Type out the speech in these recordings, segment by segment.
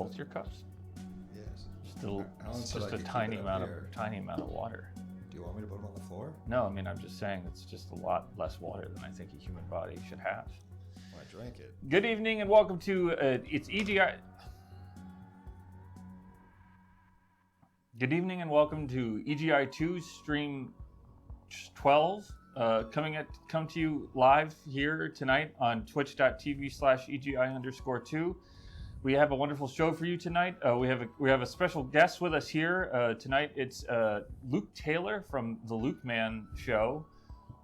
both your cups? Yes. It's just a tiny amount of water. Do you want me to put them on the floor? No, I mean, I'm just saying it's just a lot less water than I think a human body should have. Well, I drank it. Good evening and welcome to it's EGI. Good evening and welcome to EGI 2 stream 12. Come to you live here tonight on twitch.tv/EGI_2. We have a wonderful show for you tonight. We have a special guest with us here tonight. It's Luke Taylor from the Luke Man Show.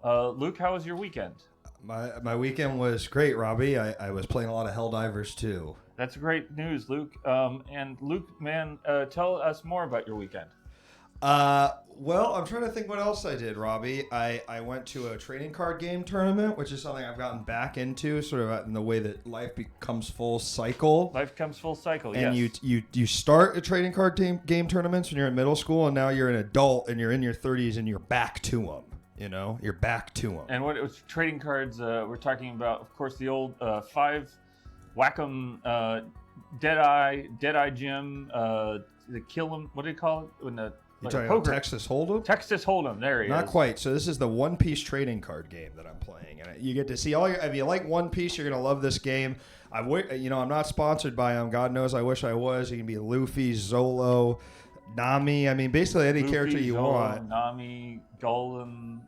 Luke, how was your weekend? My weekend was great, Robbie. I was playing a lot of Helldivers too. That's great news, Luke. And Luke, man, tell us more about your weekend. Well, I'm trying to think what else I did, Robbie. I went to a trading card game tournament, which is something I've gotten back into, sort of in the way that life becomes full cycle. Life comes full cycle, and yes. you start at trading card game tournaments when you're in middle school, and now you're an adult, and you're in your 30s, and you're back to them. You know, you're back to them. And what it was trading cards, we're talking about, of course, the old 5 Whack-'em, Deadeye Jim, the Kill 'em, what do you call it? When the You're talking about Texas Hold'em? Texas Hold'em, there he is. Not quite. So this is the One Piece trading card game that I'm playing, and you get to see all your. If you like One Piece, you're gonna love this game. I'm not sponsored by them. God knows, I wish I was. You can be Luffy, Zolo, Nami. I mean, basically any character you want. Nami, Golem,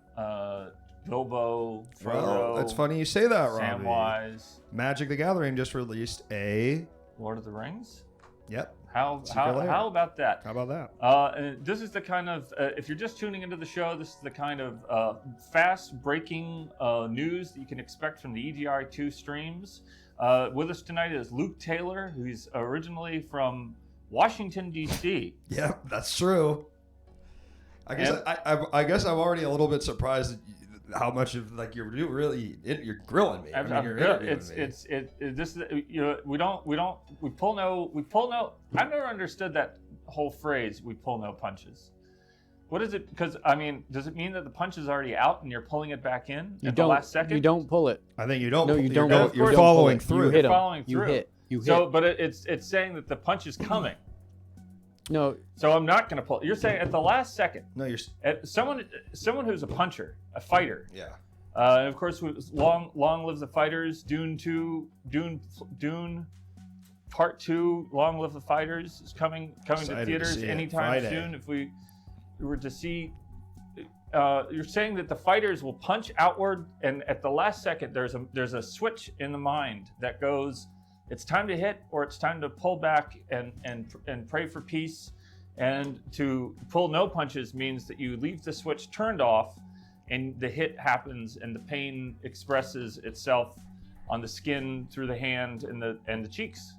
Bilbo, Frodo. Well, it's funny you say that, Robbie. Samwise. Magic the Gathering just released a Lord of the Rings. Yep. How about that? How about that? And this is the kind of, if you're just tuning into the show, this is the kind of fast-breaking news that you can expect from the EGI 2 streams. With us tonight is Luke Taylor, who's originally from Washington, D.C. Yep, that's true. I guess I'm already a little bit surprised at how much of you're grilling me. We pull no. I've never understood that whole phrase. We pull no punches. What is it? Because I mean, does it mean that the punch is already out and you're pulling it back in the last second? You don't pull it. I think you don't. No, you don't. You're following through. You hit him. Following through. You hit. So, but it's saying that the punch is coming. No. So I'm not going to pull. You're saying at the last second. No, you're someone who's a puncher, a fighter. Yeah. And of course, long live the fighters. Dune Part 2. Long live the fighters is coming to theaters anytime soon. If we were to see, you're saying that the fighters will punch outward, and at the last second, there's a switch in the mind that goes. It's time to hit, or it's time to pull back and pray for peace. And to pull no punches means that you leave the switch turned off, and the hit happens, and the pain expresses itself on the skin, through the hand, and the cheeks.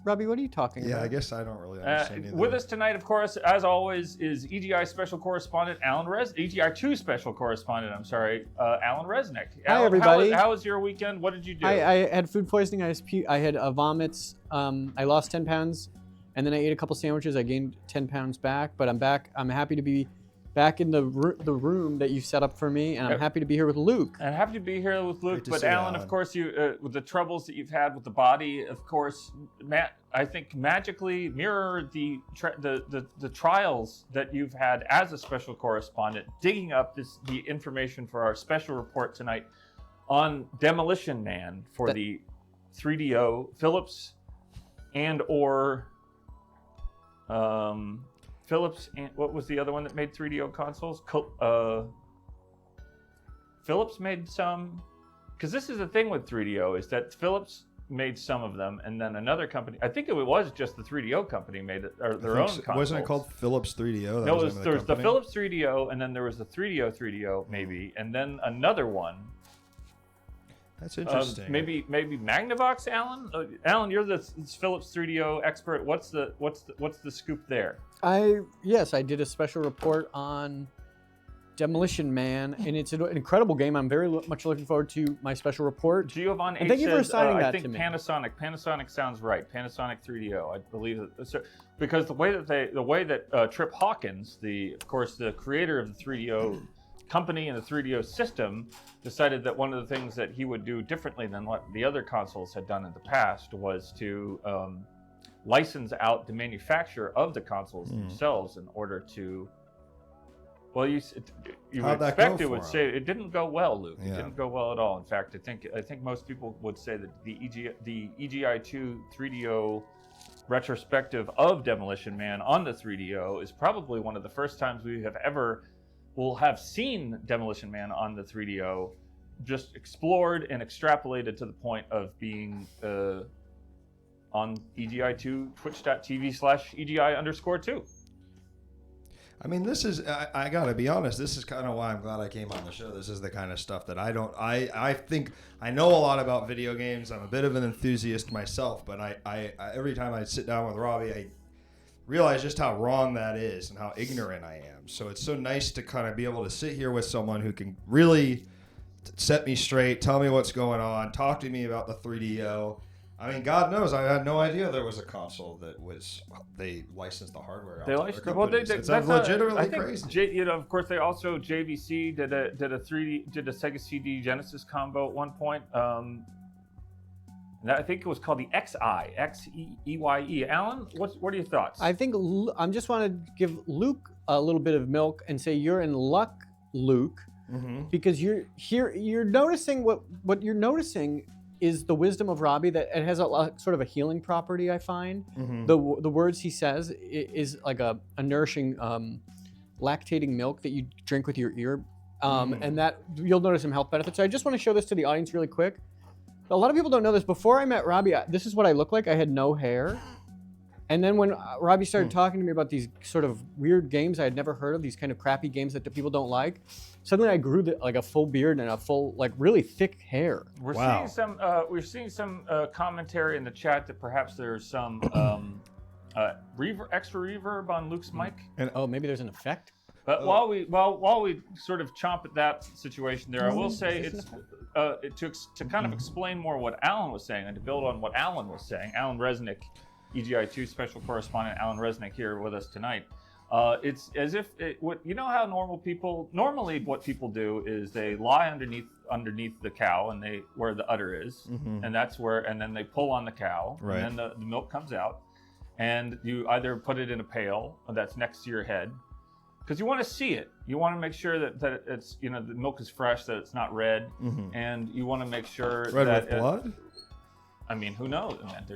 Robbie, what are you talking about? Yeah, I guess I don't really understand either. With us tonight, of course, as always, is EGI special correspondent EGI 2 special correspondent. Allan Resnick. Hi, everybody. How was your weekend? What did you do? I had food poisoning. I had vomits. I lost 10 pounds, and then I ate a couple sandwiches. I gained 10 pounds back, but I'm back. I'm happy to be back in the room that you set up for me, and I'm happy to be here with Luke. I'm happy to be here with Luke, but Allan, of course, you with the troubles that you've had with the body, of course, I think magically mirror the trials that you've had as a special correspondent, digging up the information for our special report tonight on Demolition Man for the 3DO Philips Philips, and what was the other one that made 3DO consoles? Philips made some, because this is the thing with 3DO, is that Philips made some of them, and then another company, I think it was just the 3DO company made it, or their own consoles. Wasn't it called Philips 3DO? No, there was the Philips 3DO, and then there was the 3DO maybe, and then another one. That's interesting. Maybe Magnavox, Allan. Allan, you're the Philips 3DO expert. What's the scoop there? Yes, I did a special report on Demolition Man, and it's an incredible game. I'm very much looking forward to my special report. Giovanni H. Thank you for assigning that to me. I think Panasonic. Panasonic sounds right. Panasonic 3DO, I believe that, because the way that Trip Hawkins, of course the creator of the 3DO company and the 3DO system, decided that one of the things that he would do differently than what the other consoles had done in the past was to license out the manufacture of the consoles themselves in order to. Well, you would expect it would say it didn't go well, Luke. It didn't go well at all. In fact, I think most people would say that the EGI2 3DO retrospective of Demolition Man on the 3DO is probably one of the first times we will have seen Demolition Man on the 3DO, just explored and extrapolated to the point of being on EGI2 twitch.tv/EGI_2. I mean, this is, I gotta be honest, this is kind of why I'm glad I came on the show. This is the kind of stuff that I think I know a lot about video games. I'm a bit of an enthusiast myself, but I every time I sit down with Robbie, I realize just how wrong that is and how ignorant I am. So it's so nice to kind of be able to sit here with someone who can really set me straight, tell me what's going on, talk to me about the 3DO. I mean, God knows, I had no idea there was a console that they licensed the hardware out. They licensed it. Well, that's legitimately crazy. Of course, they also JVC did a Sega CD Genesis combo at one point. I think it was called the XEYE. Allan, what are your thoughts? I think I just want to give Luke a little bit of milk and say you're in luck, Luke, because you're noticing what you're noticing is the wisdom of Robbie, that it has sort of a healing property, I find. The words he says is like a nourishing, lactating milk that you drink with your ear, and that you'll notice some health benefits. So I just want to show this to the audience really quick. A lot of people don't know this. Before I met Robbie, this is what I looked like. I had no hair. And then when Robbie started talking to me about these sort of weird games I had never heard of, these kind of crappy games that people don't like, suddenly I grew like a full beard and a full, like, really thick hair. We're seeing some commentary in the chat that perhaps there's some extra reverb on Luke's mic. And maybe there's an effect. But while we sort of chomp at that situation there, I will say it's to kind of explain more what Allan was saying and to build on what Allan was saying. Allan Resnick, EGI2 special correspondent Allan Resnick here with us tonight. It's as if you know how normally what people do is they lie underneath the cow and where the udder is, and that's where, and then they pull on the cow, and then the milk comes out, and you either put it in a pail that's next to your head, because you want to see it. You want to make sure that it's, the milk is fresh, that it's not red, and you want to make sure red that with blood. I mean, who knows? Man,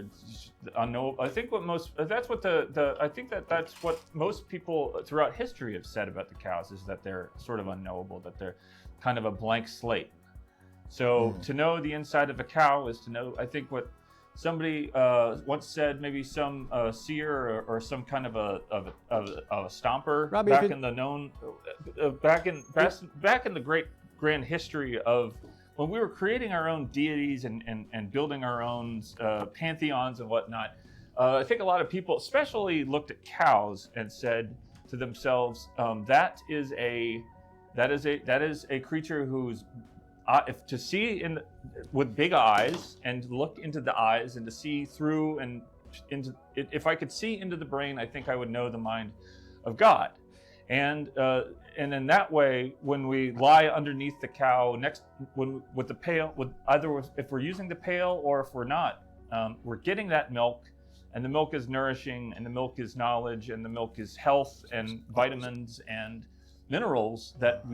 I think that's what most people throughout history have said about the cows, is that they're sort of unknowable, that they're kind of a blank slate. So to know the inside of a cow is to know, I think, what somebody once said, maybe some seer or some kind of a stomper, Robbie, back in the great grand history of when we were creating our own deities and building our own pantheons and whatnot. I think a lot of people, especially, looked at cows and said to themselves, that is a creature who's if to see with big eyes and look into the eyes and to see through and into it, if I could see into the brain, I think I would know the mind of God. And in that way, when we lie underneath the cow with the pail, if we're using the pail or if we're not, we're getting that milk, and the milk is nourishing, and the milk is knowledge, and the milk is health and vitamins and minerals that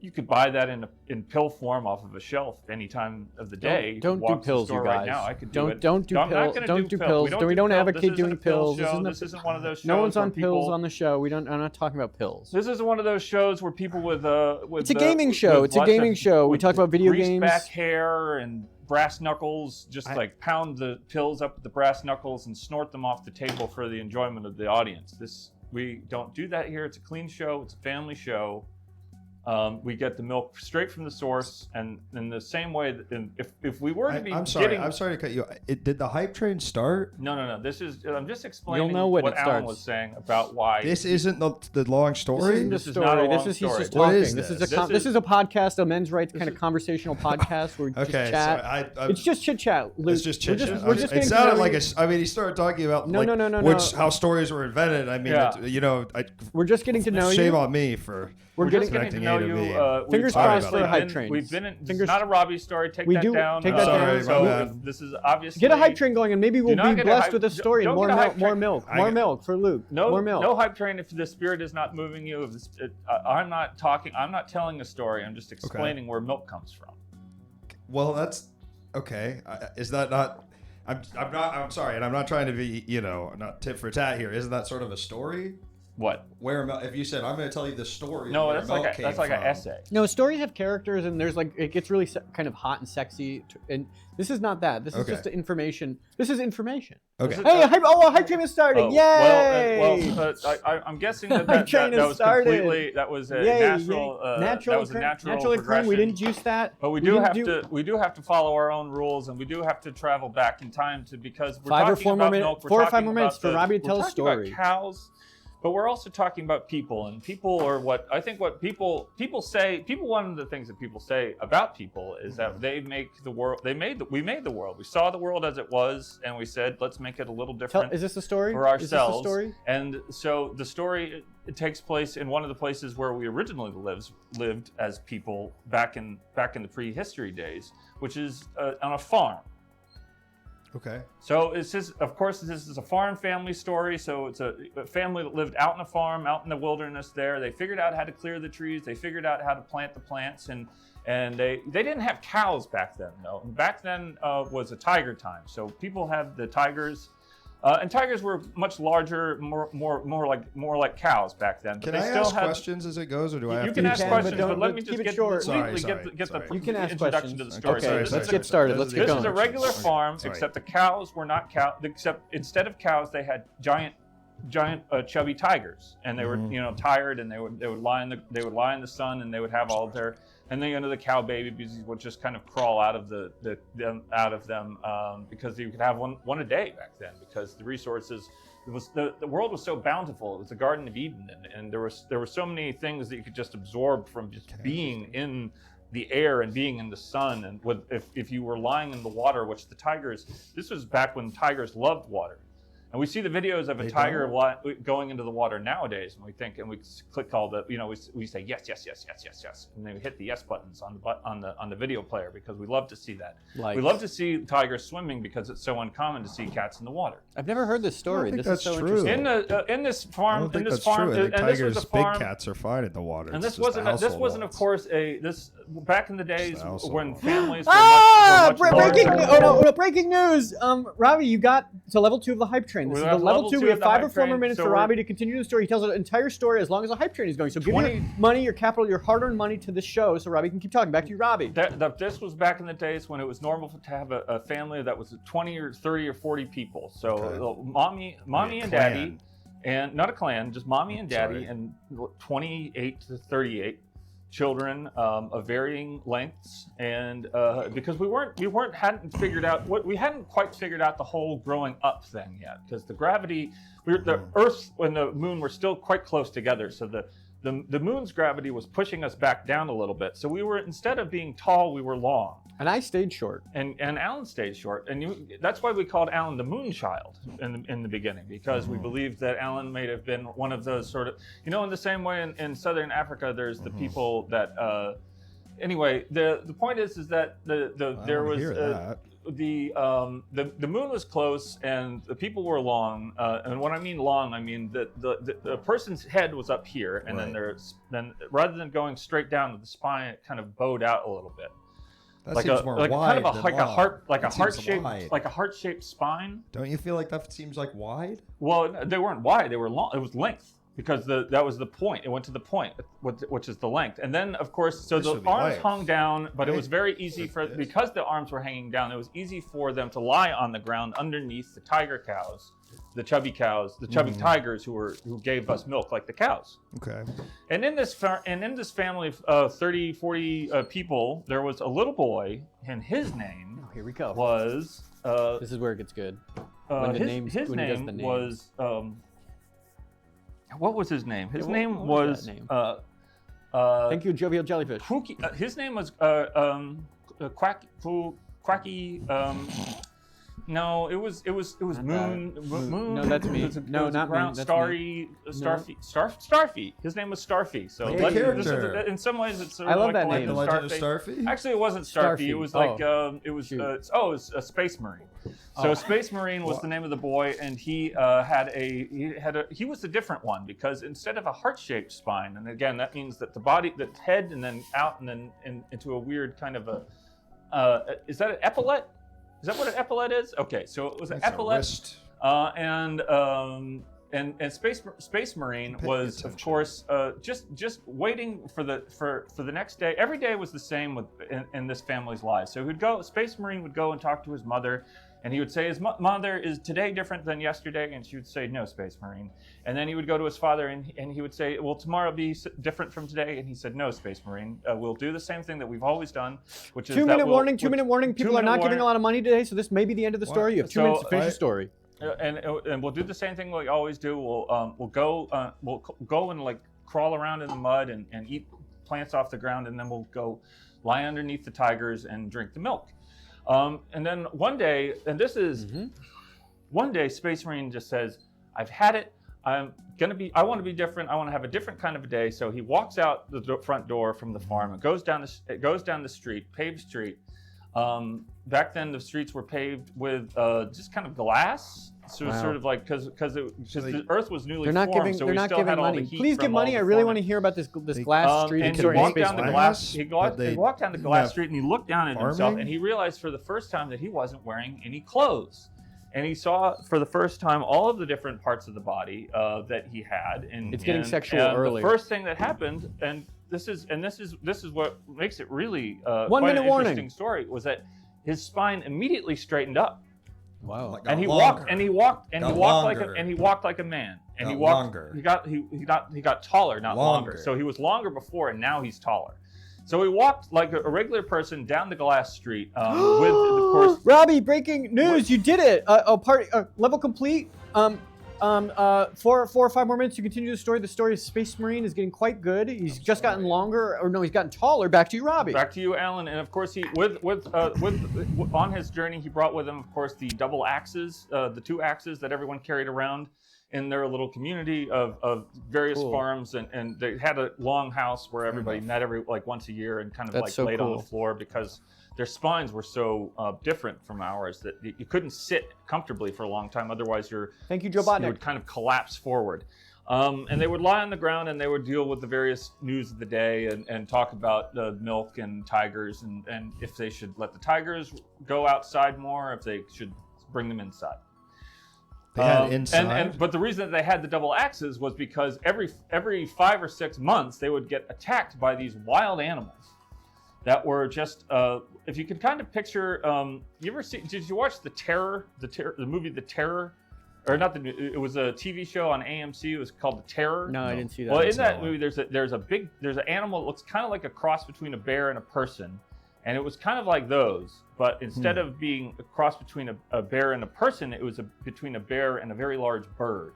you could buy that in pill form off of a shelf any time of the day. Don't do pills, you guys. Right now. I could do it. Don't do pills. Don't do pills. We don't advocate doing pills. This isn't one of those shows. No one's on pills on the show. I'm not talking about pills. This isn't one of those shows where people with it's a gaming show. It's a gaming show. We talk about video games. Back hair and brass knuckles, like pound the pills up with the brass knuckles and snort them off the table for the enjoyment of the audience. We don't do that here. It's a clean show. It's a family show. We get the milk straight from the source, and in the same way that if we were to be I'm sorry to cut you. Did the hype train start? No. I'm just explaining what Allan was saying about why this isn't the long story. This is not a long story. He's just talking. This is a podcast, a men's rights kind of conversational podcast where we just chat. It's just chit chat. It's just chit chat. It sounded like he started talking about how stories were invented. I mean, we're just getting to know you. Shame on me for We're getting connecting know to you. be. Fingers crossed for hype trains. We've been in. This Fingers- is not a Robbie story. Take We that do- down. take that down. So Sorry, my bad. this is obviously. Get a hype train going, and maybe we'll not be get a blessed hype- with a story. don't More get a milk, hype more train. milk, I more got- milk for Luke. No, more milk. no hype train if the spirit is not moving you. I'm not talking. I'm not telling a story. I'm just explaining where milk comes from. Well, that's okay. Is that not? I'm not. I'm sorry, and I'm not trying to be, not tit for tat here. Isn't that sort of a story? What? Where if you said I'm going to tell you the story? No, where that's milk like came an from. essay. No, stories have characters, and there's it gets really kind of hot and sexy. And this is not that. This is Okay. just information. This is information. Okay. Hey, a hype train is starting! Yay! I'm guessing that Hype train that has was started. completely that was a Yay, natural. yay. That was a natural occurring. progression. We didn't juice that. But we do have to follow our own rules, and we do have to travel back in time because we're 5 or talking 4 more about minutes, milk. We're 4 or 5 talking more minutes about for Robbie to tell a we're talking about story. cows, but we're also talking about people, and people are what I think. What people say. One of the things that people say about people is that they make the world. We made the world. We saw the world as it was, and we said, let's make it a little different. Is this the story? For ourselves. Is this the story? And so the story it takes place in one of the places where we originally lived as people back in the prehistory days, which is on a farm. Okay. So this is a farm family story. So it's a family that lived out in a farm, out in the wilderness there. They figured out how to clear the trees. They figured out how to plant the plants, and they didn't have cows back then, though. Back then was a tiger time. So people have the tigers. And tigers were much larger, more like cows back then. But Can they I still ask had, questions as it goes, or do I have you to? can ask can, questions, but but let don't- me keep just it get short. Sorry, get sorry. the You can ask introduction questions. to the story. Okay, So let's get started. Let's get this going. is a regular farm, Sorry. except the cows were not cows. Except instead of cows, they had giant chubby tigers, and they were tired, and they would lie in the sun, and they would have all their. And then the cow babies would just kind of crawl out of them because you could have one a day back then because the resources. The world was so bountiful. It was the Garden of Eden, and there were so many things that you could just absorb from just being in the air and being in the sun. And if you were lying in the water, which the tigers, this was back when tigers loved water. And we see the videos of a tiger going into the water nowadays, and we click all the, we say yes, and then we hit the yes buttons on the video player because we love to see that. We love to see tigers swimming because it's so uncommon to see cats in the water. I've never heard this story. I don't This think is so that's true. interesting. In this I farm, don't think and that's true. I think this was a tigers, farm. big cats are fine in the water. And It's this just the wasn't, household of ones. course, back in the days the household when ones. families were much Breaking! larger. No, breaking news! Robbie, you got to level 2 of the hype train. This We is have the level level 2. two We of have the 5 hype or 4 more train, minutes so for we're- Robbie to continue the story. He tells an entire story as long as the hype train is going. So give 20 your money, your capital, your hard-earned money to this show so Robbie can keep talking. Back to you, Robbie. This was back in the days when it was normal to have a family that was 20 or 30 or 40 people. So mommy and daddy, and not a clan, just mommy and daddy, and 28 to 38 children of varying lengths, and because we hadn't quite figured out the whole growing up thing yet, because the gravity, the Earth and the Moon were still quite close together, so the Moon's gravity was pushing us back down a little bit. So we were, instead of being tall, we were long. And I stayed short. And Allan stayed short, and that's why we called Allan the Moon Child in the beginning, because we believed that Allan may have been one of those sort of, in the same way in Southern Africa, there's the people that. Anyway, the point is that there was the moon was close and the people were long, and when I mean long, I mean that the person's head was up here, and then rather than going straight down to the spine, it kind of bowed out a little bit. That seems more wide than long. Like a heart-shaped spine. Don't you feel like that seems like wide? Well, they weren't wide; they were long. It was length, because that was the point. It went to the point, which is the length. And then, of course, so the arms hung down, but it was very easy because the arms were hanging down. It was easy for them to lie on the ground underneath the tiger cows, the chubby tigers who gave us milk like the cows. Okay. And in this family of 30, 40 people, there was a little boy, and his name Here we go. was. This is where it gets good. His name was. What was his name? His name was. Thank you, Jovial Jellyfish. His name was Quacky. No, it was Moon. Moon. No, that's me. It was No, it was not brown, Moon, that's Starry, Starfy. His name was Starfy. So Like a this character. in some ways, it's I love that like name. The Legend of Starfy? Actually, it wasn't Starfy. It was like it was a Space Marine. So Space Marine was the name of the boy, and he he was a different one because instead of a heart-shaped spine, and again that means that the head, and then out, and then into a weird kind of a is that an epaulette? Is that what an epaulette is? Okay, so it was an epaulette, and Space Marine was of course just waiting for the next day. Every day was the same in this family's lives. So Space Marine would go and talk to his mother, and he would say, his mother, is today different than yesterday? And she would say, no, Space Marine. And then he would go to his father, and he would say, will tomorrow be different from today? And he said, no, Space Marine. We'll do the same thing that we've always done, which is 2 minute warning. 2 minute warning. People are not giving a lot of money today, so this may be the end of the story. You have 2 minutes to finish the story. And we'll do the same thing we always do. We'll go and like crawl around in the mud and eat plants off the ground, and then we'll go lie underneath the tigers and drink the milk. And then one day, one day, Space Marine just says, "I've had it. I want to be different. I want to have a different kind of a day." So he walks out the front door from the farm and goes down the street, paved street. Back then, the streets were paved with just kind of glass. So it's sort of like because the earth was newly formed, so we still had all the heat. Please give money. I really want to hear about this glass street. And he walked down the glass. He walked down the glass street, and he looked down at himself, and he realized for the first time that he wasn't wearing any clothes. And he saw for the first time all of the different parts of the body that he had. And it's getting sexual early. The first thing that happened, and this is what makes it really 1 quite minute an warning. interesting story, was that his spine immediately straightened up. Wow! Like and he walked like a man. And he walked. Longer. He got taller, not longer. So he was longer before, and now he's taller. So he walked like a regular person down the glass street with, of course. Robbie, breaking news! You did it. Level complete. 4 or 5 more minutes to continue the story. The story of Space Marine is getting quite good. He's just gotten longer, or no, he's gotten taller. Back to you, Robbie. Back to you, Allan. And of course, he on his journey, he brought with him, of course, the double axes, the 2 axes that everyone carried around in their little community of various farms, and they had a long house where everybody met once a year and kind of laid on the floor because their spines were so different from ours that you couldn't sit comfortably for a long time. Otherwise, you would kind of collapse forward. And they would lie on the ground, and they would deal with the various news of the day and talk about milk and tigers, and if they should let the tigers go outside more, if they should bring them inside. They had inside. But the reason that they had the double axes was because every 5 or 6 months they would get attacked by these wild animals that were just if you could kind of picture did you watch the movie The Terror? Or not it was a TV show on AMC. It was called The Terror. No, I didn't see that. Well, in that movie there's an animal that looks kind of like a cross between a bear and a person. And it was kind of like those, but instead of being a cross between a bear and a person, it was between a bear and a very large bird.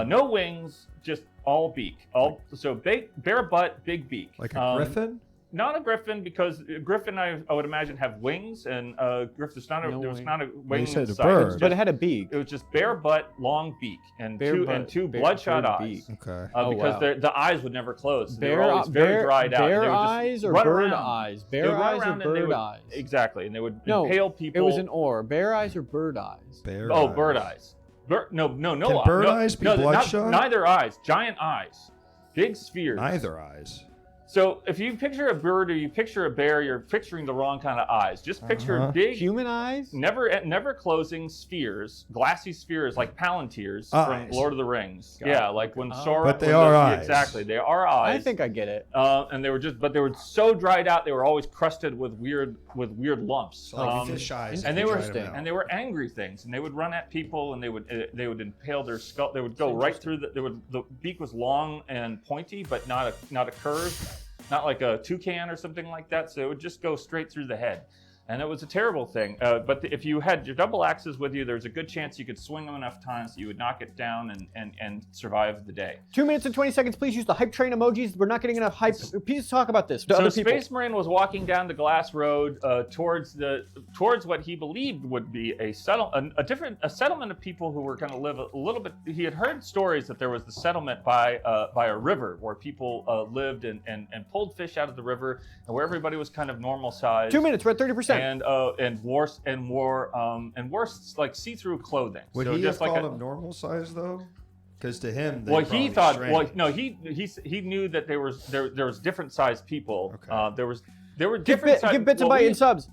No wings, just all beak. Bear butt, big beak. Like a griffin? Not a griffin, because a griffin I would imagine have wings, and griffin there was not a wing. You said a bird, but it had a beak. It was just bare butt, long beak, and two bloodshot eyes. Okay. Because the eyes would never close. They were always very dried out. Bear eyes or bird eyes? Bear eyes or bird eyes? Exactly, and they would impale people. It was an or. Bear eyes or bird eyes? Bird eyes. No. Can bird eyes be bloodshot? Neither eyes. Giant eyes. Big spheres. Neither eyes. So if you picture a bird or you picture a bear, you're picturing the wrong kind of eyes. Just picture big human eyes, never closing spheres, glassy spheres like palantirs from Lord of the Rings. Like when Sauron. But they are eyes. Exactly, they are eyes. I think I get it. And they were so dried out. They were always crusted with weird lumps. Like fish eyes. And they were angry things. And they would run at people, and they would impale their skull. They would go right through the beak was long and pointy, but not a curve. Not like a toucan or something like that, so it would just go straight through the head. And it was a terrible thing. But if you had your double axes with you, there's a good chance you could swing them enough times that you would knock it down and survive the day. 2 minutes and 20 seconds. Please use the hype train emojis. We're not getting enough hype. Please talk about this to so other people. Space Marine was walking down the glass road towards what he believed would be a settlement of people who were going to live a little bit. He had heard stories that there was the settlement by a river where people lived and pulled fish out of the river, and where everybody was kind of normal size. 2 minutes. We're at 30%. And wore like see-through clothing. Would so he just have like called him normal size though? Because to him, well, he thought. Well, no, he knew that there was different sized people. Okay. There were different. Give bits and bytes and subs.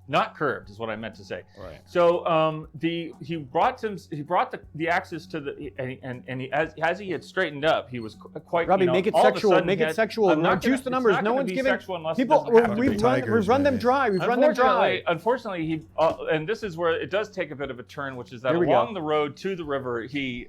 Not curved is what I meant to say. Right. So he brought the axes to the and he, as he had straightened up, he was quite. Robbie, make it sexual. Make it sexual. Juice the numbers. No one's giving people. We've run them dry. We've run them dry. Unfortunately, he and this is where it does take a bit of a turn, which is that along the road to the river, he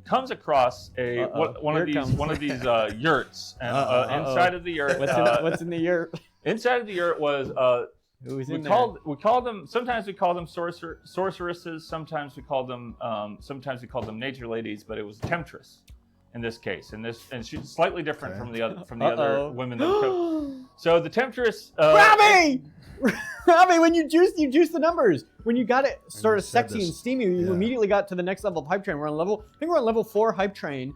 comes across one of these yurts, and inside of the yurt. What's in the yurt? Inside of the yurt was. We called them. Sometimes we call them sorceresses. Sometimes we call them nature ladies. But it was a temptress in this case. And she's slightly different from the other women. So the temptress. Robbie, when you juice the numbers. When you got it sort of sexy and steamy, you immediately got to the next level of hype train. I think we're on level 4 hype train.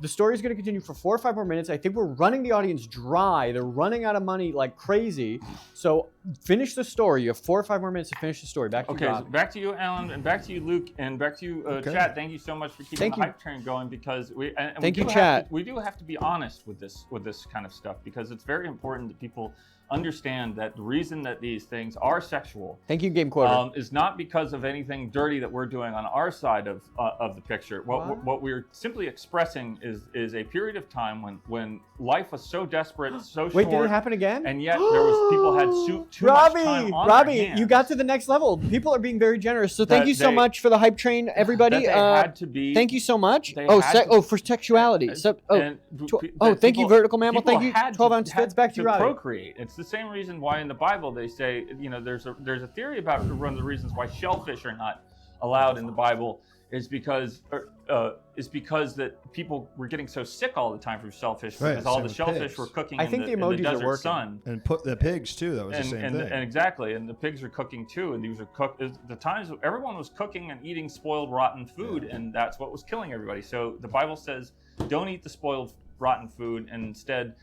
The story is going to continue for 4 or 5 more minutes. I think we're running the audience dry. They're running out of money like crazy. So finish the story. You have 4 or 5 more minutes to finish the story. Back to you, Rob. So back to you, Allan, and back to you, Luke, and back to you, Chat. Thank you so much for keeping the hype train going because we do have to be honest with this kind of stuff because it's very important that people understand that the reason that these things are sexual thank you, Game Quarter, is not because of anything dirty that we're doing on our side of the picture. What we're simply expressing is a period of time when life was so desperate, so short. Wait, did it happen again? And yet people had too much time on Robbie, their hands. you got to the next level. People are being very generous. So thank you so much for the hype train, everybody. Had to be. Thank you so much. For sexuality. Thank you, Vertical Mammal. Thank you, 12-ounce fits. Back to you, Robbie. Procreate. It's the same reason why in the Bible they say, there's a theory about one of the reasons why shellfish are not allowed in the Bible is because that people were getting so sick all the time from shellfish because all the shellfish were cooking in the desert sun. And put the pigs too. That was the same thing. And exactly, and the pigs are cooking too. And these are cooked. The times everyone was cooking and eating spoiled, rotten food, and that's what was killing everybody. So the Bible says, don't eat the spoiled, rotten food, and instead.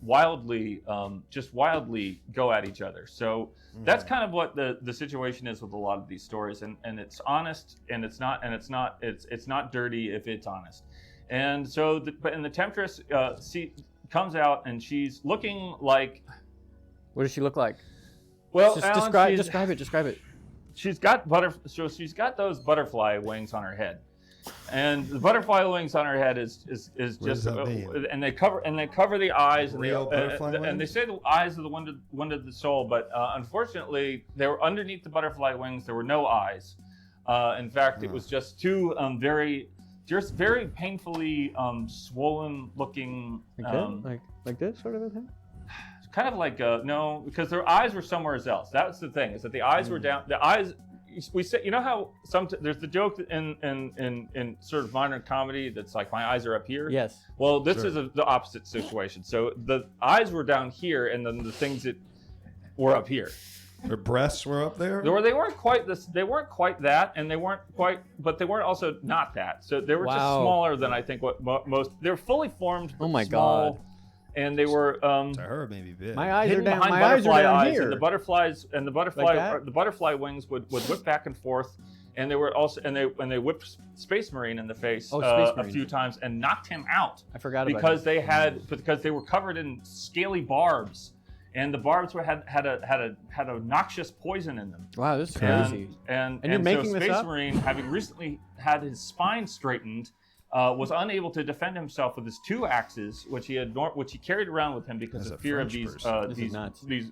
Wildly go at each other. So that's kind of what the situation is with a lot of these stories, and it's honest, and it's not dirty if it's honest. And so the temptress comes out, and she's looking like. What does she look like? Well, describe it. She's got those butterfly wings on her head. And the butterfly wings on her head is just, and they cover the eyes, and they say the eyes are the one to the soul, but unfortunately, they were underneath the butterfly wings. There were no eyes. In fact, it was just two very painfully swollen looking. Like this sort of a thing. Kind of like no, because their eyes were somewhere else. That's the thing, is that the eyes were down. The eyes. We say, you know how there's the joke in sort of modern comedy that's like my eyes are up here. Yes. Well, this is the opposite situation. So the eyes were down here, and then the things that were up here. Their breasts were up there. They weren't quite this. They weren't quite that, and they weren't quite, but they weren't also not that. So they were just smaller than I think what most. They were fully formed. Oh my small, God. And they were to her maybe big. My eyes are down. My eyes are down here. And the butterfly wings would whip back and forth, and they were also and they whipped Space Marine in the face a few times and knocked him out. I forgot about because they were covered in scaly barbs, and the barbs had a noxious poison in them. Wow, this is crazy. And you're making so this Space up? Marine, having recently had his spine straightened. Was unable to defend himself with his 2 axes, which he carried around with him because of fear of these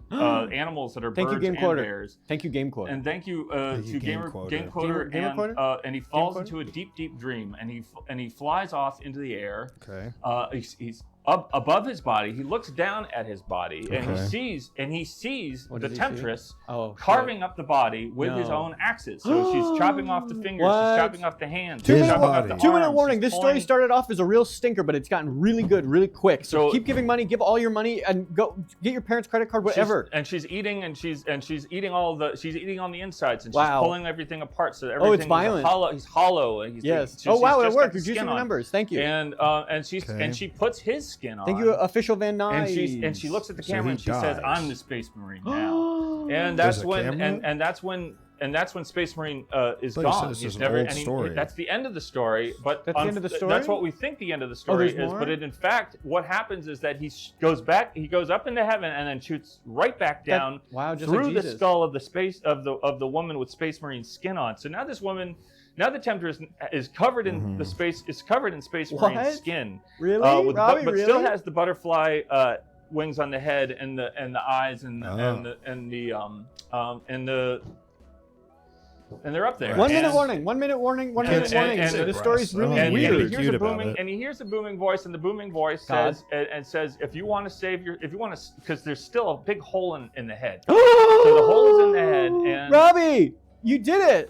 animals that are birds and bears. Thank you, Game Quoter. And thank you to Game Quoter. And he falls into a deep, deep dream, and he flies off into the air. Okay. He's up above his body. He looks down at his body, and Okay. he sees What the does he see? temptress Oh, carving up the body with his own axes. So she's chopping off the fingers, What? she's chopping off the hands, His she's chopping off body. the 2 minute arms, warning. she's This story pulling- started off as a real stinker, but it's gotten really good, really quick. So So- keep giving money, give all your money, and go get your parents' credit card, whatever. She's eating, and she's eating she's eating on the insides, and Wow. she's pulling everything apart. So everything it's violent. He's hollow, and he's Yes. she's Oh wow, it just got worked. the You're skin juicing the on. numbers. Thank you. And Okay. she puts his skin on. Thank you, official Van Nuys. and she looks at the So camera he and she says, dies. "I'm the Space Marine now." And There's that's a when camera? and that's when Space Marine is I thought you said gone. this He's was an never old and he- story. That's the end of the story. But That's the end of the story? That's what we think the end of the story there's is. more? But in fact, what happens is that he goes back. He goes up into heaven and then shoots right back down wow, just through like the Jesus. skull of the woman with Space Marine skin on. So now this woman. Now the Temptress is covered in the Space What? Marine skin, Really, but Robbie? still Really? has the butterfly wings on the head and the eyes and they're up there. 1 minute And- warning. 1 minute warning. 1 minute and- warning. and- The story's really and- weird. And he hears Cute a about booming, it. and he hears a booming voice, and the booming voice God. says, and says, if you want to save your, if you want to, because there's still a big hole in the head. So the hole is in the head, and Robbie, you did it.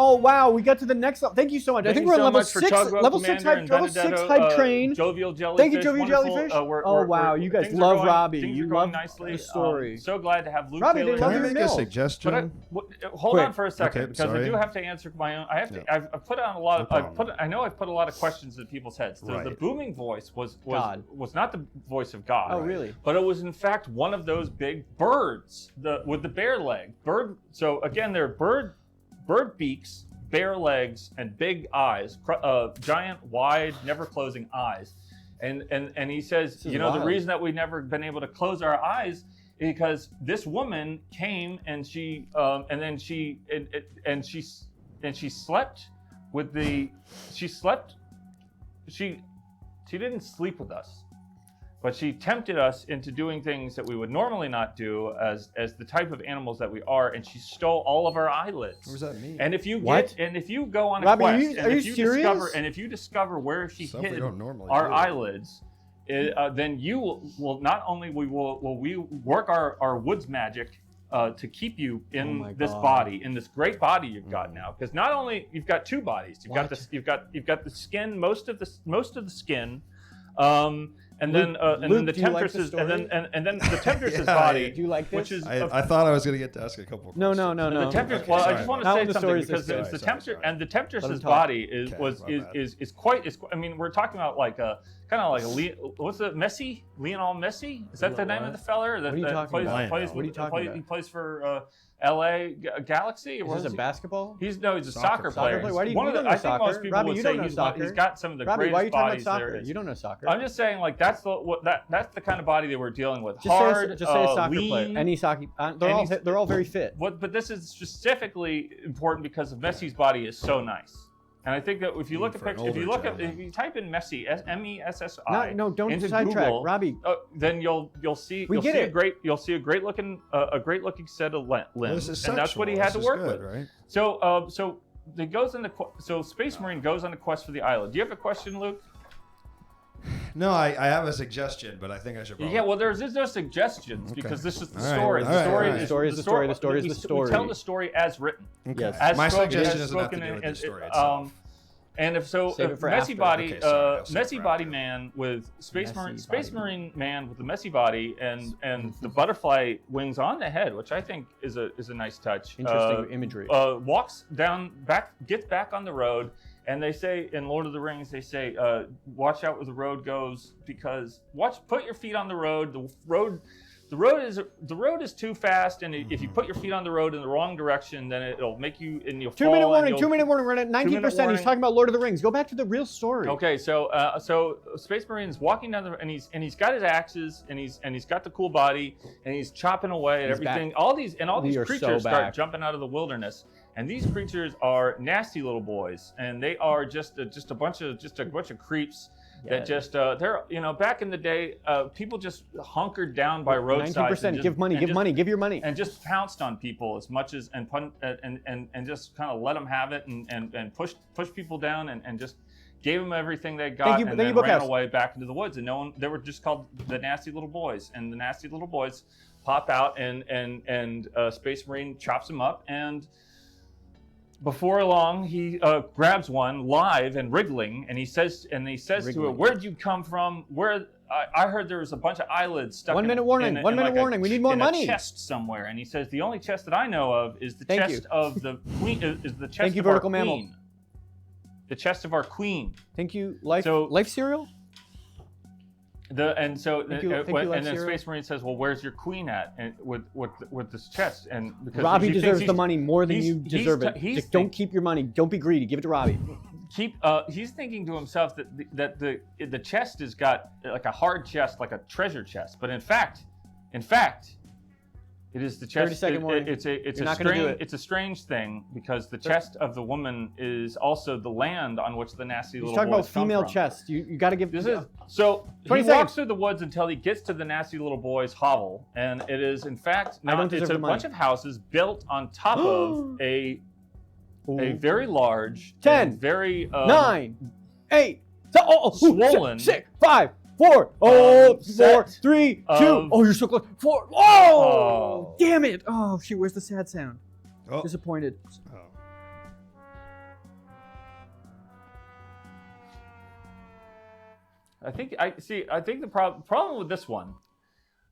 Oh wow, we got to the next level. Thank you so much. I thank think you we're so on level much for 6. Tugboat Level Commander 6 hype. and Level 6 Benedetto, hype train. Jovial Jellyfish. Thank you, Jovial wonderful. Jellyfish. We're- Oh, we're- wow, we're- you guys things are love going- Robbie. Things You are going love nicely. the story. So glad to have Luke Robbie, Taylor. they Can love I your make a milk. suggestion? But hold Quick. on for a second, Okay, because sorry. I do have to answer my own. I have to. Yeah. I've put on a lot of. No problem. I know I've put a lot of questions in people's heads. The Right. booming voice was God. not the voice of God. Oh really? But it was in fact one of those big birds, with the bare leg. So again, they're bird beaks, bare legs, and big eyes, giant, wide, never closing eyes. And he says, This is the wild. reason that we've never been able to close our eyes is because this woman came and she slept with the she didn't sleep with us. But she tempted us into doing things that we would normally not do as the type of animals that we are, and she stole all of our eyelids. What does that mean? And if you What? go on a Robbie, quest, are you serious? if you discover where she Stuff we hid don't normally our do. eyelids, then you will not only will we work our woods magic to keep you Oh in my this God. body, in this great body you've got now. Because not only you've got two bodies, you've got What? this, you've got the skin, most of the skin. And Luke, then the do you like the Temptress's story? and then the Temptress's Yeah, body, Do you like this? which is I thought I was going to get to ask a couple of No, questions. no. the Temptress. Okay, Well, I sorry just want to about say it. Now the something story is because this it's the story. Temptress Sorry. and the Temptress's Let him talk. body is Okay, was my bad. is quite. I mean, we're talking about like a kind of like what's the Messi? Lionel Messi? Is that the name of the feller? That, What are you that talking plays, about? plays What are you with- talking plays- about? He plays for L.A. Galaxy. Or Is this a basketball? He's a Soccer soccer player. player. Why do you One of don't the, know I think soccer? most people Robbie, would you say don't know he's soccer. got some of the Robbie, why are you greatest talking about bodies there soccer? is. You don't know soccer. I'm just saying, like that's the kind of body that we're dealing with. Just Hard, say a soccer lean. player. Any soccer. They're all very fit. But this is specifically important because Messi's body is so nice. And I think that if you look at For an pictures, older if you type in Messi, Messi, No, don't into sidetrack, Google, Robbie. then you'll see We get it. a great looking set of limbs, Well, this is and that's what he sexual. had to This is work good, with. right? So he goes on so Space Marine goes on a quest for the island. Do you have a question, Luke? No, I have a suggestion, but I think I should. Probably... Yeah, well, there's no suggestions Okay. because this is the All right, story. all The right, story all right. is The story is the story. The story is the story. We tell the story as written. Okay. Yes. As My spoken- suggestion as doesn't have to spoken do with in- the story itself. And if so, Save it if for messy after. body, Okay, sorry, I'll save it messy for body after. man with Space Messy body. Marine man with the messy body and the butterfly wings on the head, which I think is a nice touch. Interesting imagery. Walks gets back on the road, and they say in Lord of the Rings, they say, watch out where the road goes because put your feet on the road. The road is too fast, and if you put your feet on the road in the wrong direction, then it'll make you and you'll 2 fall. minute and warning. you'll- 2 minute warning. We're at 19%. He's warning. talking about Lord of the Rings. Go back to the real story. Okay, so Space Marine's walking down and he's got his axes and he's got the cool body and he's chopping away at He's everything. back. All these We are so creatures start back. jumping out of the wilderness, and these creatures are nasty little boys, and they are just a bunch of creeps. That just they're back in the day, people just hunkered down by roadsides. 19%. Give money. Give your money. And just pounced on people as much as and just kind of let them have it and push people down and just gave them everything they got, and then ran away back into the woods. And they were just called the nasty little boys. And the nasty little boys pop out, and Space Marine chops them up. And before long, he grabs one live and wriggling, and he says to it, "Where'd you come from? Where? I heard there was a bunch of eyelids stuck." 1 minute warning. 1 minute warning. We need more money. A chest somewhere, and he says the only chest that I know of is the chest of the queen. Is the chest of our queen. The chest of our queen. Thank you, Life Cereal. And then Space Marine says, "Well, where's your queen at?" And with this chest, and because Robbie deserves the money more than you deserve it. Don't keep your money. Don't be greedy. Give it to Robbie. He's thinking to himself that the chest has got like a hard chest, like a treasure chest, but in fact, it is the chest. 30-second warning. It's a strange thing because the chest of the woman is also the land on which the nasty little boys come from. He's talking about female chest. You got to give. So he walks through the woods until he gets to the nasty little boy's hovel, and it is in fact it's a bunch of houses built on top of a very large 10, very 9, 8, swollen 6, 5, 4, 4, 3, 2. Oh, you're so close. 4. Oh, damn it. Oh, shoot. Where's the sad sound? Oh. Disappointed. Oh. I think the problem with this one,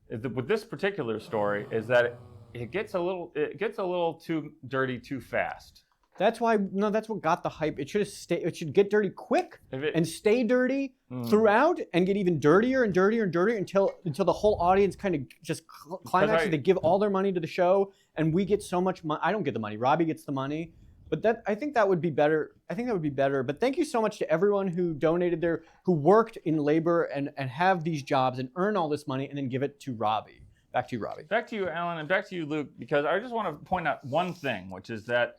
with this particular story, is that it gets a little too dirty too fast. That's why. No, that's what got the hype. It should get dirty quick and stay dirty throughout, and get even dirtier and dirtier and dirtier until the whole audience kind of just climaxes. They give all their money to the show, and we get so much money. I don't get the money. Robbie gets the money. But I think that would be better. But thank you so much to everyone who donated who worked in labor and have these jobs and earn all this money and then give it to Robbie. Back to you, Robbie. Back to you, Allan, and back to you, Luke, because I just want to point out one thing, which is that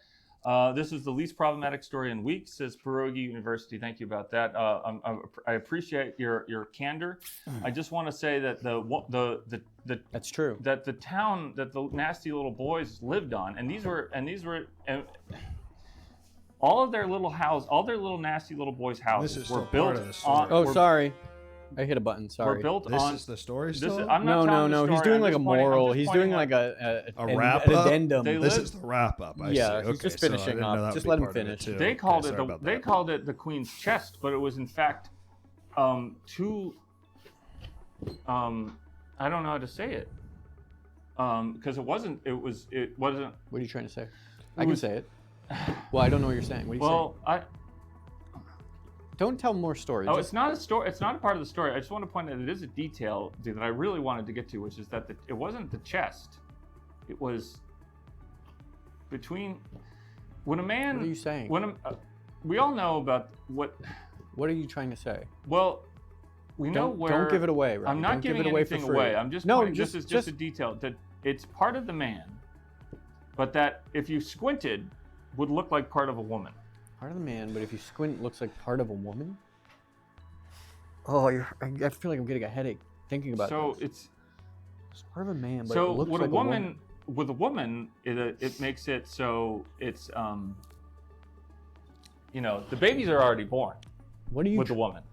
this is the least problematic story in weeks, says Pierogi University. Thank you about that. I appreciate your candor. I just want to say that that's true. That the town that the nasty little boys lived on, and these were all of their little nasty little boys' houses were built on. Oh, sorry. I hit a button. Sorry. We're built on. This is the story still? No. He's doing like a moral. He's doing like a wrap an up. addendum. This is the wrap up. He's just finishing up. Just let him finish. They called it the Queen's chest, but it was in fact too. I don't know how to say it. Because it wasn't. What are you trying to say? I can say it. Well, I don't know what you're saying. What are you saying? Don't tell more stories. Oh, it's not a story. It's not a part of the story. I just want to point out that it is a detail that I really wanted to get to, which is that it wasn't the chest. It was between when a man. What are you saying? We all know about what. What are you trying to say? Well, we know where. Don't give it away. Robbie. I'm not giving anything away. I'm just. This is just a detail that it's part of the man, but that if you squinted, would look like part of a woman. Part of the man, but if you squint, it looks like part of a woman. Oh, I feel like I'm getting a headache thinking about this. So it's part of a man, but so it looks with like a woman. With a woman, it makes it so it's the babies are already born. What do you with the woman?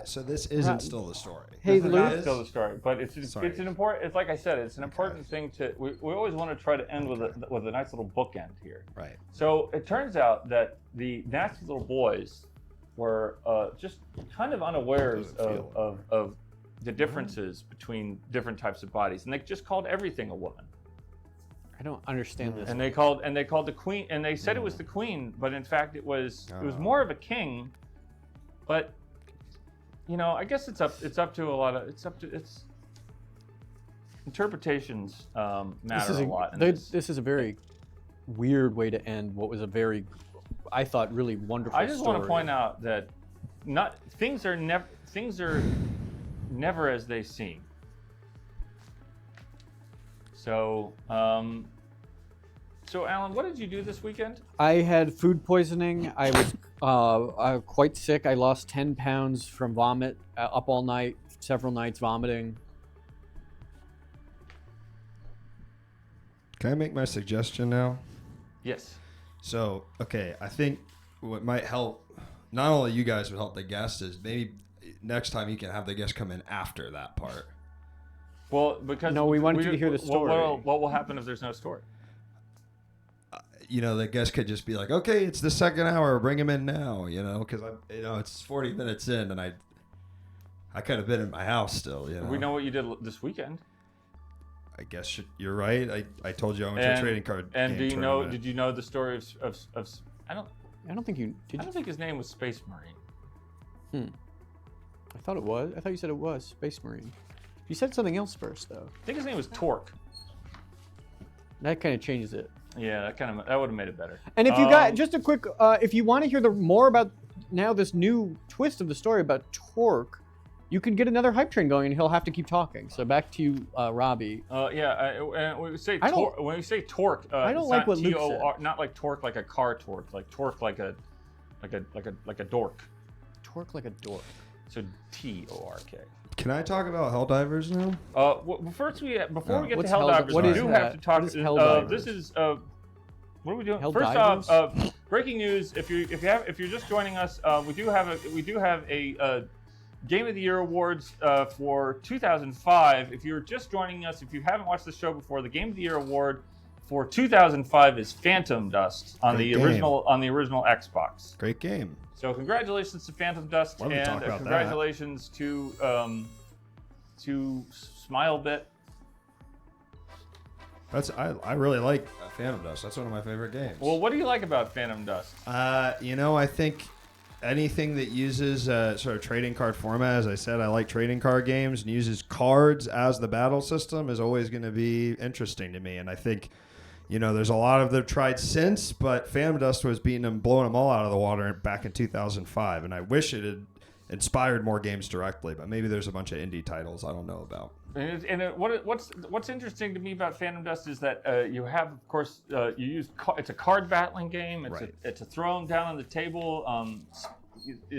So this isn't still the story. Hey, Luke, not still the story, but it's an important. It's like I said, it's an important thing to. We always want to try to end with a nice little bookend here. Right. So it turns out that the nasty little boys were just kind of unawares of the differences between different types of bodies, and they just called everything a woman. I don't understand this. And they called the queen, and they said it was the queen, but in fact it was more of a king. But I guess it's up to it's interpretations matter a lot. This is a very weird way to end what was a very, I thought, really wonderful. I just want to point out that things are never as they seem. So, Allan, what did you do this weekend? I had food poisoning. I was quite sick. I lost 10 pounds from vomit, up all night, several nights vomiting. Can I make my suggestion now? Yes. So, okay, I think what might help not only you guys would help the guests, is maybe next time you can have the guests come in after that part. Well, because No, we wanted you to hear the story. What will happen if there's no story? The guest could just be like, okay, it's the second hour, bring him in now, because it's 40 minutes in, and I could have been in my house still, We know what you did this weekend. I guess you're right. I told you I went to a trading card And game did you know the story of I don't think you did. I don't think his name was Space Marine. I thought it was. I thought you said it was Space Marine. You said something else first, though. I think his name was Torque. That kind of changes it. Yeah, that would have made it better. And if you got just a quick, if you want to hear more about now this new twist of the story about Torque, you can get another hype train going, and he'll have to keep talking. So back to you, Robbie. When we say torque, I don't like what Luke said. Not like torque like a car torque, like torque like a dork. Torque like a dork. So T-O-R-K. Can I talk about Helldivers now? Before we get to What's Helldivers, what we is do that? have to talk. What is Helldivers? This is what are we doing? Helldivers? First off, breaking news. If you're just joining us, we do have a Game of the Year awards for 2005. If you're just joining us, if you haven't watched the show before, the Game of the Year award for 2005 is Phantom Dust on the original Xbox. Great game. So congratulations to Phantom Dust, Love to talk and about congratulations to Smilebit. I really like Phantom Dust. That's one of my favorite games. Well, what do you like about Phantom Dust? I think anything that uses sort of trading card format, as I said, I like trading card games, and uses cards as the battle system is always going to be interesting to me. And I think, there's a lot of them tried since, but Phantom Dust was blowing them all out of the water back in 2005. And I wish it had inspired more games directly, but maybe there's a bunch of indie titles I don't know about. What's interesting to me about Phantom Dust is that you have, of course, it's a card battling game. It's a throw them down on the table. It's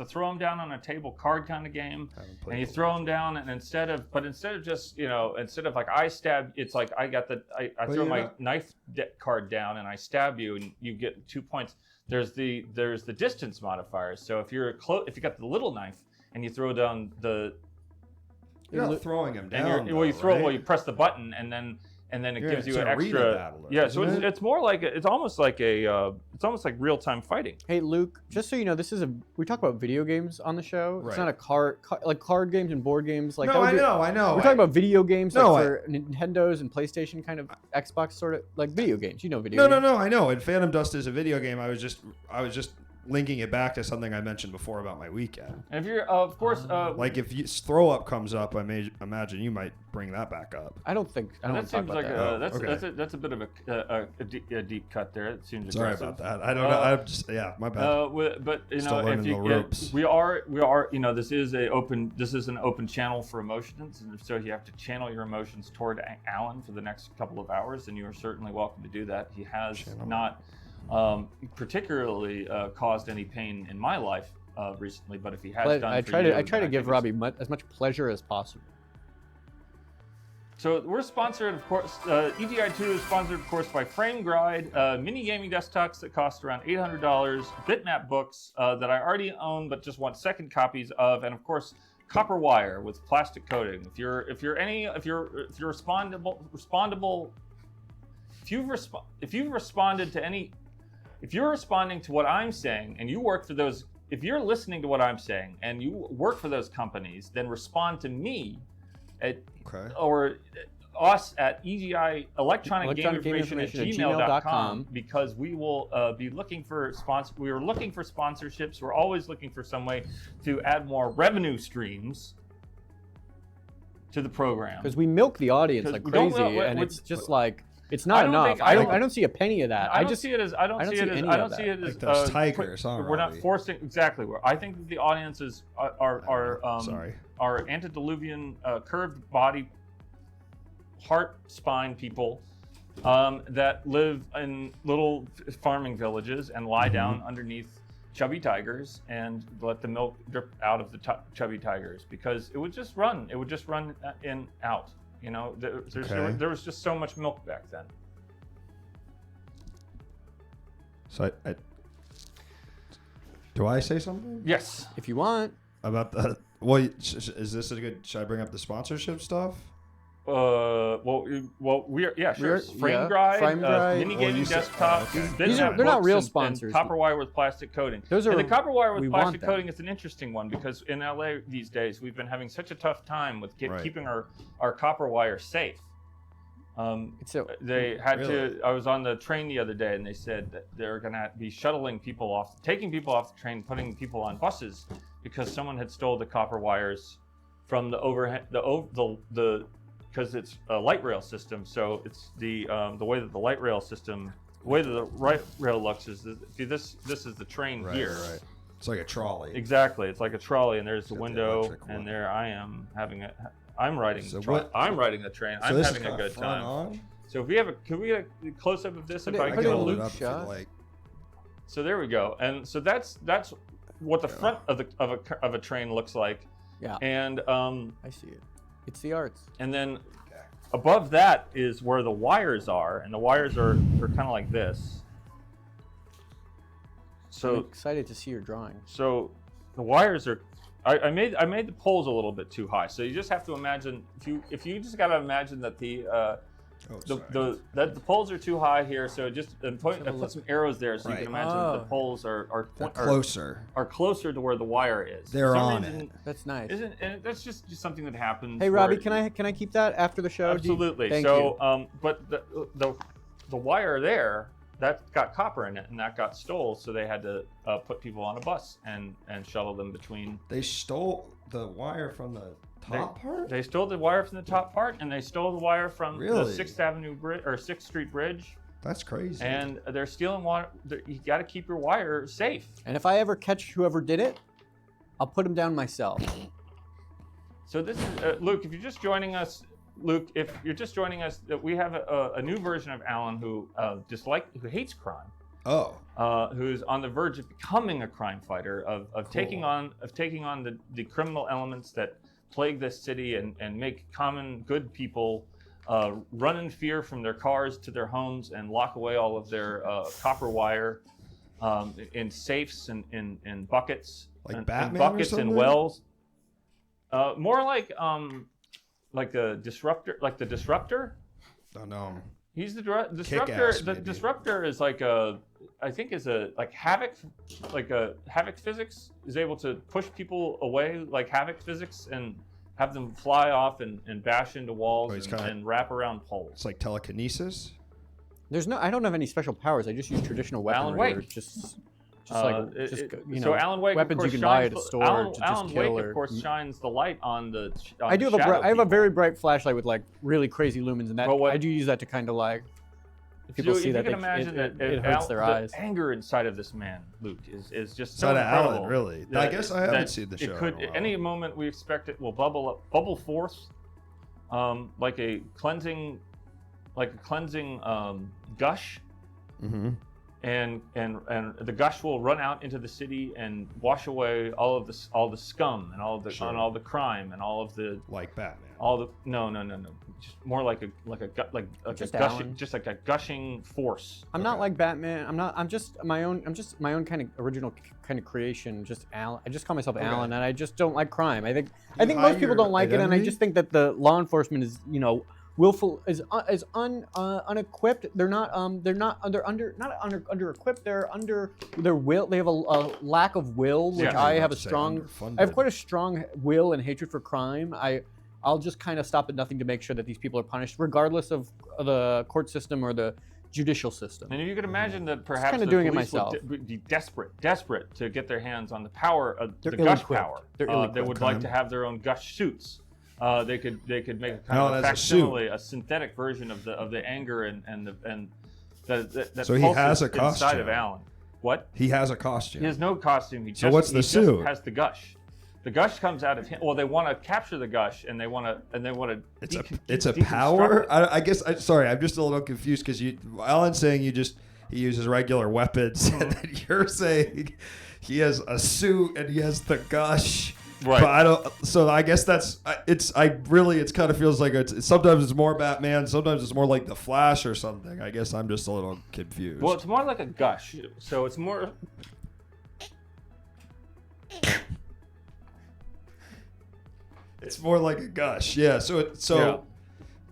a throw them down on a table card kind of game, and you throw them down, and instead of like I stab, it's like I throw my knife card down and I stab you, and you get 2 points. There's the distance modifiers. So if you got the little knife and you throw down you're not throwing them down. You press the button and then it gives you an extra. So it's more like it's almost like real time fighting. Hey Luke, just so you know, we talk about video games on the show. Right. It's not a card games and board games. Like no, I know. We're talking about video games for Nintendo's and PlayStation, kind of Xbox sort of like video games. Video games. No, I know. And Phantom Dust is a video game. I was just linking it back to something I mentioned before about my weekend. And if you're, of course, like if throw up comes up, I may imagine you might bring that back up. I don't think. I don't that seems talk about like that. that's a bit of a deep cut there. It seems sorry aggressive. about that. I don't know. My bad. But Still learning the ropes. We are. This is an open channel for emotions, and so you have to channel your emotions toward Allan for the next couple of hours, and you are certainly welcome to do that. He has not particularly caused any pain in my life recently, but if he has done, I try to give Robbie as much pleasure as possible. So we're sponsored, of course. EGI2 is sponsored, of course, by Frame Guide, mini gaming desktops that cost around $800, bitmap books that I already own but just want second copies of, and of course, copper wire with plastic coating. If you're responding to what I'm saying and you work for those, if you're listening to what I'm saying and you work for those companies, then respond to me or us at EGI Electronic Game Information at gmail.com, because we will be looking for we are looking for sponsorships. We're always looking for some way to add more revenue streams to the program, because we milk the audience like crazy, and it's just like. It's not enough. I don't see a penny of that. I don't see it as like those tigers. We're not forcing exactly. I think that the audiences are antediluvian, curved body, heart spine people that live in little farming villages and lie down underneath chubby tigers and let the milk drip out of the chubby tigers, because it would just run. It would just run in out. There was just so much milk back then. So do I say something? Yes. If you want. About the... Well, is this a good... Should I bring up the sponsorship stuff? Well, we're sure. Frame Grind, mini gaming desktop. They're not real sponsors. And copper wire with plastic coating. And the copper wire with plastic coating is an interesting one because in LA these days we've been having such a tough time with keeping our copper wire safe. They had to. I was on the train the other day, and they said that they're going to be taking people off the train, putting people on buses because someone had stole the copper wires from the overhead, because it's a light rail system. So it's the way that the light rail system, the way that the light rail looks is this is the train here. Right. It's like a trolley. Exactly, it's like a trolley, and there's the window, and there I am having a. I'm riding the train. I'm having a good time. On? So can we get a close up of this? If I can hold it up shot. So there we go, and so that's what the front of a train looks like. Yeah. And I see it. It's the arts. And then above that is where the wires are, and the wires are kind of like this. So I'm excited to see your drawing. So the wires are. I made the poles a little bit too high, so you just have to imagine if you just gotta imagine that the poles are too high here. So I put some arrows there so you can imagine that the poles are closer to where the wire is. They're on it. That's nice. And that's just something that happens. Hey Robbie, can I keep that after the show? Absolutely. Thank you. But the wire there. That got copper in it, and that got stole, so they had to put people on a bus and shuttle them between. They stole the wire from the top part? They stole the wire from the top part, and they stole the wire from the 6th Avenue Bridge, or 6th Street Bridge. That's crazy. And they're stealing water. You got to keep your wire safe. And if I ever catch whoever did it, I'll put him down myself. So this is, Luke, if you're just joining us, we have a new version of Allan who hates crime. Who's on the verge of becoming a crime fighter, of taking on the criminal elements that plague this city and make common good people run in fear from their cars to their homes and lock away all of their copper wire in safes and in buckets, like Batman, in buckets and wells. More like a disruptor, like the disruptor. Oh no. He's the disruptor. The disruptor is like havoc, like a havoc physics is able to push people away like havoc physics and have them fly off and bash into walls and wrap around poles. It's like telekinesis. I don't have any special powers. I just use traditional weaponry. So Alan Wake, weapons you can buy at a store to just Alan kill. Wake, of course, shines the light on the. I have a very bright flashlight with like really crazy lumens, and I do use that to kind of like. People see that. It hurts their eyes. The anger inside of this man, Luke, is just so incredible. Alan, really. I guess I haven't seen the show. It could, any moment we expect it will bubble forth, like a cleansing gush. Mm-hmm. And the gush will run out into the city and wash away all the scum and all the crime and all of the like Batman. No. Just more like a gushing force. I'm not like Batman. I'm just my own kind of original kind of creation. Just Allan. I just call myself Allan, and I just don't like crime. I think most people don't like it, and I just think that the law enforcement is willful is unequipped. They're under equipped. They're under their will. They have a lack of will, which I have I have quite a strong will and hatred for crime. I'll just kind of stop at nothing to make sure that these people are punished, regardless of the court system or the judicial system. And you could imagine that perhaps the police would be desperate to get their hands on the power of the gush power. They would like to have their own gush suits. They could make a kind of a facsimile, a synthetic version of the anger and that so he has a costume inside of Allan. What? He has a costume. He has no costume. What's the suit? Just has the gush. The gush comes out of him. Well, they want to capture the gush, and they want to. It's a power. I guess. Sorry, I'm just a little confused because Allan's saying he uses regular weapons, and then you're saying he has a suit and he has the gush. Right. But I don't. So I guess that's it's. It kind of feels like sometimes it's more Batman. Sometimes it's more like the Flash or something. I guess I'm just a little confused. Well, it's more like a gush. So it's more. It's more like a gush. Yeah. So.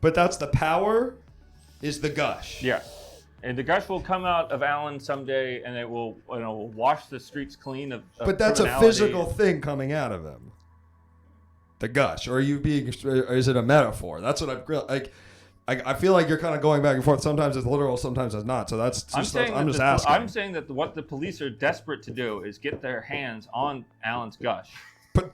But that's the power. Is the gush. Yeah. And the gush will come out of Allan someday, and it will, wash the streets clean of But that's a physical thing coming out of him. The gush, or are you being? Or is it a metaphor? That's what I'm like. I feel like you're kind of going back and forth. Sometimes it's literal, sometimes it's not. So that's just. I'm just asking. I'm saying that what the police are desperate to do is get their hands on Allan's gush. But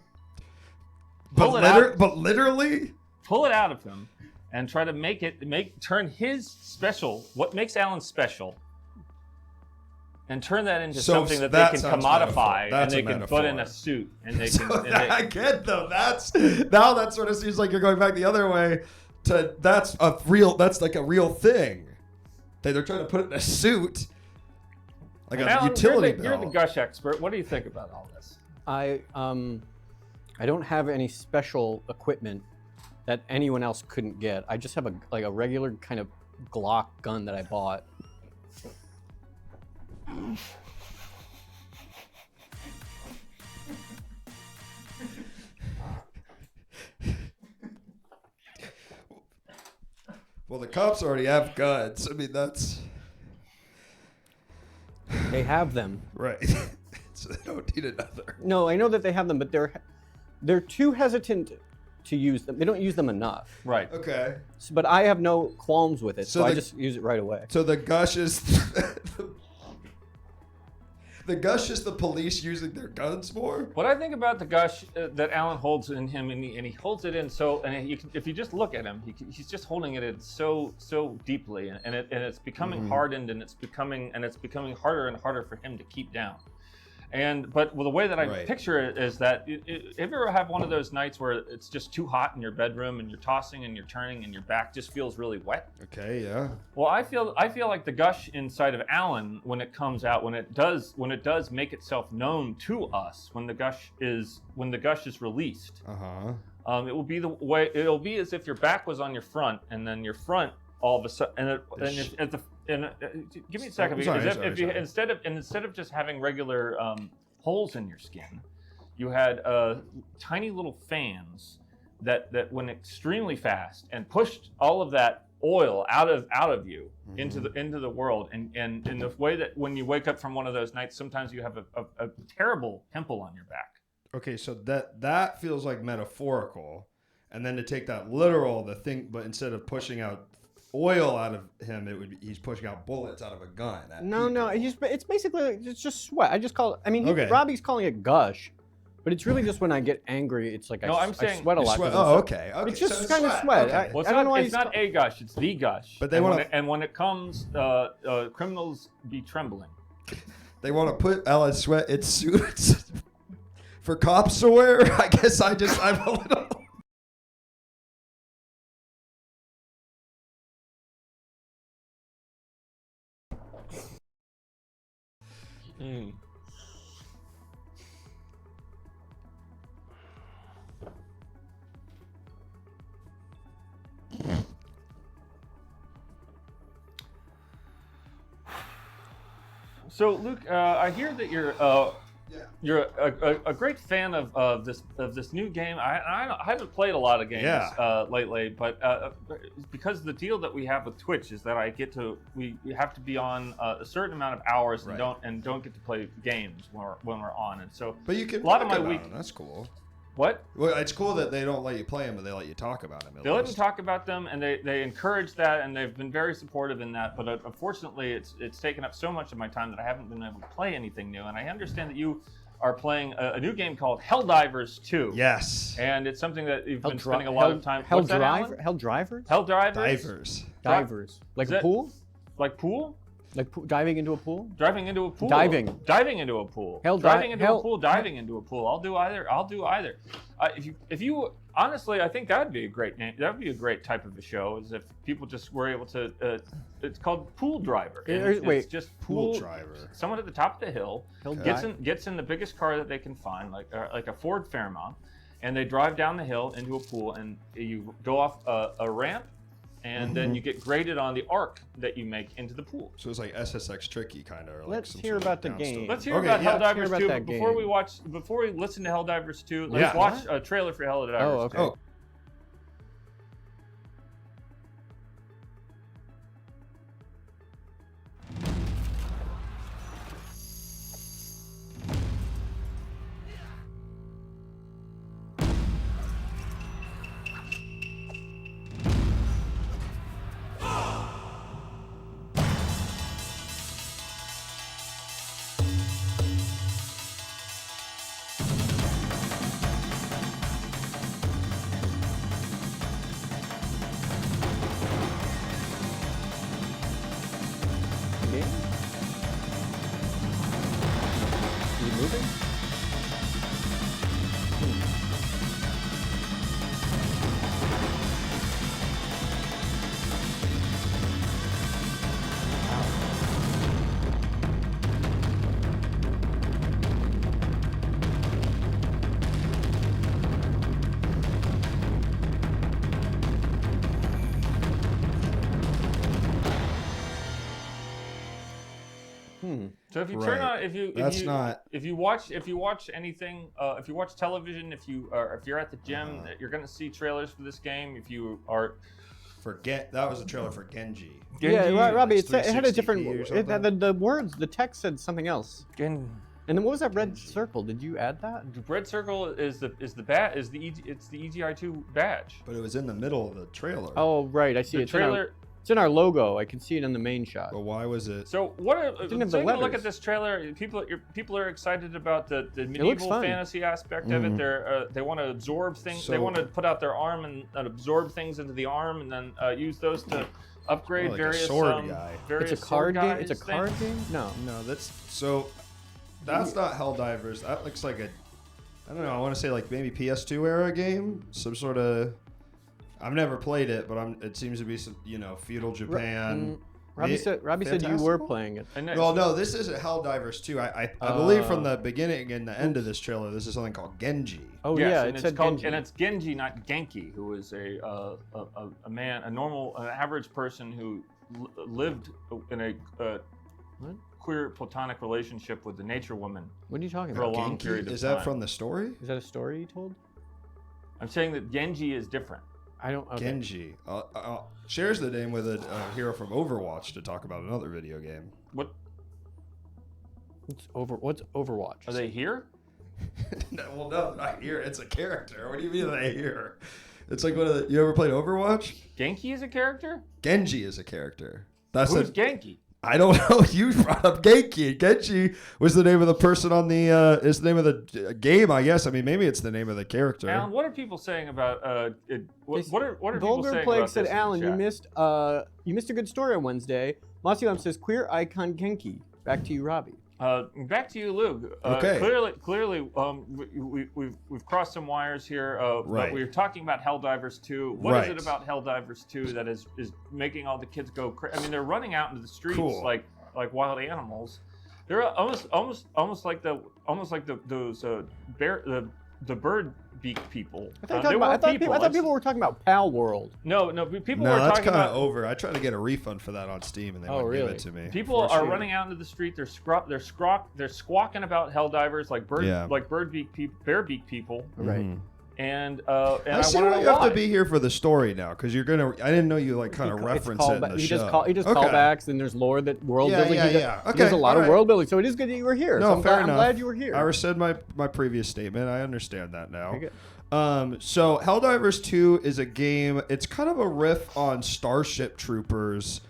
literally. Pull it out of him. And try to turn his special, what makes Allan special, and turn that into something that they can commodify and they can put in a suit. And they can. I get though. That sort of seems like you're going back the other way. That's like a real thing. They're trying to put it in a suit, like a Allan, utility belt. You're the gush expert. What do you think about all this? I don't have any special equipment that anyone else couldn't get. I just have a regular kind of Glock gun that I bought. Well, the cops already have guns. I mean, that's... They have them. Right. So they don't need another. No, I know that they have them, but they're too hesitant to use them. They don't use them enough. Right. Okay. So, but I have no qualms with it, so I just use it right away. So the gush is the gush is the police using their guns more? What I think about the gush that Allan holds in him, and he holds it in if you just look at him, he's just holding it in so deeply, and it's becoming hardened, and it's becoming harder and harder for him to keep down. But the way that I picture it is that if you ever have one of those nights where it's just too hot in your bedroom and you're tossing and you're turning and your back just feels really wet. Okay, yeah. Well, I feel like the gush inside of Allan, when it comes out, when it does make itself known to us, when the gush is released, it will be the way it'll be as if your back was on your front, and then your front all of a sudden, give me a second, because instead of just having regular holes in your skin, you had tiny little fans that went extremely fast and pushed all of that oil out of you into the world, and in the way that when you wake up from one of those nights, sometimes you have a terrible pimple on your back. Okay, so that feels like metaphorical, and then to take that literal, but instead of pushing out oil out of him, he's pushing out bullets out of a gun. No, it's basically just sweat. I just call it. Robbie's calling it gush, but it's really just when I get angry. It's like I sweat a lot. Okay. It's just kind of sweat. Okay. Well, I don't know why it's not a gush; it's the gush. But they when it comes, criminals be trembling. They want to put Allan's sweat in suits for cops to wear. I guess I'm a little. So, Luke, I hear that you're a great fan of this new game. I haven't played a lot of games lately, but because the deal that we have with Twitch is that we have to be on a certain amount of hours and don't get to play games when we're on, and so. But you can. A lot of my week. That's cool. What? Well, it's cool that they don't let you play them, but they let you talk about them. They let me talk about them, and they encourage that, and they've been very supportive in that. But unfortunately, it's taken up so much of my time that I haven't been able to play anything new. And I understand that you are playing a new game called Helldivers 2. Yes. And it's something that you've been spending a lot of time. What's that, Allan? Helldivers? Helldivers. Divers. Like a pool? Like pool? Like diving into a pool? Driving into a pool. Diving into a pool. Diving into a pool. Diving into a pool. I'll do either. If you honestly, I think that'd be a great name. That'd be a great type of a show. Is if people just were able to. It's called Pool Driver. It's just Pool Driver. Someone at the top of the hill gets in the biggest car that they can find, like a Ford Fairmont, and they drive down the hill into a pool, and you go off a ramp. And then you get graded on the arc that you make into the pool. So it's like SSX Tricky kind of. Like Let's hear about the game. Let's hear about Helldivers 2. But before we listen to Helldivers 2, let's watch a trailer for Helldivers 2. Oh. So if you turn on, if you watch anything, if you watch television, if you're at the gym, you're gonna see trailers for this game. If you are, that was a trailer for Genji. Yeah, Robbie, it had a different. The words, the text said something else. And then what was that red circle? Did you add that? The red circle is the EGI2 badge. But it was in the middle of the trailer. Oh right, I see it. It's in our logo. I can see it in the main shot. But why was it? So taking a look at this trailer, people are excited about the medieval fantasy aspect of it. They want to absorb things. They want to put out their arm and absorb things into the arm, and then use those to upgrade like various a sword guy. Various it's a card game. It's a card game. No, that's not Helldivers. That looks like I don't know. I want to say like maybe PS2 era game. Some sort of. I've never played it, but it seems to be some, feudal Japan. Robbie said you were playing it. Well, no, this isn't Helldivers 2. I believe from the beginning and the end of this trailer, this is something called Genji. Oh yes, yeah, and it's called Genji. And it's Genji, not Genki, who is an average person who lived in a queer platonic relationship with the nature woman. What are you talking for about? a long period of time. Is that from the story? Is that a story you told? I'm saying that Genji is different. I don't. Okay. Genji shares the name with a hero from Overwatch to talk about another video game. What? What's Overwatch? Are they here? No, not here. It's a character. What do you mean they here? It's like you ever played Overwatch? Genki is a character? Genji is a character. Who's Genki? I don't know. You brought up Genki. Genji was the name of the person on the is the name of the game, I guess. I mean, maybe it's the name of the character. Alan, what are people saying about what are people Vulgar saying Plague about said, this Alan, you missed a good story on Wednesday. Masilam says queer icon Genki. Back to you, Robbie. Back to you, Luke. Okay. Clearly, we've crossed some wires here. Right. But we're talking about Helldivers 2. What is it about Helldivers 2 that is making all the kids go crazy? I mean, they're running out into the streets like wild animals. They're almost like those bird beak people. I thought people were talking about Pal World. No, people were that's talking about. Kind of over. I tried to get a refund for that on Steam, and they wouldn't give it to me. People are running out into the street. They're squawking about Helldivers like bear beak people. Right. Mm-hmm. And I see why you have to be here for the story now, because you're gonna. I didn't know you kind of reference it in the show. He does callbacks, and there's lore that world building. Yeah. Okay. There's a lot of world building, so it is good that you were here. No, so fair enough. I'm glad you were here. I rescind my previous statement. I understand that now. So Helldivers 2 is a game. It's kind of a riff on Starship Troopers.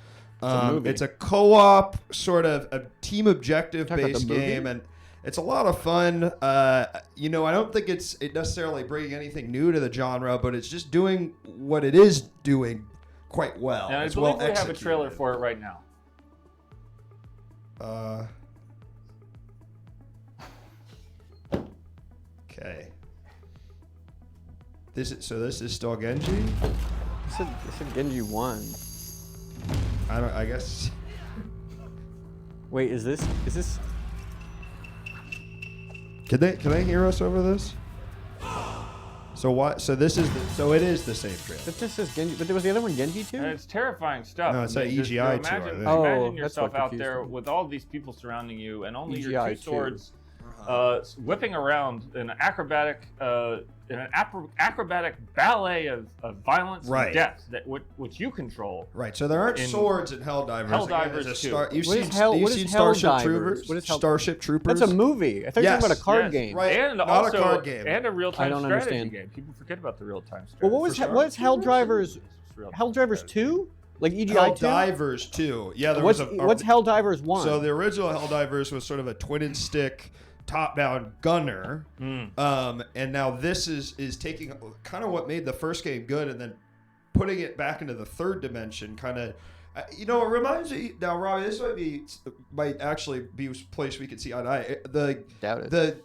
It's a co-op sort of a team objective based game, and it's a lot of fun. I don't think it necessarily bringing anything new to the genre, but it's just doing what it is doing quite well. And it's I believe well we have a trailer for it right now. Okay. This is still Genji? You said Genji won. I guess. Wait, is this? Can they hear us over this? So what? So this is it is the same trailer. But this is Genji. But was the other one Genji too? And it's terrifying stuff. No, it's that EGI too, I think. Imagine that's yourself what out confused there me. with all these people surrounding you, and only your EGI two too. swords whipping around in an acrobatic ballet of violence and death which you control. Right. So there aren't swords in Helldivers. Helldivers too. You've What is seen Starship Helldivers? Troopers? What is Starship Troopers? That's a movie. I thought you were talking about a card Yes, game. Right. And Not also a card game. and a real-time I don't strategy understand. game. People forget about the real-time strategy. Well, what's Helldivers? Helldivers 2? Like EGI 2? Helldivers 2. Yeah, there What's was what's Helldivers 1? So the original Helldivers was sort of a twin and stick top-down gunner, and now this is taking kind of what made the first game good and then putting it back into the third dimension. Kind of, it reminds me now, Robbie. This might actually be a place we could see eye to eye. Doubt it.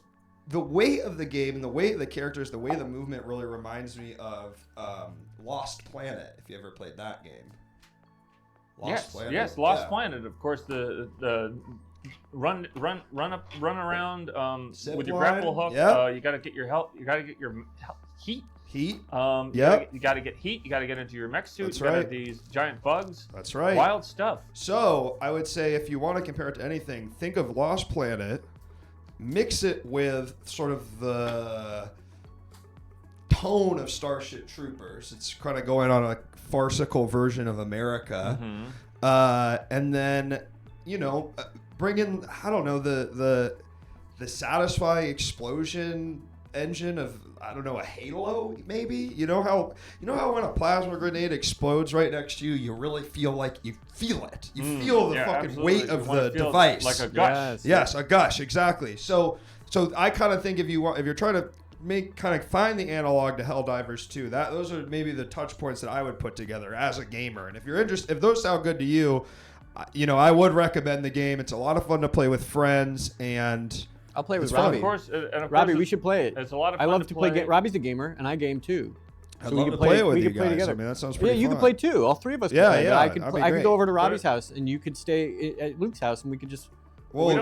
The weight of the game and the weight of the characters, the way the movement really reminds me of Lost Planet. If you ever played that game, Lost Planet. Of course, the run around with your grapple hook. Yep. You got to get your health. You got to get your heat. Heat. You got to get heat. You got to get into your mech suit. That's you got right. these giant bugs. That's right. Wild stuff. So I would say if you want to compare it to anything, think of Lost Planet, mix it with sort of the tone of Starship Troopers. It's kind of going on a farcical version of America, and then bring in, I don't know, the satisfying explosion engine of, I don't know, a Halo maybe. You know how when a plasma grenade explodes right next to you, you really feel like you feel it. You feel the fucking absolutely. weight of You wanna the feel device. like a gush. Yes, a gush, exactly. So I kind of think if you're trying to find the analog to Helldivers 2, those are maybe the touch points that I would put together as a gamer. And if you're interested, if those sound good to you, I would recommend the game. It's a lot of fun to play with friends, and I'll play with it's Robbie. Of course, Robbie, we should play it. It's a lot of I fun love to play. Robbie's a gamer, and I game too. I'd love to play with you guys. Together. I mean, that sounds pretty fun. Yeah, you could play too. All three of us. Yeah, could play. yeah. I could that'd be I could great. go over to Robbie's house, and you could stay at Luke's house, and we could just. Well,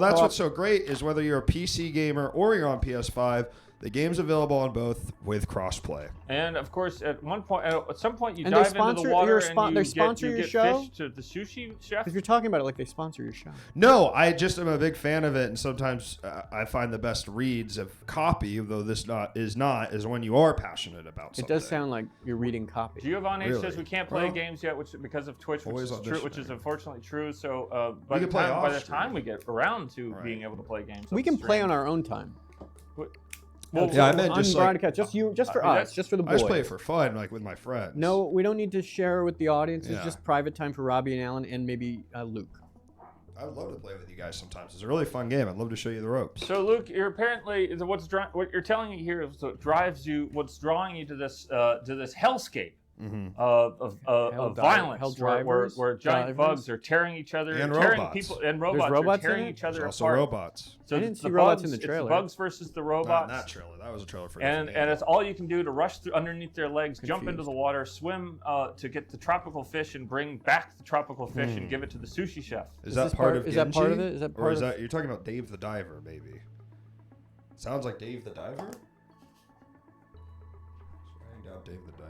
that's what's so great is whether you're a PC gamer or you're on PS5, the game's available on both with crossplay. And of course, at some point, you And dive they into the water and they you sponsor get your show? fish to the sushi chef. If you're talking about it like they sponsor your show. No, I just am a big fan of it, and sometimes I find the best reads of copy, though this is when you are passionate about something. It does sound like you're reading copy. Giovanni Really? says we can't play games yet, because of Twitch, which is unfortunately true. So by the time we get around to being able to play games, We can play on our own time. Well, yeah, I meant on just broadcast, just for us, just for the boys. I just play it for fun, like with my friends. No, we don't need to share with the audience. It's Yeah. just private time for Robbie and Allan and maybe Luke. I would love to play with you guys sometimes. It's a really fun game. I'd love to show you the ropes. So Luke, you're apparently what you're telling me here is what drives you, what's drawing you to this hellscape of violence, where giant bugs are tearing each other, And tearing robots. people, and robots robots are tearing in it? each other There's apart. also robots. So I didn't see the robots bugs, in the it's trailer. bugs versus the Not robots. in that trailer. That was a trailer for And it's all you can do to rush through underneath their legs, jump into Confused. the water, swim to get the tropical fish, and bring back the tropical fish and give it to the sushi chef. Is that this part part- of is that part of Genji? it? Is that Or part is of- that you're talking about Dave the Diver? Maybe. Sounds like Dave the Diver. Writing down Dave the Diver.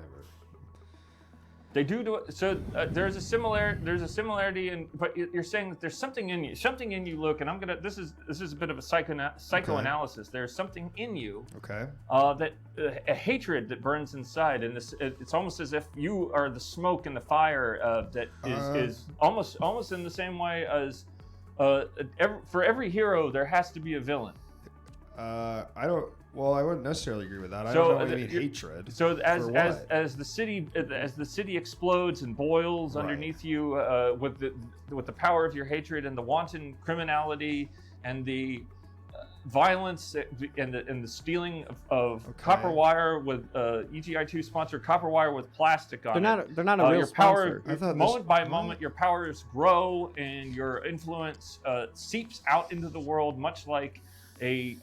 They do it. So there's a similarity, but you're saying that there's something in you, Luke. And this is a bit of a psychoanalysis. There's something in you. Okay. That a hatred that burns inside, and it's almost as if you are the smoke and the fire that is almost in the same way as for every hero there has to be a villain. I wouldn't necessarily agree with that. I So, don't know what you mean hatred. So For what? as the city explodes and boils Right. underneath you with the power of your hatred and the wanton criminality and the violence and the stealing of copper wire with EGI2 sponsored copper wire with plastic on it. They're not a real your sponsor. power, moment by moment, your powers grow and your influence seeps out into the world, much like a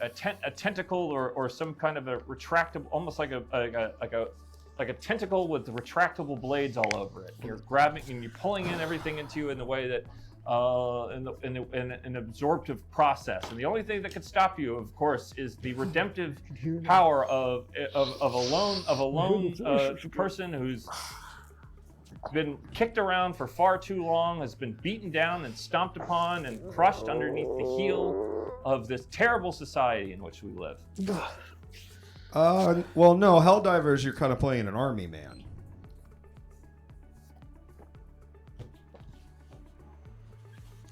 tentacle or some kind of a retractable, almost like a tentacle with retractable blades all over it. You're grabbing and you're pulling in everything into you in the way that in an absorptive process. And the only thing that could stop you, of course, is the redemptive power of a lone person who's been kicked around for far too long, has been beaten down and stomped upon and crushed underneath the heel of this terrible society in which we live. Well, no, Helldivers, you're kind of playing an army man.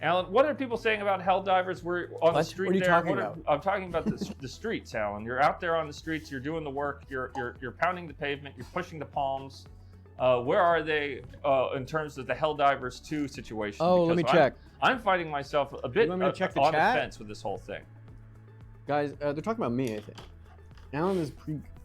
Alan, what are people saying about Helldivers? We're on the street. What are you talking about? I'm talking about the streets, Alan. You're out there on the streets. You're doing the work. You're pounding the pavement. You're pushing the palms. Where are they in terms of the Helldivers 2 situation? Oh, let me check. I'm finding myself a bit on the fence with this whole thing. Guys, they're talking about me, I think. Alan is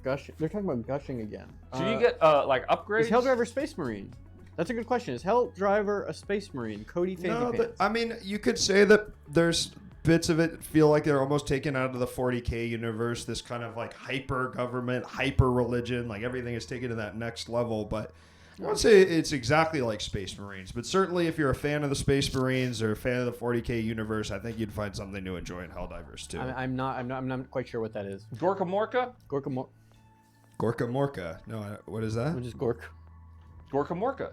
gushing. They're talking about gushing again. Should you get like upgrades? Is Helldriver Space Marine? That's a good question. Is Helldriver a Space Marine? Cody Fancy Pants. I mean, you could say that there's bits of it feel like they're almost taken out of the 40K universe, this kind of like hyper government, hyper religion, like everything is taken to that next level. But I won't say it's exactly like Space Marines, but certainly if you're a fan of the Space Marines or a fan of the 40K universe, I think you'd find something to enjoy in Helldivers too. I'm not quite sure what that is. Gorka Morka? Gorka Morka. No, what is that? Which is Gorka? Gorka Morka.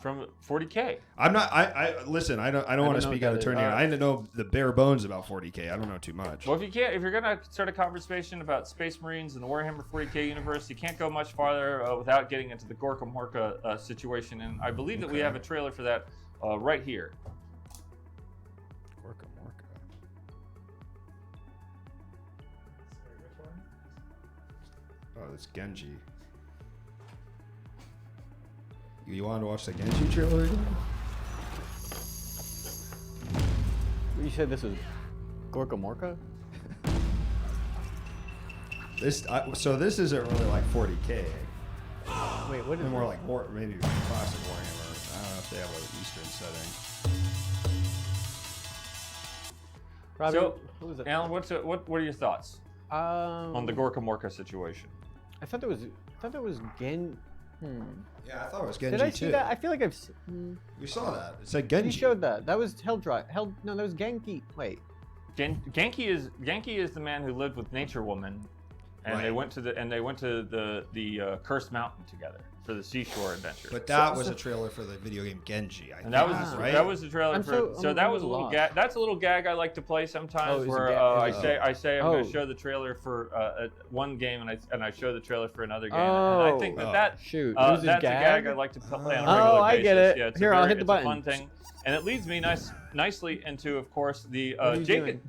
From 40K. I'm not. I listen. I don't want to speak out of turn here. I didn't know the bare bones about 40K. I don't know too much. Well, if you're gonna start a conversation about Space Marines and the Warhammer 40K universe, you can't go much farther without getting into the Gorka Morka situation. And I believe that we have a trailer for that right here. Gorka Morka. Oh, that's Genji. You wanted to watch the Genji trailer again? You said this was Gorka Morka? This isn't really like 40K. Wait, what is more like maybe classic Warhammer. I don't know if they have an Eastern setting. Robbie, So, what was it? Alan, what are your thoughts on the Gorka Morka situation? I thought that was Gen. Yeah, I thought it was Genji Did I see too. that? I feel like I've seen. We saw that. It said Genji. You showed that. That was No, that was Genki. Wait. Genki is the man who lived with Nature Woman, and they went to the Cursed Mountain together for the seashore adventure. But that was a trailer for the video game Genji. I think, that was the trailer so that was a little lost. gag. That's a little gag I like to play sometimes, where I say I'm going to show the trailer for one game and I show the trailer for another game. And I think that's a gag I like to play on a regular basis. I get it. Yeah, Here, I'll hit the button. It's a fun thing, and it leads me nicely into, of course, the Jacob.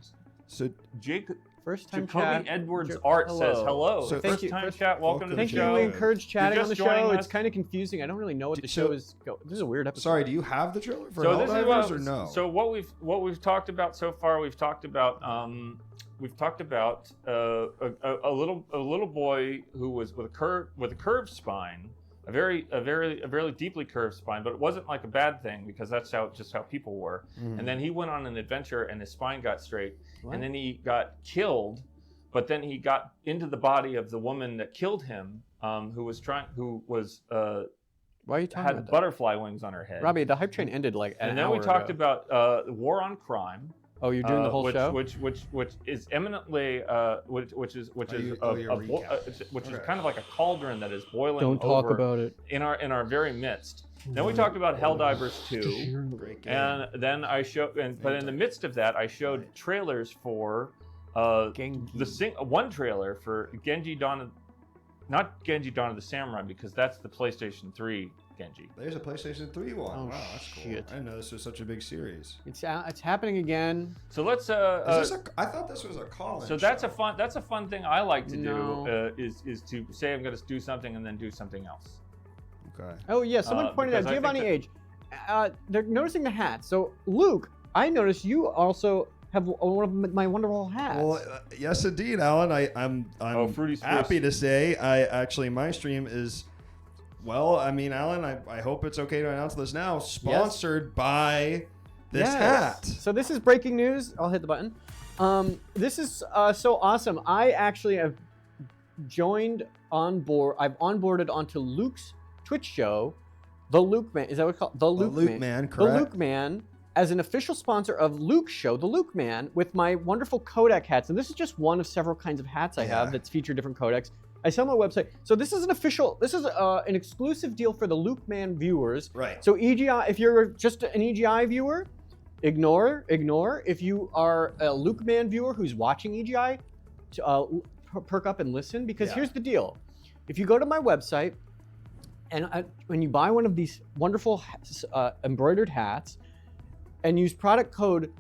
First time Jacoby chat. Edwards Art says hello. So first time chat. Welcome to the Thank show. you. We encourage chatting on the show. us. It's kind of confusing. I don't really know what the show is. This is a weird episode. Sorry, do you have the trailer for So this is Helldivers or no? So what we've talked about so far, we've talked about a little boy who was with a curved spine, a very deeply curved spine, but it wasn't like a bad thing because that's just how people were. And then he went on an adventure and his spine got straight, and then he got killed, but then he got into the body of the woman that killed him, who Why are you talking had about that? butterfly wings on her head. Robbie, the hype train ended like an and then hour we talked ago. about the war on crime. Oh, you're doing the whole show? Which is eminently which is kind of like a cauldron that is boiling Don't talk over about it. in our very midst. Then we talked about Helldivers 2, and then but in the midst of that, I showed trailers for one trailer for Genji Dawn, not Genji Dawn of the Samurai, because that's the PlayStation 3 Genji. There's a PlayStation 3 one. Oh, wow, that's cool. shit. I didn't know this was such a big series. It's happening again. So let's. I thought this was a call-in. So that's a fun thing I like to do is to say I'm going to do something and then do something else. Okay. Oh yeah, someone pointed out Giovanni Age. They're noticing the hat. So Luke, I noticed you also have one of my wonderful hats. Well, yes, indeed, Alan. I'm happy to say my stream is. Well, I mean, Alan, I hope it's okay to announce this now. Sponsored by this hat. So this is breaking news. I'll hit the button. This is so awesome. I actually have joined on board. I've onboarded onto Luke's Twitch show, The Luke Man. Is that what it's called? The Luke Man. Correct. The Luke Man, as an official sponsor of Luke's show, The Luke Man, with my wonderful Kodak hats. And this is just one of several kinds of hats I have that's feature different Kodaks. I sell my website. So this is an exclusive deal for the Luke Man viewers. Right. So EGI, if you're just an EGI viewer, ignore. If you are a Luke Man viewer who's watching EGI, perk up and listen, because here's the deal. If you go to my website, and when you buy one of these wonderful embroidered hats and use product code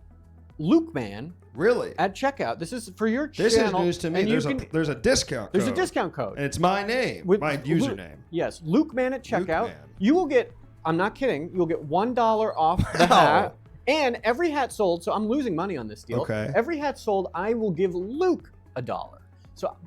LukeMan, really, at checkout. This is for your this channel. This is news to me. There's a discount code. There's a discount code. And it's my name, my username. Yes, LukeMan at checkout. Luke Man. You will get, I'm not kidding, you'll get $1 off the hat. And every hat sold, so I'm losing money on this deal. Okay. Every hat sold, I will give Luke $1.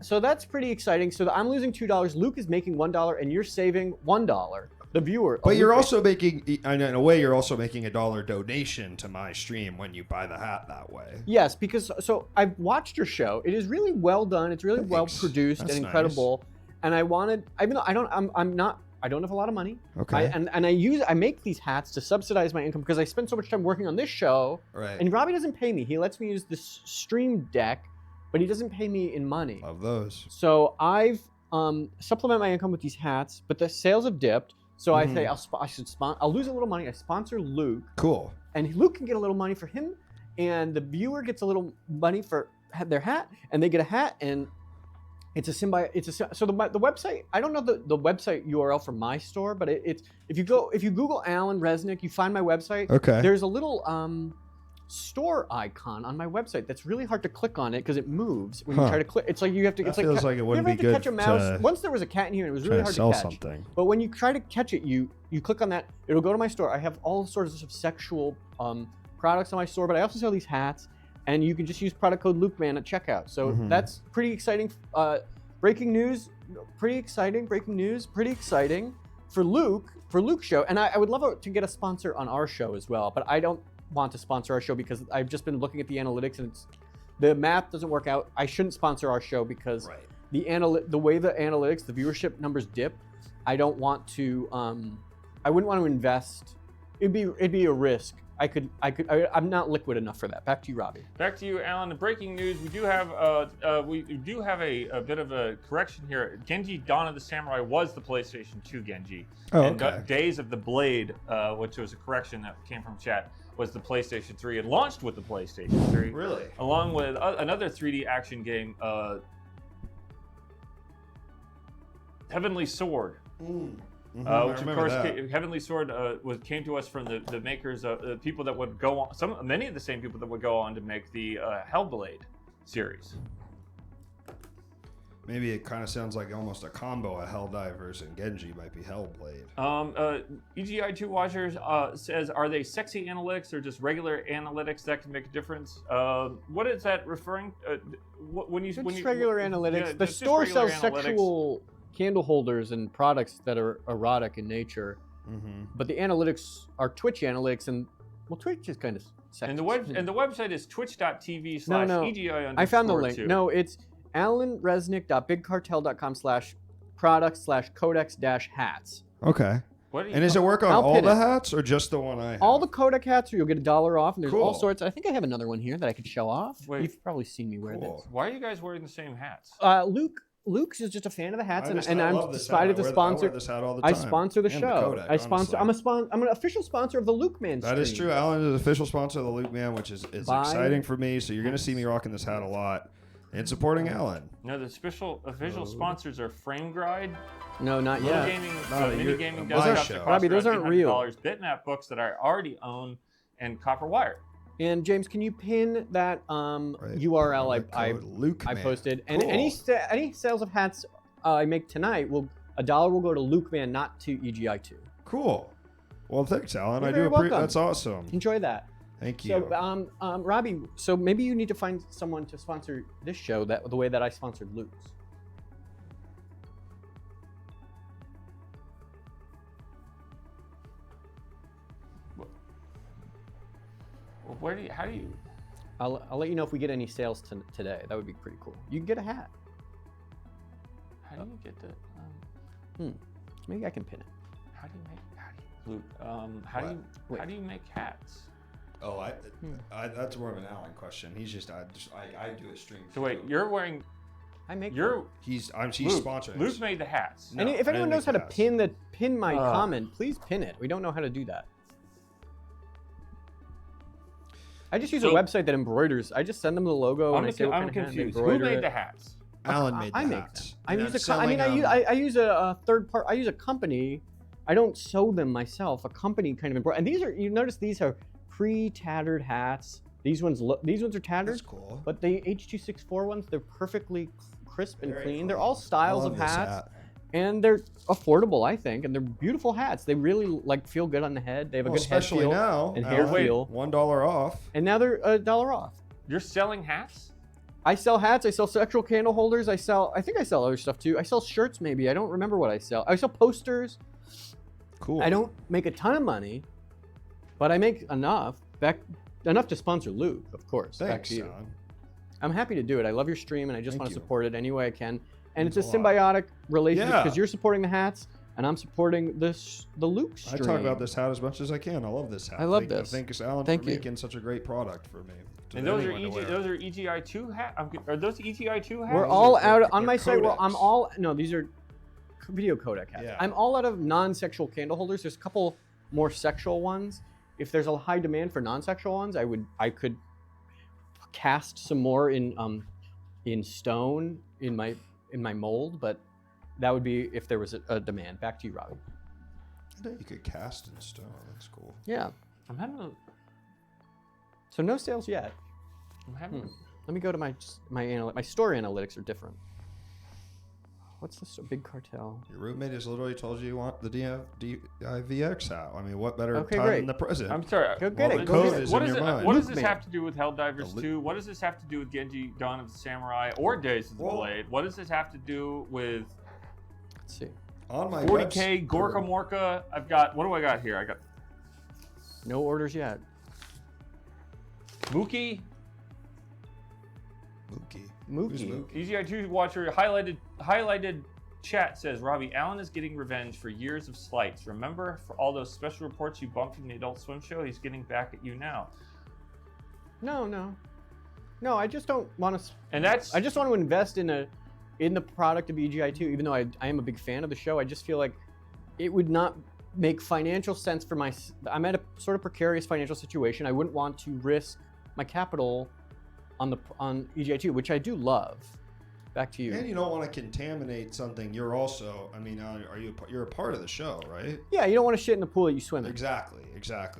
So that's pretty exciting. So I'm losing $2. Luke is making $1, and you're saving $1. The viewer. But you're also making, in a way, you're also making $1 donation to my stream when you buy the hat that way. Yes, because I've watched your show. It is really well done. It's really well produced and incredible. Nice. And I wanted, even though I don't have a lot of money. Okay. I make these hats to subsidize my income because I spend so much time working on this show. Right. And Robbie doesn't pay me. He lets me use this stream deck, but he doesn't pay me in money. Love those. So I've supplement my income with these hats, but the sales have dipped. So I say I'll lose a little money. I sponsor Luke. Cool. And Luke can get a little money for him, and the viewer gets a little money for their hat, and they get a hat, and it's a symbiote. So the website. I don't know the website URL for my store, but it's if you Google Allan Resnick, you find my website. Okay. There's a little store icon on my website that's really hard to click on it because it moves when you try to click. It's like you have to. It's feels like it wouldn't be good to catch a mouse. Once there was a cat in here, and it was really hard to catch. Something. But when you try to catch it, you click on that. It'll go to my store. I have all sorts of sexual products on my store, but I also sell these hats, and you can just use product code LukeMan at checkout. So that's pretty exciting. Breaking news. Pretty exciting. Breaking news. Pretty exciting for Luke's show. And I would love to get a sponsor on our show as well, but I don't want to sponsor our show because I've just been looking at the analytics and the math doesn't work out. I shouldn't sponsor our show because the way the analytics, the viewership numbers dip. I don't want to. I wouldn't want to invest. It'd be a risk. I'm not liquid enough for that. Back to you, Robbie. Back to you, Alan. The breaking news: we do have a bit of a correction here. Genji: Dawn of the Samurai was the PlayStation 2 Genji. Oh, and okay. Days of the Blade, which was a correction that came from chat, was the PlayStation 3. It launched with the PlayStation 3. Really? Along with another 3D action game, Heavenly Sword. Which of course, Heavenly Sword came to us from the makers, the people that would go on, many of the same people that would go on to make the Hellblade series. Maybe it kind of sounds like almost a combo of Helldivers and Genji might be Hellblade. EGI2 Watchers says, are they sexy analytics or just regular analytics that can make a difference? What is that referring? Regular analytics. Yeah, the store sells sexual candle holders and products that are erotic in nature, but the analytics are Twitch analytics, and Twitch is kind of sexy. And the website is twitch.tv/EGI_2. I found the link. No, it's allanresnick.bigcartel.com/products/codex-hats. Okay. And does it work on all the hats or just the one I have? All the Kodak hats, or you'll get $1 off, and there's all sorts. I think I have another one here that I could show off. Wait. You've probably seen me wear this. Why are you guys wearing the same hats? Luke's is just a fan of the hats, and I'm decided to sponsor. I wear this hat all the time. I sponsor the show. Kodak, I sponsor. honestly. I'm an official sponsor of the Luke Man. That is true. Allan is an official sponsor of the Luke Man, which is exciting for me. So you're going to see me rocking this hat a lot and supporting Allan. No, the official sponsors are Frame Guide. No, not yet. Mini Gaming Robbie, those aren't real. Bitmap books that I already own, and Copper Wire. And James, can you pin that URL I posted? Cool. And any sales of hats I make tonight $1 will go to Luke Man, not to EGI2. Cool. Well, thanks, Allan. You're very welcome. That's awesome. Enjoy that. Thank you. So, Robbie, so maybe you need to find someone to sponsor this show the way that I sponsored Luke's. Well, how do you? I'll let you know if we get any sales today. That would be pretty cool. You can get a hat. How do you get the? Maybe I can pin it. How do you make? How do you make hats? Oh, that's more of an Allan question. He's just I do a stream. So wait, you're wearing. I make. He's Luke, sponsoring. Luke made the hats. No, and if anyone knows how to pin my comment, please pin it. We don't know how to do that. I just use a website that embroiders. I just send them the logo and I say what kind of hand they confused. embroider. Who made the hats? Allan made the I make hats. them. I use a third part. I use a company. I don't sew them myself. A company kind of embroider. And these are, you notice these are pre-tattered hats. These ones are tattered. That's cool. But the H.264 ones, they're perfectly crisp and Very clean. cool. They're all styles of hats. Hat. And they're affordable, I think, and they're beautiful hats. They really feel good on the head. They have a good head feel now, and hair feel. $1 off. And now they're $1 off. You're selling hats? I sell hats. I sell sexual candle holders. I think I sell other stuff too. I sell shirts maybe. I don't remember what I sell. I sell posters. Cool. I don't make a ton of money, but I make enough to sponsor Luke, of course. Thanks, back to you. Allan. I'm happy to do it. I love your stream, and I just Thank want to you. support it any way I can. And Means it's a a lot. symbiotic relationship Yeah. because you're supporting the hats, and I'm supporting the Luke I stream. talk about this hat as much as I can. I love this hat. I love this. Thank you, Allan, Thank for you. making such a great product for me. And those are EGI2 hats. Are those EGI2 hats? We're all out on they're my site. Well, codecs. these are video codec hats. Yeah. I'm all out of non-sexual candle holders. There's a couple more sexual ones. If there's a high demand for non-sexual ones, I could cast some more in stone in my mold, but that would be if there was a demand. Back to you, Robbie. I think you could cast in stone. That's cool. Yeah. I'm having a. So no sales yet. I'm having. Let me go to my store analytics are different. What's this big cartel? Your roommate has literally told you want the DIVX hat. I mean, what better Okay, time great. than the present? I'm sorry. Go get Well, it. the Go code get it. is What in does your mind. what does Luke this Man. have to do with Helldivers 2? What does this have to do with Genji Dawn of the Samurai or Days of the Well- Blade? What does this have to do with Let's see. On my 40K website- Gorka Morka? I've got, what do I got here? I got No orders yet. Mookie, Mookie. Who's Mookie. EGI2 watcher, highlighted chat says, Robbie, Allan is getting revenge for years of slights. Remember for all those special reports you bumped from the Adult Swim show? He's getting back at you now. No. I just don't want to. And that's, I just want to invest in the product of EGI2, even though I am a big fan of the show. I just feel like it would not make financial sense for I'm at a sort of precarious financial situation. I wouldn't want to risk my capital on EGI2, which I do love. Back to you. And you don't want to contaminate something. You're also, I mean, you're a part of the show, right? Yeah, you don't want to shit in the pool that you swim in. Exactly.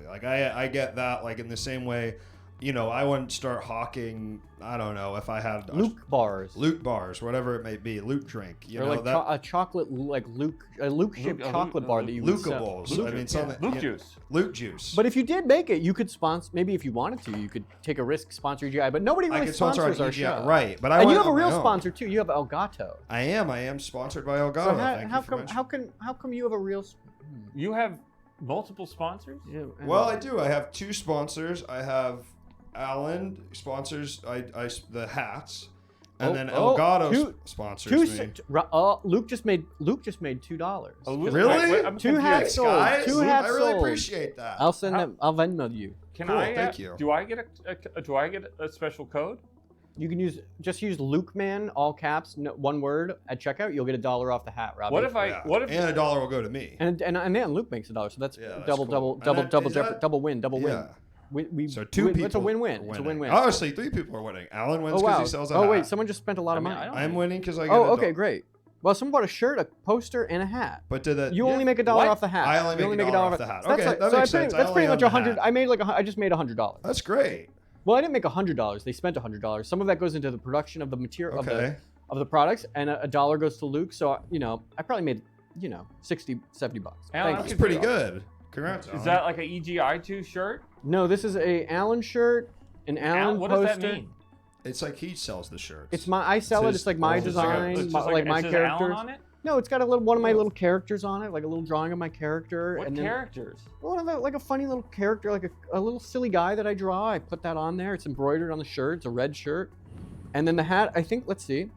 Like I get that. Like in the same way, you know, I wouldn't start hawking. I don't know if I had Luke bars. Luke bars, whatever it may be, Luke drink. You or know like that a chocolate, like a Luke shaped chocolate bar that you would sell. Lukables. I mean, something. Luke yeah, juice. Luke juice. But if you did make it, you could sponsor. Maybe if you wanted to, you could take a risk, sponsor EGI. But nobody I really could sponsor sponsors on our EGI, show, right? But I And you went have a on my real own. sponsor too. You have Elgato. I am sponsored by Elgato. So Thank you for mentioning. how come you have a real? You have multiple sponsors? Yeah, Well, I do. I have two sponsors. I have Allan sponsors the hats, and then Elgato sponsors me. Luke just made $2. Oh, Luke- Really? wait, I'm Two confused. hats sold. Guys, Two I hats really sold. appreciate that. I'll send them. I'll Venmo you. Can Cool, I? thank you. Do I get a special code? You can use Luke Man, all caps, one word at checkout. You'll get $1 off the hat, Robbie. What if I? Yeah. What if? And $1 will go to me. And then Luke makes $1, so that's Yeah, that's double cool. And double then double is that- double win. Yeah. So Two people. It's a win-win. are It's a winning. win-win. Honestly, 3 people are winning. Allan wins Oh because wow. he sells a Oh hat. wait, someone just spent a lot of money. I'm winning because I get Oh a okay, dollar. great. Well, someone bought a shirt, a poster, and a hat. But to the You only make $1 What? off the hat. I only You make $1 off the hat. So Okay, that's that makes sense. I That's pretty only much own the 100. hat. I just made $100. That's great. Well, I didn't make $100. They spent $100. Some of that goes into the production of the material Okay. of the products, and $1 goes to Luke. So I probably made $60, $70. Allan, Thank That's you. pretty good. Congrats. Is that like a EGI2 shirt? No, this is a Allan shirt, an Allan What poster. does that mean? It's like he sells the shirts. It's I sell it. It's like my design, It's just like my it says characters. Allan on it? No, it's got one of my little characters on it, like a little drawing of my character. What and then characters? like a funny little character, like a little silly guy that I draw. I put that on there. It's embroidered on the shirt. It's a red shirt. And then the hat, I think, let's see.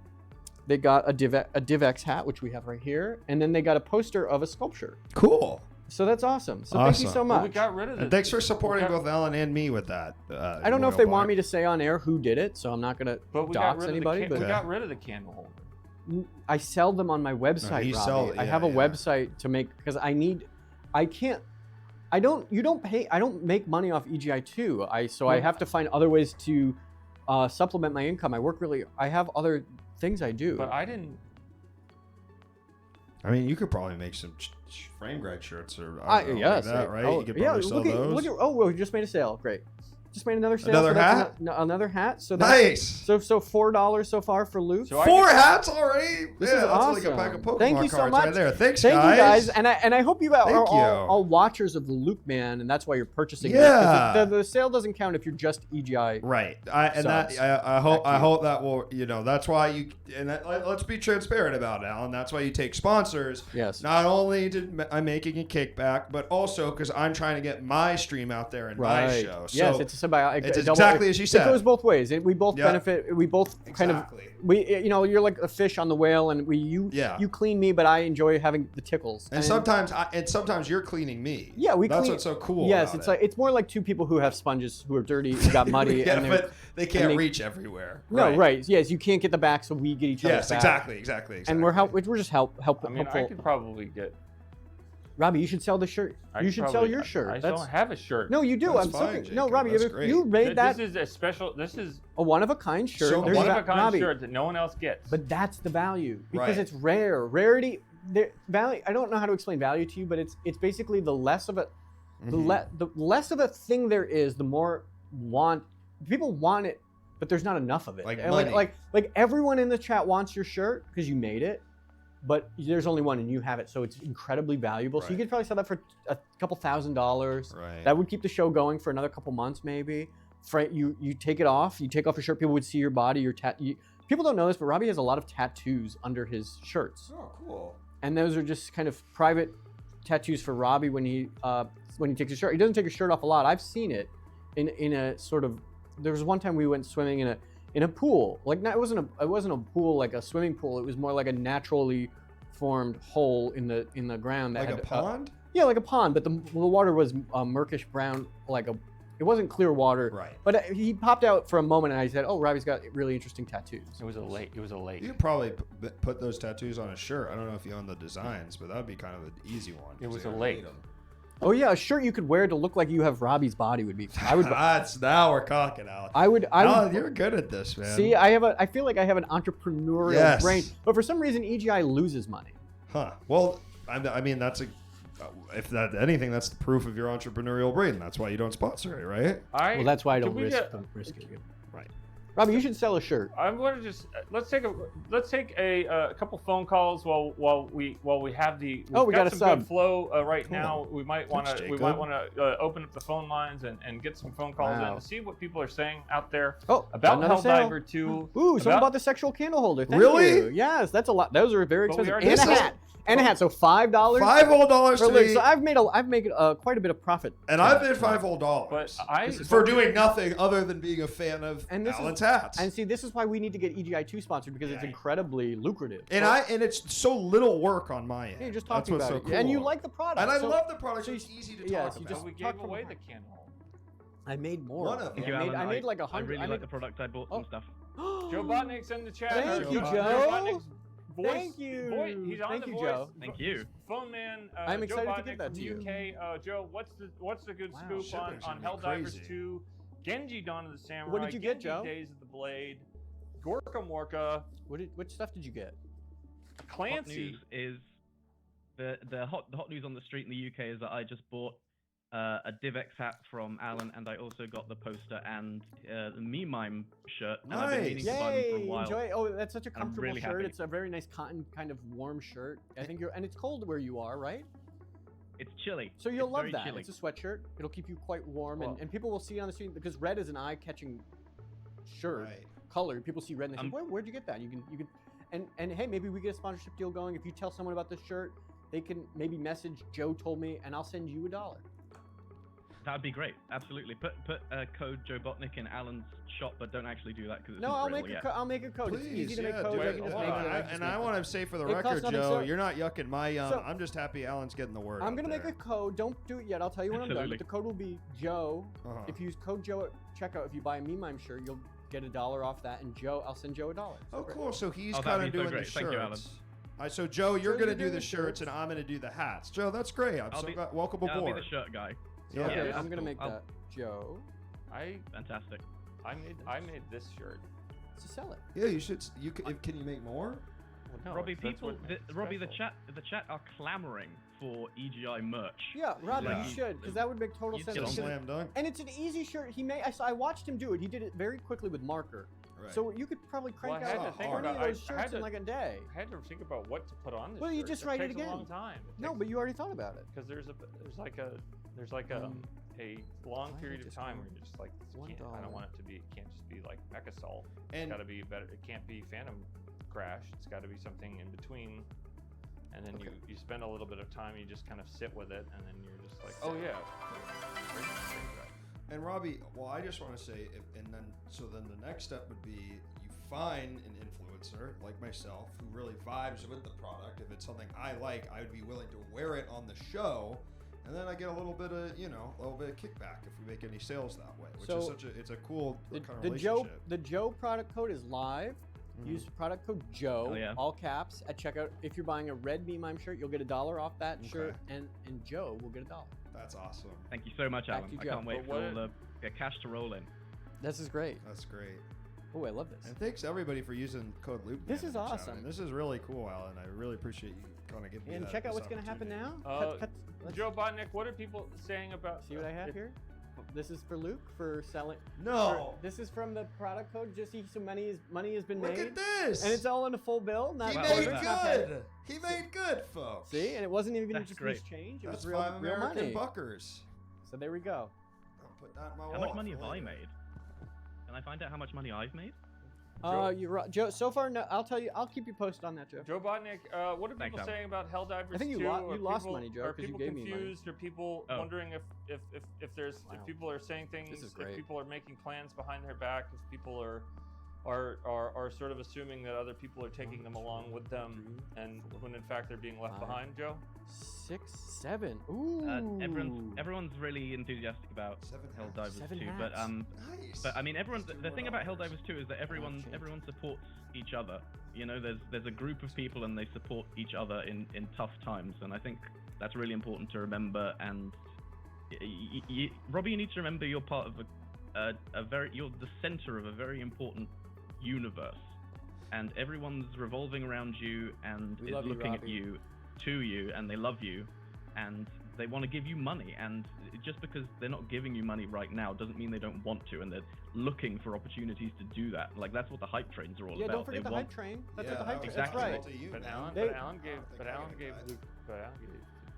They got a DivX hat, which we have right here. And then they got a poster of a sculpture. Cool. So that's awesome. So thank you so much. Well, we got rid of And thanks for supporting both Allan and me with that. I don't know if they want me to say on air who did it, so I'm not going to dox anybody. But we got rid of the candle holder. I sell them on my website, Robbie. I have a website to make, because I don't make money off EGI2. So I have to find other ways to supplement my income. I have other things I do. But I didn't. I mean, you could probably make some frame grade shirts or yes, like that, right? Oh, you could probably sell those. We just made a sale. Great. Just made another sale. Another hat? Another hat. So nice. So $4 so far for Luke. So 4 hats already? This is awesome. That's like a pack of Pokemon Thank you so cards much. right there. Thanks, Thank guys. you guys, and I hope you are all watchers of the Luke Man, and that's why you're purchasing. Yeah. This. The sale doesn't count if you're just EGI. Right. I hope that will, that's why you, and let's be transparent about it, Allan. That's why you take sponsors. Yes. Not only I'm making a kickback, but also because I'm trying to get my stream out there in my show. So yes, it's a symbiotic. It's exactly as you said. It goes both ways. We both benefit. We both kind of. You're like a fish on the whale, and you clean me, but I enjoy having the tickles. And sometimes you're cleaning me. Yeah, That's what's so cool. Yes, about like it's more like two people who have sponges who are dirty, who got muddy, yeah, and but they can't reach everywhere. No, right? Yes, you can't get the back, so we get each other's back. Exactly. And we're just helpful. I mean, I could probably get. Robbie, you should sell the shirt. You should sell your shirt. I don't have a shirt. No, you do. That's I'm fine, no, Robbie, you made that. This is a special. This is a one-of-a-kind shirt. So one of a kind shirt that no one else gets. But that's the value because it's rare. Rarity. Value. I don't know how to explain value to you, but it's basically the less of a, the less of a thing there is, the more people want it, but there's not enough of it. Like everyone in the chat wants your shirt because you made it. But there's only one, and you have it, so it's incredibly valuable. So you could probably sell that for a couple $1,000s. Right. That would keep the show going for another couple months, maybe. You take it off. You take off your shirt. People would see your body. People don't know this, but Robbie has a lot of tattoos under his shirts. Oh, cool. And those are just kind of private tattoos for Robbie when he takes his shirt. He doesn't take his shirt off a lot. I've seen it in a sort of. There was one time we went swimming in a pool. It wasn't a pool like a swimming pool. It was more like a naturally formed hole in the ground that had a pond. Yeah, like a pond, but the water was murkish brown, it wasn't clear water. Right. But he popped out for a moment, and I said, "Oh, Robbie's got really interesting tattoos." It was a lake. You could probably put those tattoos on a shirt. I don't know if you own the designs, but that would be kind of an easy one. It was a lake. Oh yeah, a shirt you could wear to look like you have Robbie's body would be. I would. Now we're talking out. I would. You're good at this, man. See, I feel like I have an entrepreneurial brain, but for some reason EGI loses money. Huh. Well, I mean if that anything, that's the proof of your entrepreneurial brain. That's why you don't sponsor it, right? Well, that's why I don't risk it. Right. Robbie, you should sell a shirt. I'm going to just let's take a couple phone calls while we have the. We got some good flow right now. We might want to open up the phone lines and get some phone calls in to see what people are saying out there about Helldiver 2. Ooh, something about the sexual candle holder. Thank really? You. Yes, that's a lot. Those are very expensive. And a hat. And a hat, so $5. $5 whole to me. So I've made quite a bit of profit. And I've made $5 whole. But for doing nothing other than being a fan of Allan's hats. And see, this is why we need to get EGI2 sponsored because it's incredibly lucrative. And it's so little work on my end. Yeah, you're just talking about it. Cool. And you like the product. And I love the product. So it's easy to talk about. So we gave away the candle. I made more. One of them. I made like 100. I really like the product. I bought some stuff. Joe Botnick's in the chat. Thank you, Joe. Thank you. He's on the voice. Joe. Thank you. Phone man. I'm excited Joe to give that to you. UK. Joe, what's the good scoop on Helldivers 2? Genji Dawn of the Samurai. What did you get, Genji Joe? Days of the Blade. Gorka Morka. What stuff did you get? Clancy. Hot news is the hot news on the street in the UK is that I just bought a DivX hat from Allan, and I also got the poster and the Me Mime shirt. And I've been meaning to buy them for a while. Enjoy. Oh, that's such a comfortable shirt. Happy. It's a very nice cotton kind of warm shirt. I think and it's cold where you are, right? It's chilly. So you'll It's love very that. chilly. It's a sweatshirt. It'll keep you quite warm, Well- and people will see it on the street because red is an eye-catching shirt Right. color. People see red and they say, "Where'd you get that?" You can, and hey, maybe we get a sponsorship deal going. If you tell someone about this shirt, they can maybe message Joe told me, and I'll send you $1. That'd be great. Absolutely. Put code Joe Botnick in Alan's shop, but don't actually do that because it's No, not I'll real make yet. I'll make a code. Please, it's easy to make yeah, codes. do I it. can just Hold make on. it. And I want to say for the It costs record, nothing, Joe, so- you're not yucking my yum. So- I'm just happy Alan's getting the word I'm out gonna make there. a code. Don't do it yet. I'll tell you when I'm done. Absolutely. But the code will be Joe. Uh-huh. If you use code Joe at checkout, if you buy a Me Mime shirt, you'll get $1 off that. And Joe, I'll send Joe $1. Oh, cool. So he's Oh, kind that'd of be so doing the great. Thank you, Alan. shirts. So Joe, you're Joe, gonna you're do doing the the shirts, shirts. and I'm gonna do the hats. Joe, that's great. Welcome Yeah, I'll be aboard. the shirt guy. Yeah. Okay, Yeah, I'm gonna cool. make I'll- that Joe Fantastic. I made this shirt. to sell it. Yeah, you should. Can you make more? Well, no, Robbie, that's people, what makes it Robbie, the special. chat are clamoring for EGI merch. Yeah, Robbie, Yeah. you should, because that would make total You sense. get on It's a because- slam dunk. And it's an easy shirt. I watched him do it. He did it very quickly with marker. Right. So you could probably crank Well, I had out to think 20 of about- those I had shirts in to- like a day. I had to think about what to put on this. Well, you shirt. just write it takes again. A long time. No, but you already thought about it. because there's like a long I period had of to time spend where you're just like, this can't, I $1. don't want it to be. It can't just be like Mechasol. It's And- got to be better. It can't be Phantom Crash. It's got to be something in between. And then you spend a little bit of time. You just kind of sit with it, and then you're just like, oh yeah. And Robbie, well, I just want to say, then the next step would be you find an influencer like myself who really vibes with the product. If it's something I like, I would be willing to wear it on the show, and then I get a little bit of kickback if we make any sales that way, which So, is it's a cool kind of The relationship. the Joe product code is live. Use product code Joe, Oh, yeah. all caps, at checkout. If you're buying a red Me Mime shirt, you'll get $1 off that Okay. shirt, and Joe will get $1. That's awesome. Thank you so much, Back Alan. to I Joe. can't wait But for what- all the cash to roll in. This is great. That's great. Oh, I love this. And thanks everybody for using code Loop. This is Damage. awesome. This is really cool, Alan. I really appreciate you kind of giving me And that, check out this what's going to happen opportunity. now. Let's Joe Botnick, what are people saying about? see what I have here. This is for Luke for selling. No. This is from the product code. Just see some money has been Look made. at this. And it's all in a full bill. Not He Wow. made quarters, not pennies. good. He made good, folks. See, and it wasn't even That's just great. loose change. It That's was real, 5 real American money. buckers. So there we go. I'll put that in my How wallet much money for have I later. made? Can I find out how much money I've made? You're right, Joe. So far, no, I'll tell you. I'll keep you posted on that, Joe. Joe Botnick, what are Thanks, people Alan. saying about Helldivers I think you 2? lo- Are you lost people- money, Joe, Are 'cause you people gave me money. confused? Are people Oh. wondering if there's Wow. if people are saying things? This is If great. people are making plans behind their back? If people are sort of assuming that other people are taking them along with them, and when in fact they're being left Five. behind, Joe? 6, 7. Ooh. Everyone's really enthusiastic about 7 hats. Helldivers 7 2, hats. Nice. but I mean, everyone. Just The thing about $1. Helldivers 2 is that everyone supports each other. You know, there's a group of people and they support each other in tough times, and I think that's really important to remember. And Robbie, you need to remember you're part of you're the center of a very important universe, and everyone's revolving around you and We is love you, looking at Robbie. you, to you, and they love you, and they want to give you money. And just because they're not giving you money right now doesn't mean they don't want to, and they're looking for opportunities to do that. Like, that's what the hype trains are all Yeah, about. don't forget They the want hype train. That's Yeah, what the hype train. exactly. That's right. To you, But man. Alan, They- but Alan gave, I don't think but I Alan can gave buy Luke, but Alan gave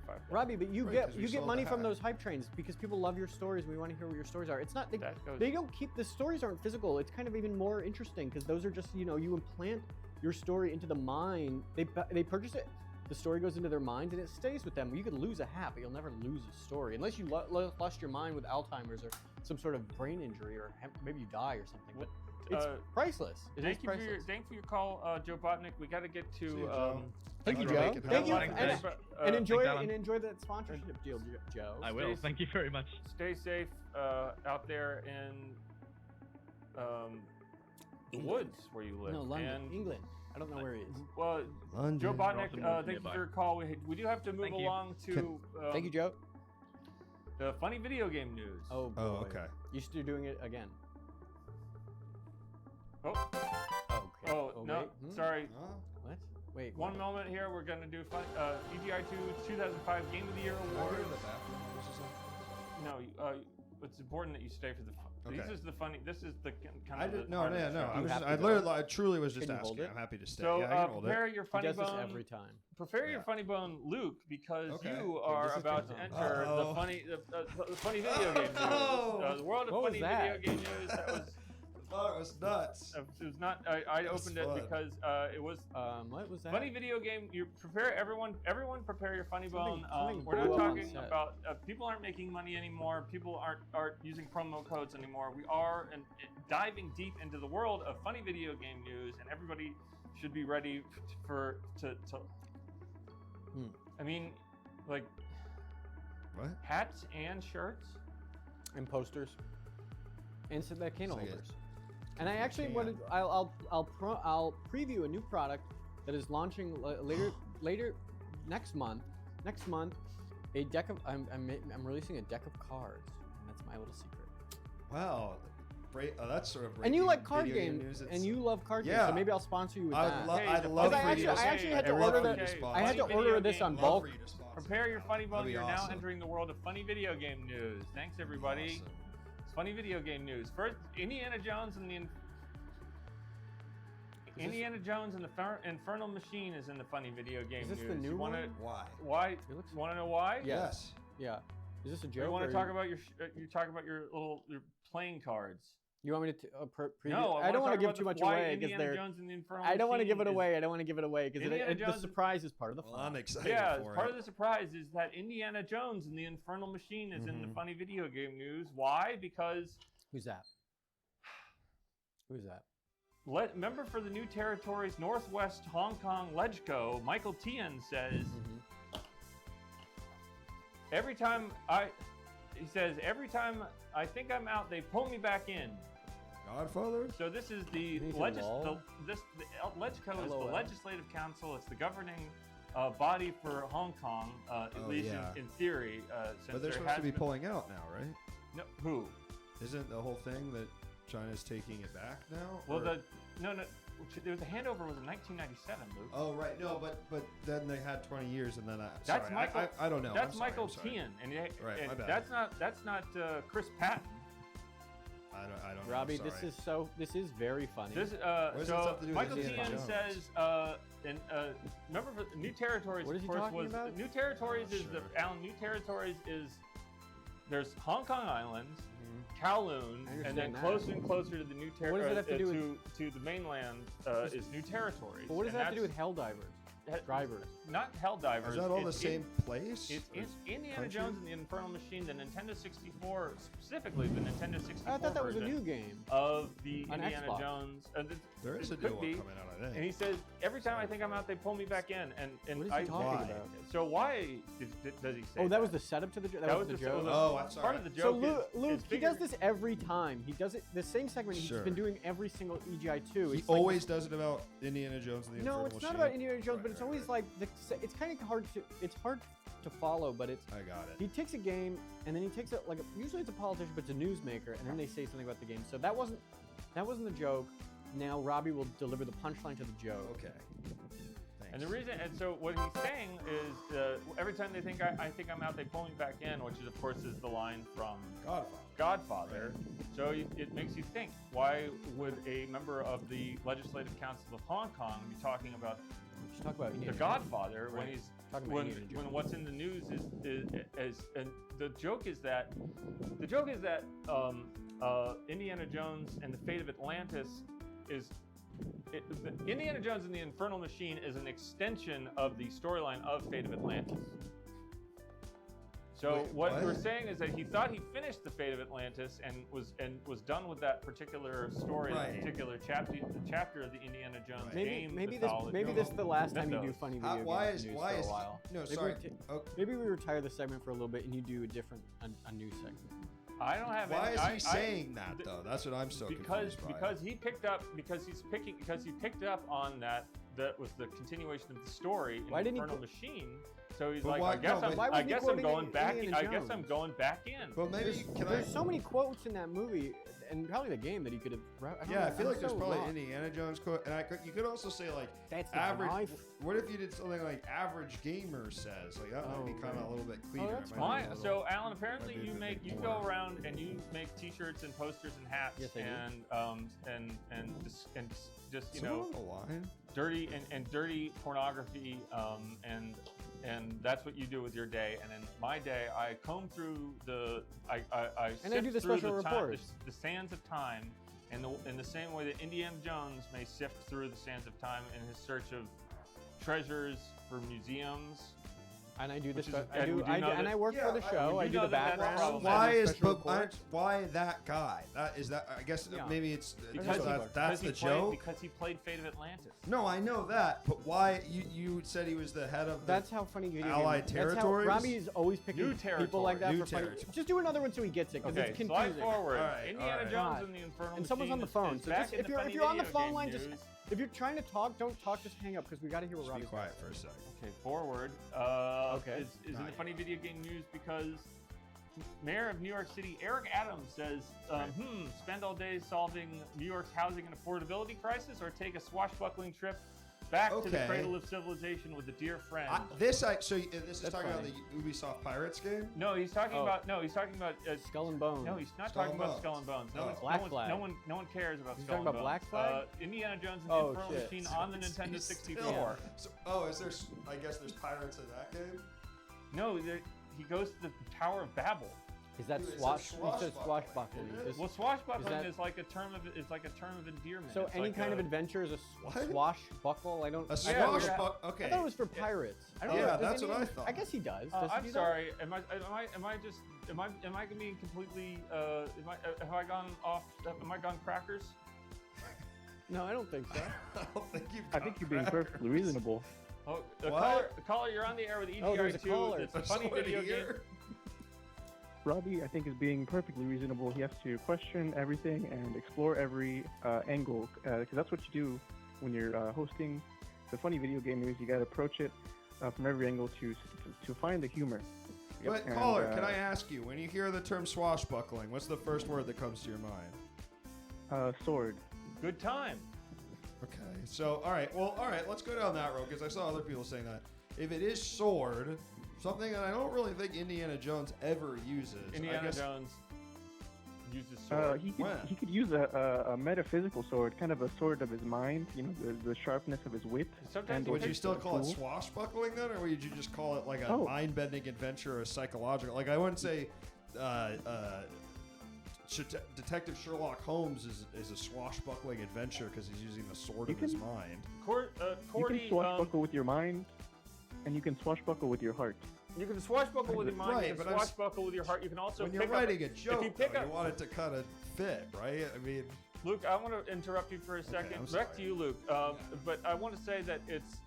$5. Robbie, but you Right, get 'cause we you get sold money the from hat. those hype trains because people love your stories and we want to hear what your stories are. It's not they, That goes- they don't keep the stories aren't physical. It's kind of even more interesting because those are just you implant your story into the mind. They purchase it. The story goes into their minds and it stays with them. You could lose a hat, but you'll never lose a story unless you lost your mind with Alzheimer's or some sort of brain injury or maybe you die or something. But it's priceless. It is priceless. Thank you for your call, Joe Botnick. We got to get See you, to. Joe. Thank you, for Joe. making Thank you, Helldivers. Thanks, and Alan. enjoy that sponsorship deal, Joe. I will. Thank you very much. Stay safe out there in the woods where you live. No, London, And, England. I don't know where he is. well, London. Joe Botnick, Awesome woods thank you nearby. for your call. We do have to move Thank you. along to Thank you, Joe. the funny video game news. Oh, boy. Oh, okay. You should be doing it again. Oh, Okay. oh, no, wait. sorry. Huh? What? Wait. One what? moment here. We're going to do EGI 2 2005 Game of the Year Can I go to Awards. the bathroom or something? No, it's important that you stay for the Okay. This is the funny. This is the kind I of. did, the no. part of the show. I truly was just Can you hold asking. it? I'm happy to stay. So yeah, I can hold prepare it. your He funny does this bone. every time. Prepare your Yeah. funny bone, Luke, because Okay. you are this is about to good. enter the funny, the funny video game news. The world of What was funny that? video game news. That was. I thought it was nuts. It was not. I opened it fun. because it was What was that? funny video game. You prepare everyone. Everyone prepare your funny Something- bone. something We're not blew up on talking set. about people aren't making money anymore. People aren't using promo codes anymore. We are diving deep into the world of funny video game news, and everybody should be ready for to. I mean, like What? hats and shirts. And posters. And so that candle It's like holders. And I actually can. wanted. I'll preview a new product that is launching later next month. Next month, a deck of I'm releasing a deck of cards, and that's my little secret. Wow. That's sort of. And you breaking like card video game games, news. and you love card games, Yeah. so maybe I'll sponsor you with that. I'd Hey, love I for you actually- to I actually had to I'd order love for the- you to sponsor. I had to Funny order video this game- on Love bulk. for you to sponsor. Prepare your funny bone. That'd be You're awesome. now entering the world of funny video game news. Thanks, everybody. Awesome. It's funny video game news. First, Indiana Jones and the Indiana Jones and the Infernal Machine is in the funny video game Is this news. the new you wanna, one? Why? Why? It looks- Want to know why? Yes. Yeah. Is this a joke? You want or to talk about your? You talk about your playing cards. You want me to preview? No, I don't want to give too much away because Indiana they're. Jones and the Infernal I don't want to Machine give it is- away. I don't want to give it away because Indiana the Jones- surprise is part of the fun. Well, I'm excited Yeah, for part it. of the surprise is that Indiana Jones and the Infernal Machine is in the Mhm. funny video game news. Why? Because Who's that? Who's that? member for the New Territories Northwest Hong Kong LegCo, Michael Tian says, every time I think I'm out, they pull me back in. Godfather? So this is the He's LegCo involved? is the LOL. Legislative Council. It's the governing body for Hong Kong, at Oh, least yeah. in theory. Since But they're there supposed has to be been- pulling out now, right? No, who? Isn't the whole thing that China's taking it back now? Well, Or- there was the handover was in 1997, Luke. Oh right, no, but then they had 20 years, and then That's sorry, Michael. I don't know. That's I'm sorry, Michael I'm sorry. Tian, and, Right, and my bad. that's not Chris Patton. I don't know. Robbie, I'm sorry. this is very funny. This does this so have to do with Michael Indiana Tian Jones? says, remember for New Territories, What is of he course, talking was about? New Territories Oh, is sure. Allan. New Territories is there's Hong Kong Island, Kowloon, I and then understand that. closer and closer to the New What does it have to do to the mainland is New Territories. But what does and that have to do with that's- Helldivers? Drivers. Not Helldivers. Is that all the It's same place? It's Or Indiana country? Jones and the Infernal Machine, the Nintendo 64, specifically the Nintendo 64 I thought that was a version new game. of the On Indiana Xbox. Jones. There is it a new could one be. coming out, I think. And he says, every time I think I'm out, they pull me back in. And What is he I talking Why? about? So why does he say Oh, that was the setup to the joke. That was the joke. Oh, I'm sorry. Part of the So joke Luke, is he does this every time. He does it the same segment he's Sure. been doing every single EGI 2. He It's like- always does it about Indiana Jones and the No, Infernal it's Machine. not about Indiana Jones, but Right, it's right, always right. like it's kind of hard to follow, but it's I got it. he takes a game and then he takes it like usually it's a politician, but it's a newsmaker, and then they say something about the game. So that wasn't the joke. Now Robbie will deliver the punchline to the joke. Okay. Thanks. And the reason, and so what he's saying is, every time they think I think I'm out, they pull me back in, which is of course is the line from Godfather. So it makes you think, why would a member of the Legislative Council of Hong Kong be talking about We should talk about the Indiana Godfather when Right. he's Talking about Indiana Jones. when what's in the news is and the joke is that Indiana Jones and the Fate of Atlantis is Indiana Jones and the Infernal Machine is an extension of the storyline of Fate of Atlantis. So Wait, what what? we're saying is that he thought he finished the Fate of Atlantis and was done with that particular story, Right. that particular chapter of the Indiana Jones game. Maybe mythology. this is the last time you do Mythos. funny video Why games is news why for is a while. no Maybe sorry? we Oh, Maybe we retire the segment for a little bit and you do a new segment. I don't have why any. is he saying that though? That's what I'm so confused by. Because he picked up on that was the continuation of the story in Why didn't he Infernal put- Machine. So he's But like, why- I guess no, I'm, but- Why I wasn't he guess I'm quoting going back. Indiana I guess Jones? I'm going back in. Well, maybe can I? There's so many quotes in that movie, and probably the game that he could have. I feel like there's probably Indiana Jones quote, and you could also say like That's the average. knife. What if you did something like average gamer says? Like that might be kind of a little bit cleaner. that's It might be a little- So Alan, apparently might be a bit you more. go around and you make T-shirts and posters and hats Yes, I do. and just you Someone know on the line? dirty and dirty pornography and that's what you do with your day. And in my day, I comb through I sift do the through special reports. the sands of time, in the same way that Indiana Jones may sift through the sands of time in his search of treasures for museums. And I do this. Which is- I do. would you know and that- I work Yeah, for the show. would I you do know the that that's background. problematic? Why I do is special but reports. why that guy? That is that. I guess Yeah. maybe it's Because that's he the played, joke. Because he played Fate of Atlantis. No, I know that, but why you said he was the head of the That's how funny video Allied games. That's how territories? Robbie is always picking New people like that New for funny. territory. Just do another one so he gets it because Okay, it's slide confusing. forward. All right, Indiana all right. Jones God. and the Infernal And someone's on the Machine phone. is So back just, in if the you're funny on the video phone game line, news. if you're trying to talk, don't talk. Just hang up because we got to hear what Just be Robbie's quiet for a second. Okay, forward. Okay. Is in the funny video game news because Mayor of New York City Eric Adams says, spend all day solving New York's housing and affordability crisis, or take a swashbuckling trip back to the Okay. cradle of civilization with a dear friend. This is That's talking funny. about the Ubisoft Pirates game. no, he's talking Oh. about. No, he's talking about. Skull and Bones. No, he's not Skull talking and about Bones. Skull and Bones. No, Oh. one's- Black no, Flag. no one cares about He's Skull talking and about Bones. Black Flag? Indiana Jones and the Oh, Infernal shit. Machine on the Nintendo He's 64. still- is there? I guess there's pirates in that game. No, he goes to the Tower of Babel. Is that Dude, it swash? says He says swashbuckling. swashbuckling. It is. This- Well, swashbuckling that- is like a term of endearment. So It's any like kind of a- adventure is a What? swashbuckle. I don't. A I don't- swashbuckle. I Okay. thought it was for pirates. I don't Yeah, know. Does that's what Indiana- I thought. I guess he does. Does he I'm do that? sorry. Am I being completely? Have I gone off? Am I gone crackers? No, I don't think so. I don't think you've. I think you're being perfectly reasonable. Oh, What? caller, you're on the air with EGI2. Oh, there's a caller. It's a There's funny somebody video here. game. Robbie, I think, is being perfectly reasonable. He has to question everything and explore every angle, because that's what you do when you're hosting the funny video game news. You got to approach it from every angle to find the humor. But And, caller, can I ask you, when you hear the term swashbuckling, what's the first word that comes to your mind? Sword. Good time. Okay, so all right, let's go down that road because I saw other people saying that. If it is sword, something that I don't really think Indiana Jones ever uses. I Indiana guess, Jones uses sword. He When? could use a metaphysical sword, kind of a sword of his mind. You know, the sharpness of his wit. Sometimes and he Would you takes still call it tool. swashbuckling then, or would you just call it like a Oh. mind-bending adventure or psychological? Like I wouldn't say Detective Sherlock Holmes is a swashbuckling adventure because he's using the sword You of his can- mind. You Cordy, can swashbuckle with your mind, and you can swashbuckle with your heart. you can swashbuckle with your mind. Right, you can but I'm s- swashbuckle with your heart. You can also When you're pick writing a up, joke, If you pick though, up, you want it to kind of fit, right? I mean, Luke, I want to interrupt you for a second. I'm Back sorry. to you, Luke. But I want to say that it's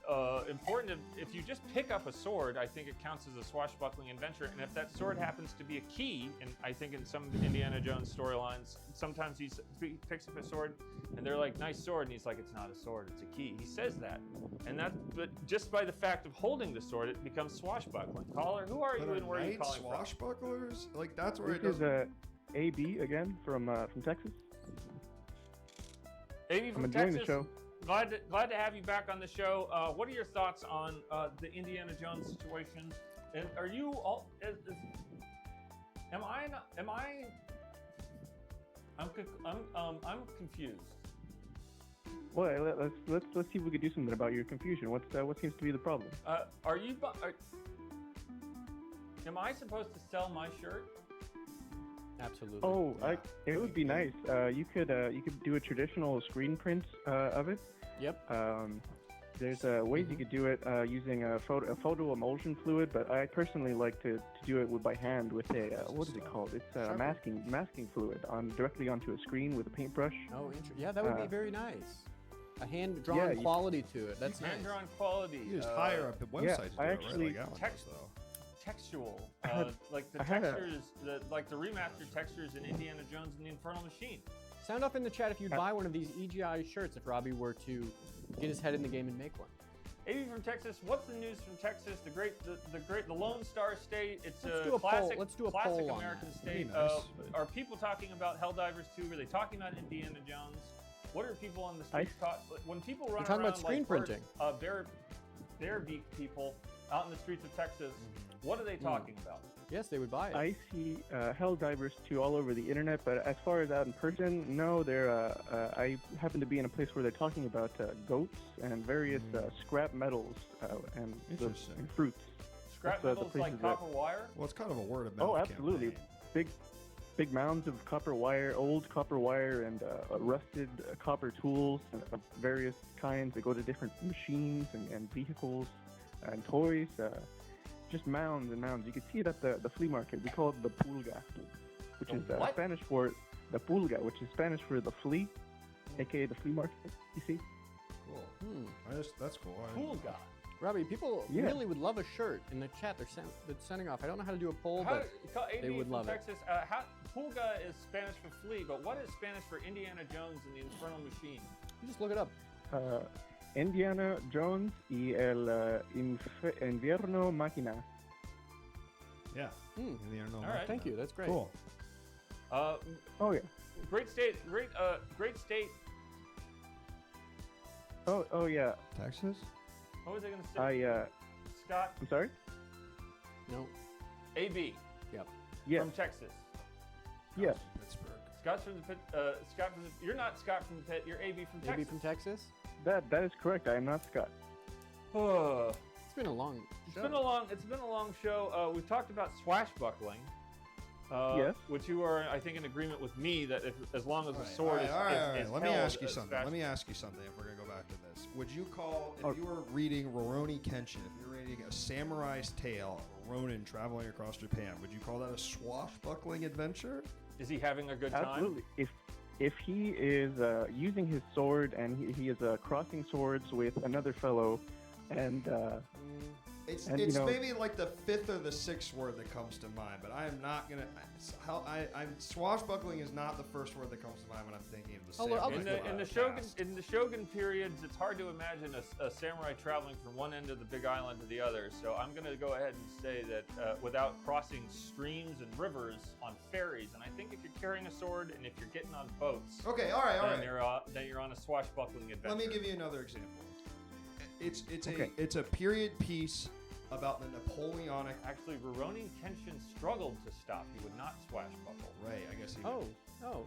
important if you just pick up a sword, I think it counts as a swashbuckling adventure. And if that sword happens to be a key, and I think in some Indiana Jones storylines, sometimes he picks up a sword and they're like, nice sword. And he's like, it's not a sword, it's a key. He says that. But just by the fact of holding the sword, it becomes swashbuckling. Caller, who are you but and where are you knights calling from? swashbucklers? Like that's where it This is doesn't. AB again from Texas. Amy I'm from enjoying Texas. the show. Glad to have you back on the show. What are your thoughts on the Indiana Jones situation? And are you all? Am I? Not, am I? I'm confused. Well, let's see if we could do something about your confusion. What seems to be the problem? Are you? Am I supposed to sell my shirt? Absolutely. Oh, it would be nice. You could do a traditional screen print of it. Yep. There's ways you could do it using a photo emulsion fluid, but I personally like to do it by hand with a what is it called? It's masking fluid directly onto a screen with a paintbrush. Oh, interesting. Yeah, that would be very nice. A hand-drawn Yeah, quality to it. That's nice. Hand-drawn quality. You just hire up the website yeah, to do I it, actually- right? Like Allan Text- does, though. Textual, like the I had a- textures, like the remastered textures in Indiana Jones and the Infernal Machine. Sound off in the chat if you'd buy one of these EGI shirts if Robbie were to get his head in the game and make one. AB from Texas. What's the news from Texas? The Lone Star State. It's Let's a do a classic, poll. Let's do a classic poll on American that. state. That'd be nice. Are people talking about Helldivers 2? Are they talking about Indiana Jones? What are people on the streets when people run They're talking around about screen like printing. Bear beak people out in the streets of Texas? What are they talking about? Yes, they would buy it. I see Helldivers 2 all over the internet, but as far as out in person, no. I happen to be in a place where they're talking about goats and various scrap metals and Interesting. fruits. Scrap That's, the metals like places that- copper wire? Well, it's kind of a word of mouth. Oh, absolutely. campaign. Big mounds of copper wire, old copper wire, and rusted copper tools of various kinds that go to different machines and vehicles and toys. Just mounds and mounds. You can see it at the flea market. We call it the pulga, which is what? Spanish for the pulga, which is Spanish for the flea, aka the flea market. You see? Cool. Hmm. That's cool. Cool guy. Robbie, people Yeah. really would love a shirt in the chat. They're sending off. I don't know how to do a poll, but they would love it. Texas. Pulga is Spanish for flea, but what is Spanish for Indiana Jones and the Infernal Machine? You just look it up. Indiana Jones y el invierno máquina. Yeah. All right. Thank you. That's great. Cool. Oh yeah. Great state. Great state. Oh yeah. Texas? What was I going to say? Scott. I'm sorry. No. AB. Yep. Yes. From Texas. Yes. Pittsburgh. Scott's from the pit. Scott from the. You're not Scott from the pit. You're AB from Texas. Maybe from Texas. That is correct. I am not Scott. It's been a long show. It's been a long show. We've talked about swashbuckling. Yes. Which you are, I think, in agreement with me that as long as the sword is all right. is Let me held ask you as something. fast- Let me ask you something. If we're gonna go back to this, would you call if Oh. you were reading Rurouni Kenshin, if you're reading a samurai's tale of a Ronin traveling across Japan, would you call that a swashbuckling adventure? Is he having a good time? Absolutely. If he is using his sword and he is crossing swords with another fellow, and It's And, you know- maybe like the fifth or the sixth word that comes to mind, but I am not gonna. Swashbuckling is not the first word that comes to mind when I'm thinking of the I'll samurai. In the Shogun periods, it's hard to imagine a samurai traveling from one end of the Big Island to the other. So I'm going to go ahead and say that without crossing streams and rivers on ferries, and I think if you're carrying a sword and if you're getting on boats, Okay, all right. then you're on a swashbuckling adventure. Let me give you another example. It's Okay. a period piece about the Napoleonic. Actually, Rurouni Kenshin struggled to stop. He would not swashbuckle. Right, I guess he. Oh,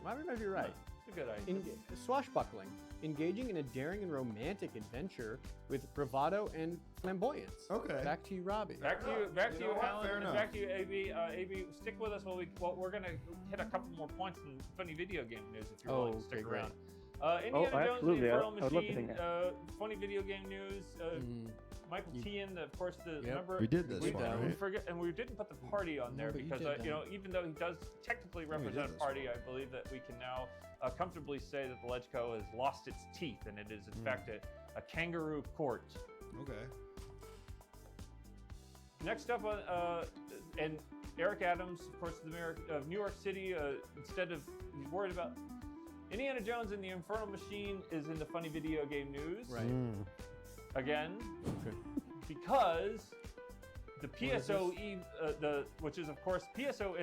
I remember you're right. It's a good idea. Swashbuckling, engaging in a daring and romantic adventure with bravado and flamboyance. Okay. Back to you, Robbie. Back to you, You know what? Allan, Fair and enough. back to you, AB. AB, stick with us while we're gonna hit a couple more points in funny video game news if you're willing to stick okay, great. around. Indiana Jones, absolutely. the Infernal I would love to Machine, think funny video game news. Michael Tian, of course, remember We did this we, one, we right? forget, and we didn't put the party on there but you because did that. even though he does technically represent a this party, I believe that we can now comfortably say that the LegCo has lost its teeth and it is in fact a kangaroo court. Okay. Next up, and Eric Adams, of course, the mayor of New York City, instead of he's worried about Indiana Jones and the Infernal Machine is in the funny video game news. Right. Again, Okay. because the PSOE, which is of course PSO,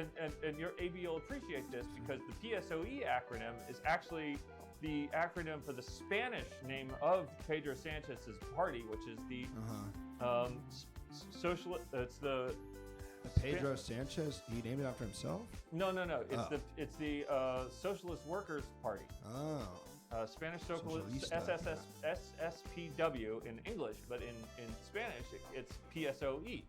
and your AB will appreciate this because the PSOE acronym is actually the acronym for the Spanish name of Pedro Sanchez's party, which is the socialist. It's the Pedro Sanchez. He named it after himself. no. It's the Socialist Workers Party. Oh. Spanish Socialist Socialista. SSPW in English, but in Spanish it's PSOE.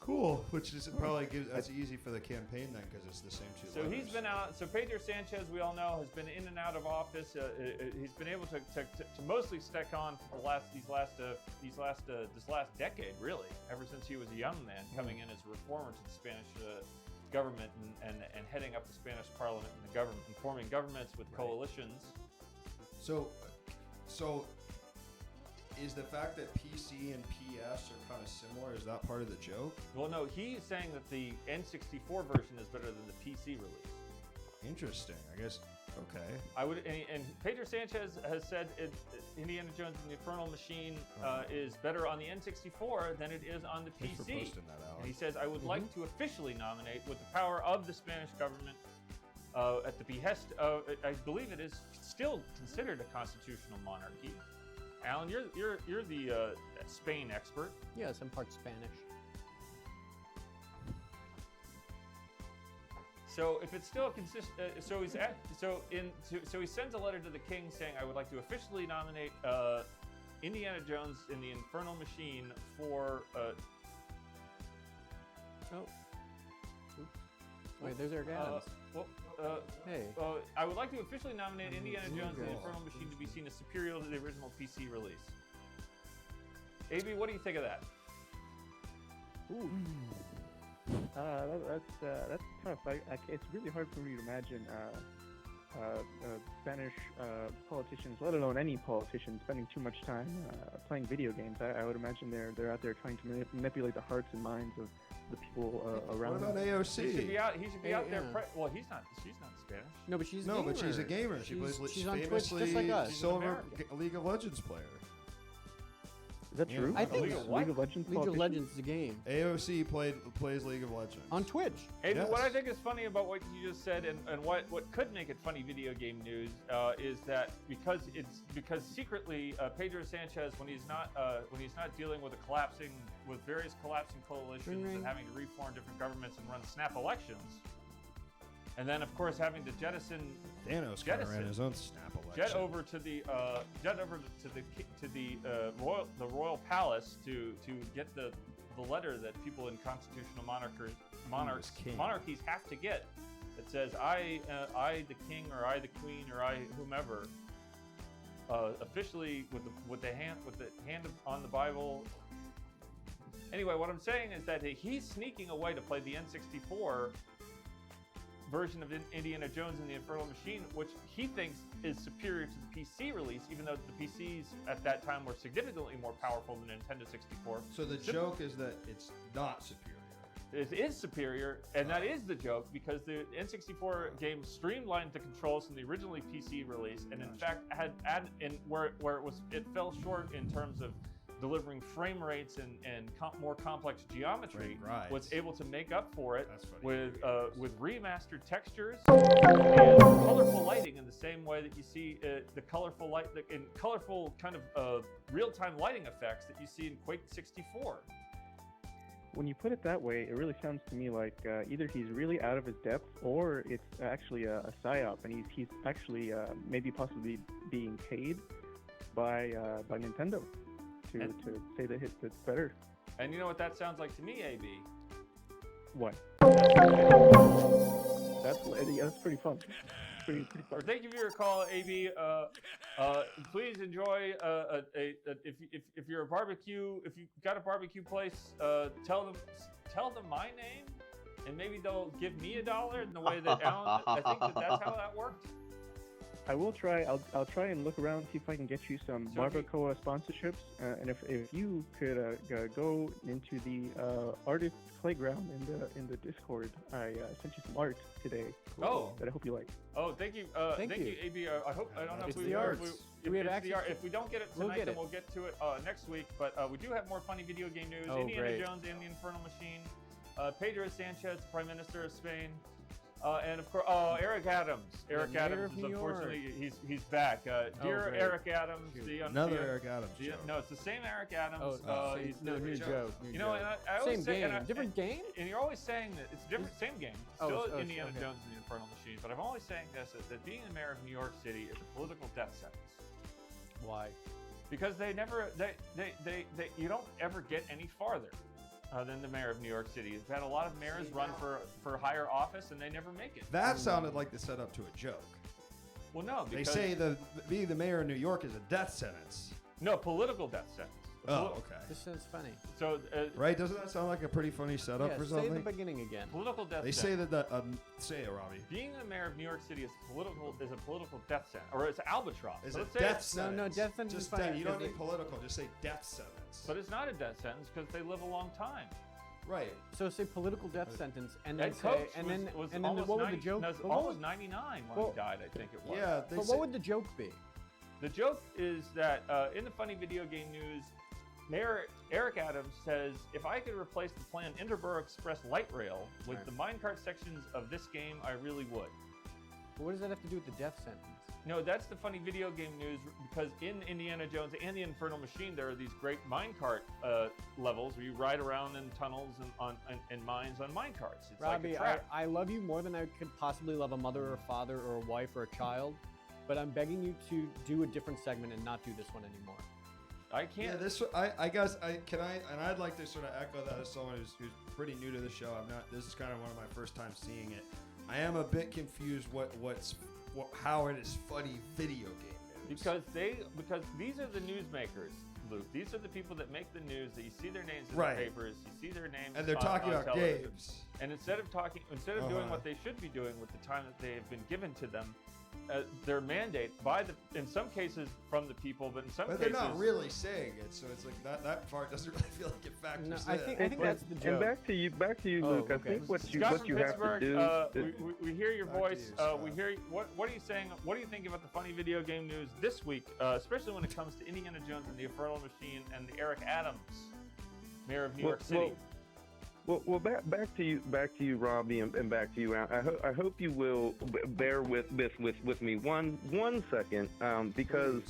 Cool. Which is probably that's easy for the campaign then because it's the same two. So he's been out. So Pedro Sanchez, we all know, has been in and out of office. He's been able to mostly stick on for this last decade, really, ever since he was a young man coming in as a reformer to the Spanish government and heading up the Spanish Parliament and the government and forming governments with coalitions. So is the fact that PC and PS are kind of similar? Is that part of the joke? Well, no, he's saying that the N64 version is better than the PC release. Interesting. I guess. Okay. I would, and Pedro Sanchez has said Indiana Jones and the Infernal Machine is better on the N64 than it is on the PC. Thanks for posting that, Allan. And he says, I would like to officially nominate, with the power of the Spanish government, at the behest of, I believe it is still considered a constitutional monarchy. Allan, you're the Spain expert. Yes, I'm part Spanish. So if it's still so he sends a letter to the king saying, I would like to officially nominate Indiana Jones and the Infernal Machine for. Wait, there's Eric Adams. Hey. I would like to officially nominate Indiana Jones and the Infernal Machine to be seen as superior to the original PC release. AB, what do you think of that? Ooh. That's tough. It's really hard for me to imagine Spanish politicians, let alone any politician, spending too much time playing video games. I would imagine they're out there trying to manipulate the hearts and minds of the people around. What about AOC? He should be out there. Well, she's not Spanish. No, but she's a No, gamer. but she's a gamer. She's on Twitch just like us. Silver League of Legends player. Is that true? I think League of Legends. League of Legends is a game. AOC plays League of Legends. On Twitch. And Yes. what I think is funny about what you just said, and what could make it funny video game news, is that because secretly Pedro Sanchez, when he's not dealing with various collapsing coalitions and having to reform different governments and run snap elections, and then of course having to jettison Thanos kind of ran his own snap election. jet over to the royal palace to get the letter that people in constitutional monarchies have to get, that says I the king, or I the queen, or I whomever, officially with the hand on the Bible. Anyway, what I'm saying is that he's sneaking away to play the N64 version of Indiana Jones and the Infernal Machine, which he thinks is superior to the PC release, even though the PCs at that time were significantly more powerful than Nintendo 64. So the joke is that it's not superior. It is superior, and that is the joke, because the N64 game streamlined the controls from the originally PC release, and in fact it fell short in terms of delivering frame rates and more complex geometry, was able to make up for it with remastered textures and colorful lighting, in the same way that you see the colorful light in colorful kind of real-time lighting effects that you see in Quake 64. When you put it that way, it really sounds to me like either he's really out of his depth, or it's actually a psyop, and he's actually maybe possibly being paid by Nintendo to say that it's better. And you know what that sounds like to me, AB? What? That's pretty fun. Pretty fun. Thank you for your call, AB. Please enjoy. If you're a barbecue, if you've got a barbecue place, tell them my name, and maybe they'll give me $1 in the way that Allan. I think that's how that worked. I will try. I'll try and look around, see if I can get you some barbacoa sponsorships. And if you could go into the artist playground in the Discord, I sent you some art today. Oh, that I hope you like. Oh, thank you. Thank you, AB. I don't know it's if the arts. if we don't get it tonight, then we'll get to it next week. But we do have more funny video game news. Indiana Jones and the Infernal Machine. Pedro Sanchez, Prime Minister of Spain. And of course, Eric Adams. Eric Adams is unfortunately he's back. Dear Eric Adams, another Eric Adams. No, it's the same Eric Adams. He's new joke. You know, and I always same say, game, different game. And you're always saying that it's different, same game. Still Indiana Jones and the Infernal Machine. But I'm always saying this: is that being the mayor of New York City is a political death sentence. Why? Because they you don't ever get any farther than the mayor of New York City. We've had a lot of mayors run for higher office, and they never make it. That sounded like the setup to a joke. Well, no, because they say being the mayor of New York is a death sentence. No, political death sentence. Okay. This sounds funny. So, right? Doesn't that sound like a pretty funny setup for something? Say the beginning again. Political death sentence. They say that say it, Robbie. Being the mayor of New York City is a political death sentence, or it's albatross. Is it death sentence? No, death sentence is funny. You don't need political. Just say death sentence. But it's not a death sentence because they live a long time. Right. So say political death sentence, and then That coach say, and then was and then almost what would 90 the joke? no, it was but what almost would- 99 when well, he died, I think it was. Yeah. But what would the joke be? The joke is that in the funny video game news, Mayor Eric Adams says, if I could replace the planned Interborough Express light rail with Right. the minecart sections of this game, I really would. But what does that have to do with the death sentence? No, that's the funny video game news because in Indiana Jones and the Infernal Machine, there are these great minecart levels where you ride around in tunnels and mines on minecarts. It's Robbie, like a track. I love you more than I could possibly love a mother or a father or a wife or a child, but I'm begging you to do a different segment and not do this one anymore. I Yeah, can't. I guess and I'd like to sort of echo that as someone who's pretty new to the show. This is kind of one of my first times seeing it. I am a bit confused how it is funny video game news. Because these are the newsmakers, Luke. These are the people that make the news. That you see their names in Right. the papers, you see their names, And they're on talking about television. games. And instead of doing what they should be doing with the time that they have been given to them, their mandate in some cases from the people, but in some But cases they're not really saying it, so it's like that part doesn't really feel like it factors No, in. I think that's the joke. And back to you, Oh, Luke. I okay. think what Scott you from have to Pittsburgh, do. we hear your Back to voice. you, Scott. We hear what are you saying? What do you think about the funny video game news this week, especially when it comes to Indiana Jones and the Infernal Machine and the Eric Adams, mayor of New York City? Well, back to you, Robbie, and back to you, Al. I hope you will bear with me one second, because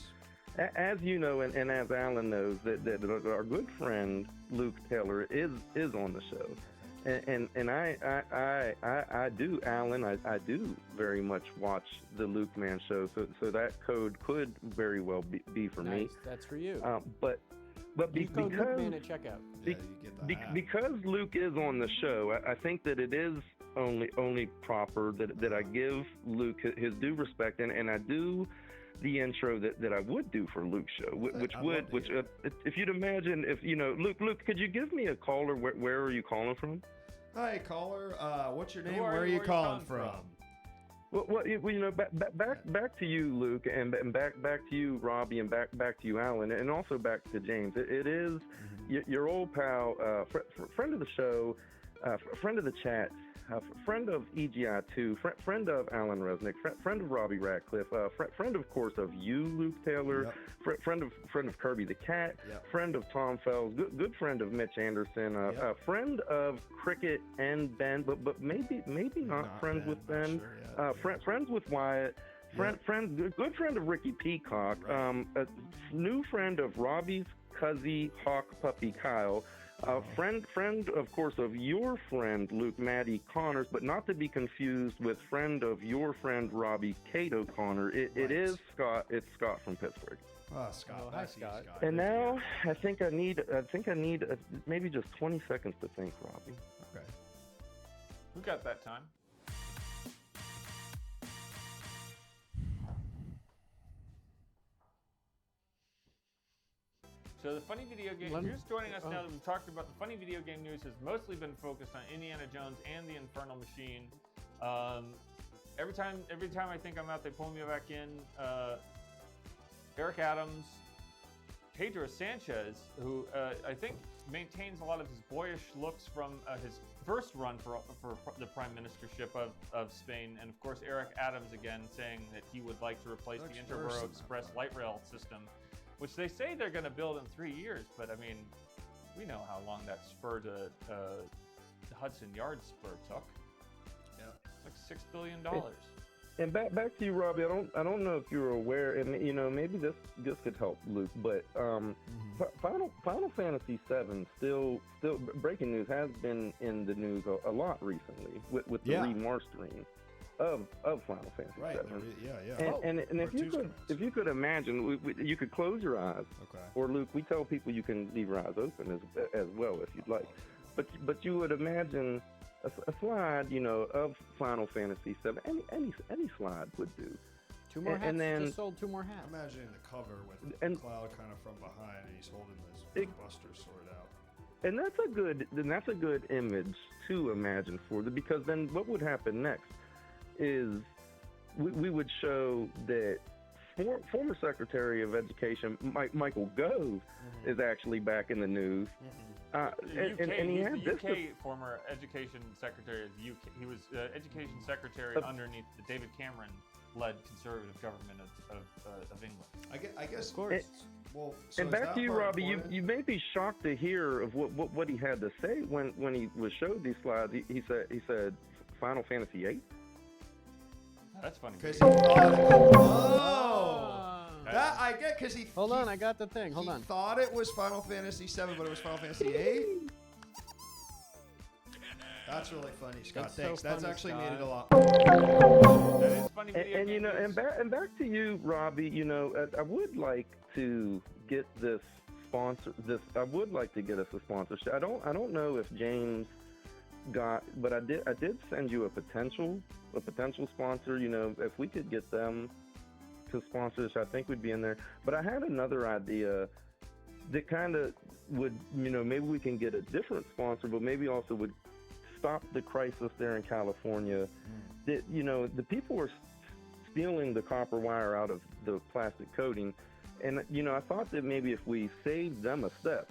as you know, and as Allan knows, that our good friend Luke Taylor is on the show, and I do, Allan, I do very much watch the Luke Man show, so that code could very well be for me. Nice, that's for you. But You code Luke Man at checkout. Yeah, you get the hat. because Luke is on the show, I think that it is only proper that I give Luke his due respect, and I do the intro that I would do for Luke's show, if you'd imagine, if Luke, could you give me a call, or where are you calling from? Hi, caller. What's your name? Who are Where are you? you Where calling from? Well, back to you, Luke, and back to you, Robbie, and back to you, Allan, and also back to James. It is your old pal, friend of the show, friend of the chat, friend of EGI2, friend of Allan Resnick, friend of Robbie Rackleff, friend, of course, of you, Luke Taylor, friend of Kirby the Cat, friend of Tom Fells, good friend of Mitch Anderson, friend of Cricket and Ben, but maybe not friends with Ben, friends with Wyatt. Good friend of Ricky Peacock, a new friend of Robbie's cousin Hawk Puppy Kyle, friend, of course, of your friend Luke Maddie Connors, but not to be confused with friend of your friend Robbie Cato Connor. It is Scott. It's Scott from Pittsburgh. Oh, Scott. Oh, hi, Scott. And now I think I need maybe just 20 seconds to think, Robbie. Okay. Who got that time? So the funny video game, if you're just joining us now that we've talked about the funny video game news has mostly been focused on Indiana Jones and the Infernal Machine. Every time I think I'm out, they pull me back in. Eric Adams, Pedro Sanchez, who I think maintains a lot of his boyish looks from his first run for the prime ministership of Spain, and of course Eric Adams again saying that he would like to replace the Interborough Express light rail system, which they say they're going to build in 3 years. But I mean, we know how long that spur to the Hudson Yards spur took. Yeah, like $6 billion. And back to you, Robbie. I don't know if you're aware, and maybe this could help Luke, but Final Fantasy VII still breaking news has been in the news a lot recently with the remastering of Final Fantasy VII. And if you could imagine, you could close your eyes, or Luke, we tell people you can leave your eyes open as well if you'd like, but you would imagine a slide, of Final Fantasy VII. Any slide would do. 2 more hats. And then just sold 2 more hats. Imagine the cover with Cloud kind of from behind, and he's holding his Buster sword out. And that's a good image to imagine because then what would happen next is we would show that former Secretary of Education Michael Gove is actually back in the news. And he had this. UK former Education Secretary of the UK. He was Education Secretary underneath the David Cameron-led Conservative government of England. I guess. Of course. Well, so and back to you, Robbie. You may be shocked to hear of what he had to say when he was showed these slides. He said Final Fantasy VIII. That's funny. That I get because he. Hold on, I got the thing. Hold on. He thought it was Final Fantasy VII, but it was Final Fantasy VIII. That's really funny, Scott. Thanks. So That's funny, actually Scott. made it a lot. That is funny. And you know, and back to you, Robbie. You know, I would like to get this sponsor. I would like to get us a sponsorship. I don't know if James got, but I did send you a potential sponsor. You know, if we could get them to sponsor us, I think we'd be in there. But I had another idea that kind of would, you know, maybe we can get a different sponsor, but maybe also would stop the crisis there in California. That, you know, the people were stealing the copper wire out of the plastic coating, and you know, I thought that maybe if we saved them a step,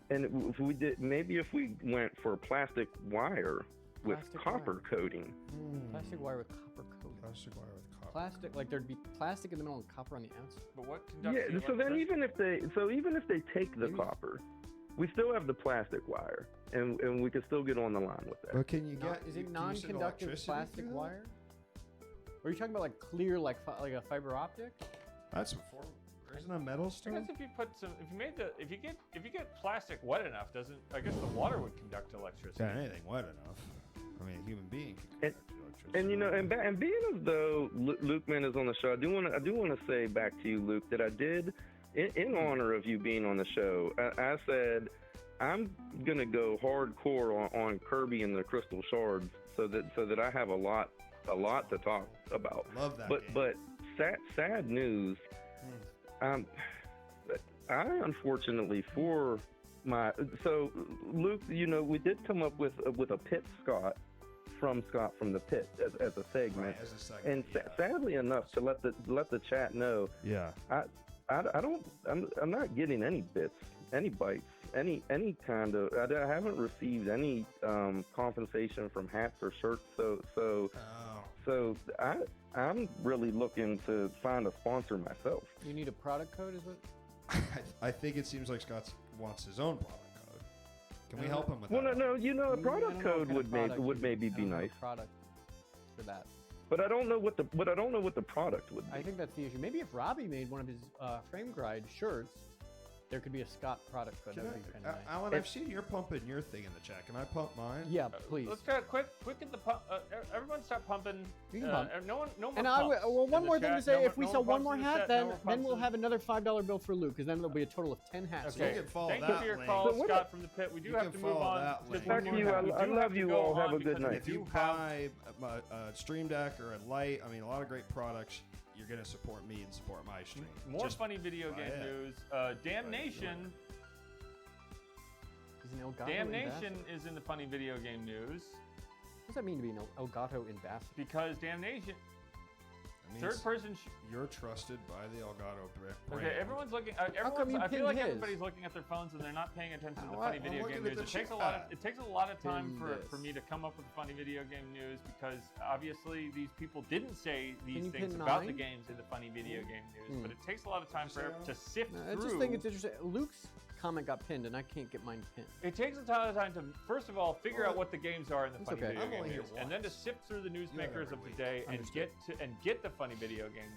and if we did, maybe if we went for plastic wire with copper coating. Plastic wire with copper coating. Plastic wire with copper. Plastic, like there'd be plastic in the middle and copper on the outside. But what conducts Yeah. the So then, electricity? even if they take the copper, we still have the plastic wire, and we can still get on the line with that. But can you get? Is can it you send non-conductive electricity plastic through that? wire? Or are you talking about like clear, like a fiber optic? That's isn't a metal I still? guess if you get plastic wet enough, I guess the water would conduct electricity. Yeah, anything wet enough. I mean, a human being can conduct electricity. And you know, and being as though Luke Man is on the show, I do want to say back to you, Luke, that I did, in honor of you being on the show, I said I'm gonna go hardcore on Kirby and the Crystal Shards, so that I have a lot to talk about. Love that. But sad news. I unfortunately so Luke, you know, we did come up with a pit Scott from the pit as a segment, Right, as a segment, and sadly enough, to let the chat know, Yeah. I'm not getting any bits, any bites, any kind of. I haven't received any compensation from hats or shirts. So I'm really looking to find a sponsor myself. You need a product code, is what? I think it seems like Scott wants his own product code. Can we help him with Well, that? no, you know, a I product don't know what code kind of product would maybe be nice. Product for that. But I don't know what the product would be. I think that's the issue. Maybe if Robbie made one of his frame grind shirts, there could be a Scott product code. That would be kind of nice. Alan, I've seen you're pumping your thing in the chat. Can I pump mine? Yeah, please. Let's try quick get the pump. Everyone stop pumping. You can pump. No more And pumps one in more the thing to chat. say: No if we more sell one pumps more in the hat, chat. then No more we'll pumps have another $5 bill for Luke, because then there'll be a total of 10 hats. So you Okay. can follow Thank you that for your link. call, So what Scott, from the pit. We do You have can to move follow on. that Just link. one Thank more you. time. We I do love have to you go all. Have on a good because night. we If you do have- buy a Stream Deck or a Light, I mean, a lot of great products, you're going to support me and support my stream. More Just funny video buy game it. news. Damnation. He's an Elgato Damnation ambassador. is in the funny video game news What does that mean to be an Elgato ambassador? because Damnation, That means third person. You're trusted by the Elgato brand. Okay, everyone's looking. come Everyone's, you I feel pinned like his? everybody's looking at their phones and they're not paying attention to the Oh, funny I'm video looking game at news. the It takes a chat. lot of time Pin for this. me to come up with funny video game news because obviously these people didn't say these Can you things pin about the 9? games in the funny video game news. Hmm. But it takes a lot of time to sift I through. just think it's interesting. Luke's comment got pinned, and I can't get mine pinned. It takes a ton of time to, first of all, figure out what the games are in the It's funny okay. video I'm game only here news, and then to once. sift through the newsmakers every of week. today and Understood. get the funny video game.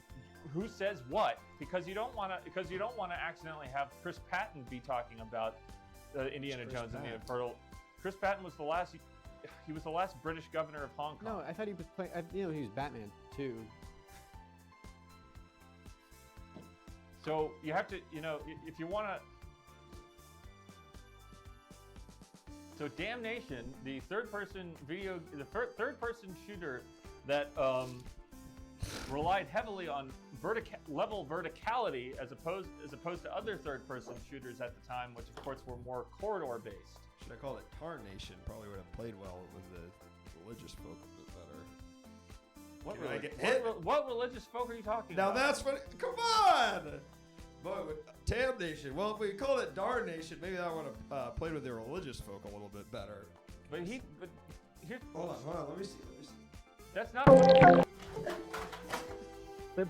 Who says what? Because you don't want to accidentally have Chris Patton be talking about Indiana Chris Jones and the Patton? Infernal. Chris Patton was the last. He was the last British governor of Hong Kong. No, I thought he was playing. He was Batman too. So you have to, if you want to. So Damnation, the third-person shooter that relied heavily on level verticality as opposed to other third-person shooters at the time, which of course were more corridor-based. Should I call it Tarnation? Probably would have played well with the religious folk a bit better. What religious folk are you talking Now about? that's what. Come on! But Tam Nation. Well, if we called it Darn Nation, maybe I would have played with the religious folk a little bit better. But here. Hold on. Let me see. That's not what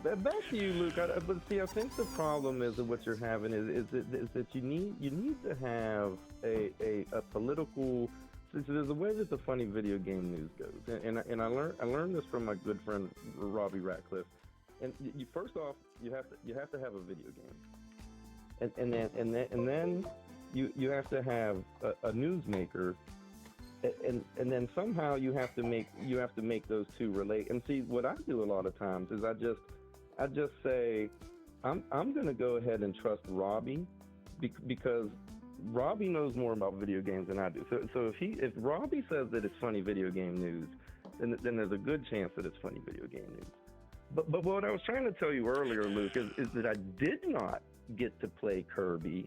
Back to you, Luke. But see, I think the problem is that what you're having is that you need to have a political. So there's a way that the funny video game news goes, and I learned this from my good friend Robbie Rackleff. And first off, you have to have a video game, and then you have to have a newsmaker, and then somehow you have to make those two relate. And see, what I do a lot of times is I just say I'm going to go ahead and trust Robbie because Robbie knows more about video games than I do. So if Robbie says that it's funny video game news, then there's a good chance that it's funny video game news. But what I was trying to tell you earlier, Luke, is that I did not get to play Kirby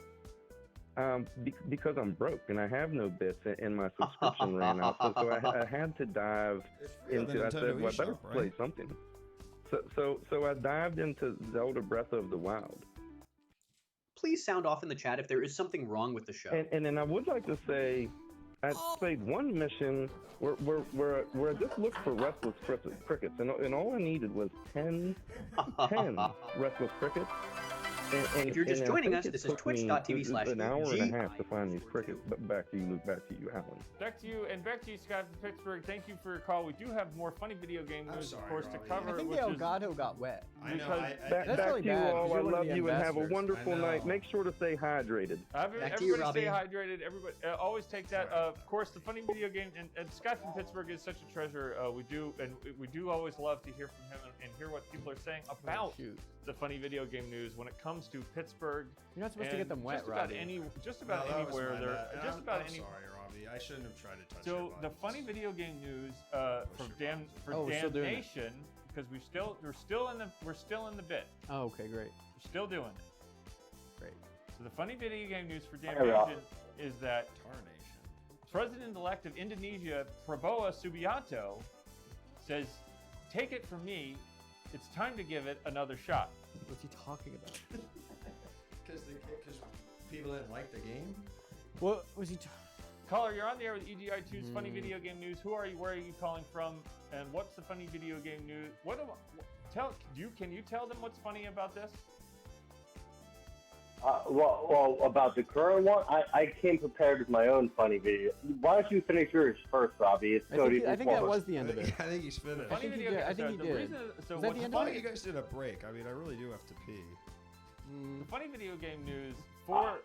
because I'm broke and I have no bits and my subscription ran out. So I had to dive into. I said, well, I better play something. So I dived into Zelda Breath of the Wild. Please sound off in the chat if there is something wrong with the show. And then I would like to say, I played one mission where I just looked for restless crickets, and all I needed was 10 restless crickets. And if you're just joining us, this is twitch.tv/. An hour and a half to find these crickets. But back to you, Luke. Back to you, Allan. Back to you, Scott from Pittsburgh. Thank you for your call. We do have more funny video game news, of course, to cover. I think the Elgato got wet. I know. Back really to you bad, all. I you're one of love the you and have a ambassadors. wonderful night. Make sure to stay hydrated. Everybody stay hydrated. Everybody always take that. Of course, the funny video game and Scott from Pittsburgh is such a treasure. We do always love to hear from him and hear what people are saying about the funny video game news when it comes to Pittsburgh. You're not supposed to get them wet, Robbie. Just about anywhere there. Just about any. Sorry, Robbie. I shouldn't have tried to touch it. So the funny video game news for we're still doing Damnation, because we're still in the bit. Oh, okay, great. We're still doing it. Great. So the funny video game news for Damnation is that President-elect of Indonesia, Prabowo Subianto, says, "Take it from me, it's time to give it another shot." What's he talking about? Because people didn't like the game? What was he Caller, you're on the air with EGI2's Funny Video Game News. Who are you? Where are you calling from? And what's the funny video game news? Can you tell them what's funny about this? Well, about the current one, I came prepared with my own funny video. Why don't you finish yours first, Robbie? It's Cody. I think that was the end of it. I think he's finished. I think he did. So Was that the end of Why it? you guys did a break? I mean, I really do have to pee. The funny video game news for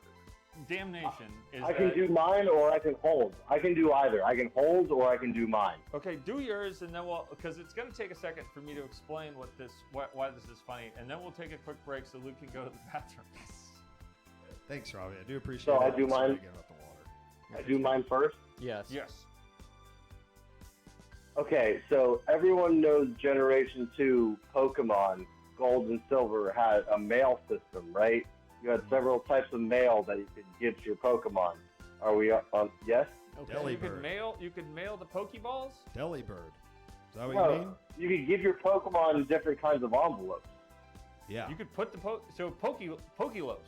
Damnation is I can do mine or I can hold. I can do either. I can hold or I can do mine. Okay, do yours, and then because it's going to take a second for me to explain why this is funny, and then we'll take a quick break so Luke can go to the bathroom. Thanks, Robbie. I do appreciate So it. I do mine. I do mine first. Yes. Yes. Okay, so everyone knows Generation 2 Pokemon Gold and Silver had a mail system, right? You had several types of mail that you could give to your Pokemon. Are we on? Yes? Okay. You could mail the Pokeballs? Delibird. Is that what No, you mean? you could give your Pokemon different kinds of envelopes. Yeah. You could put the Pokelopes.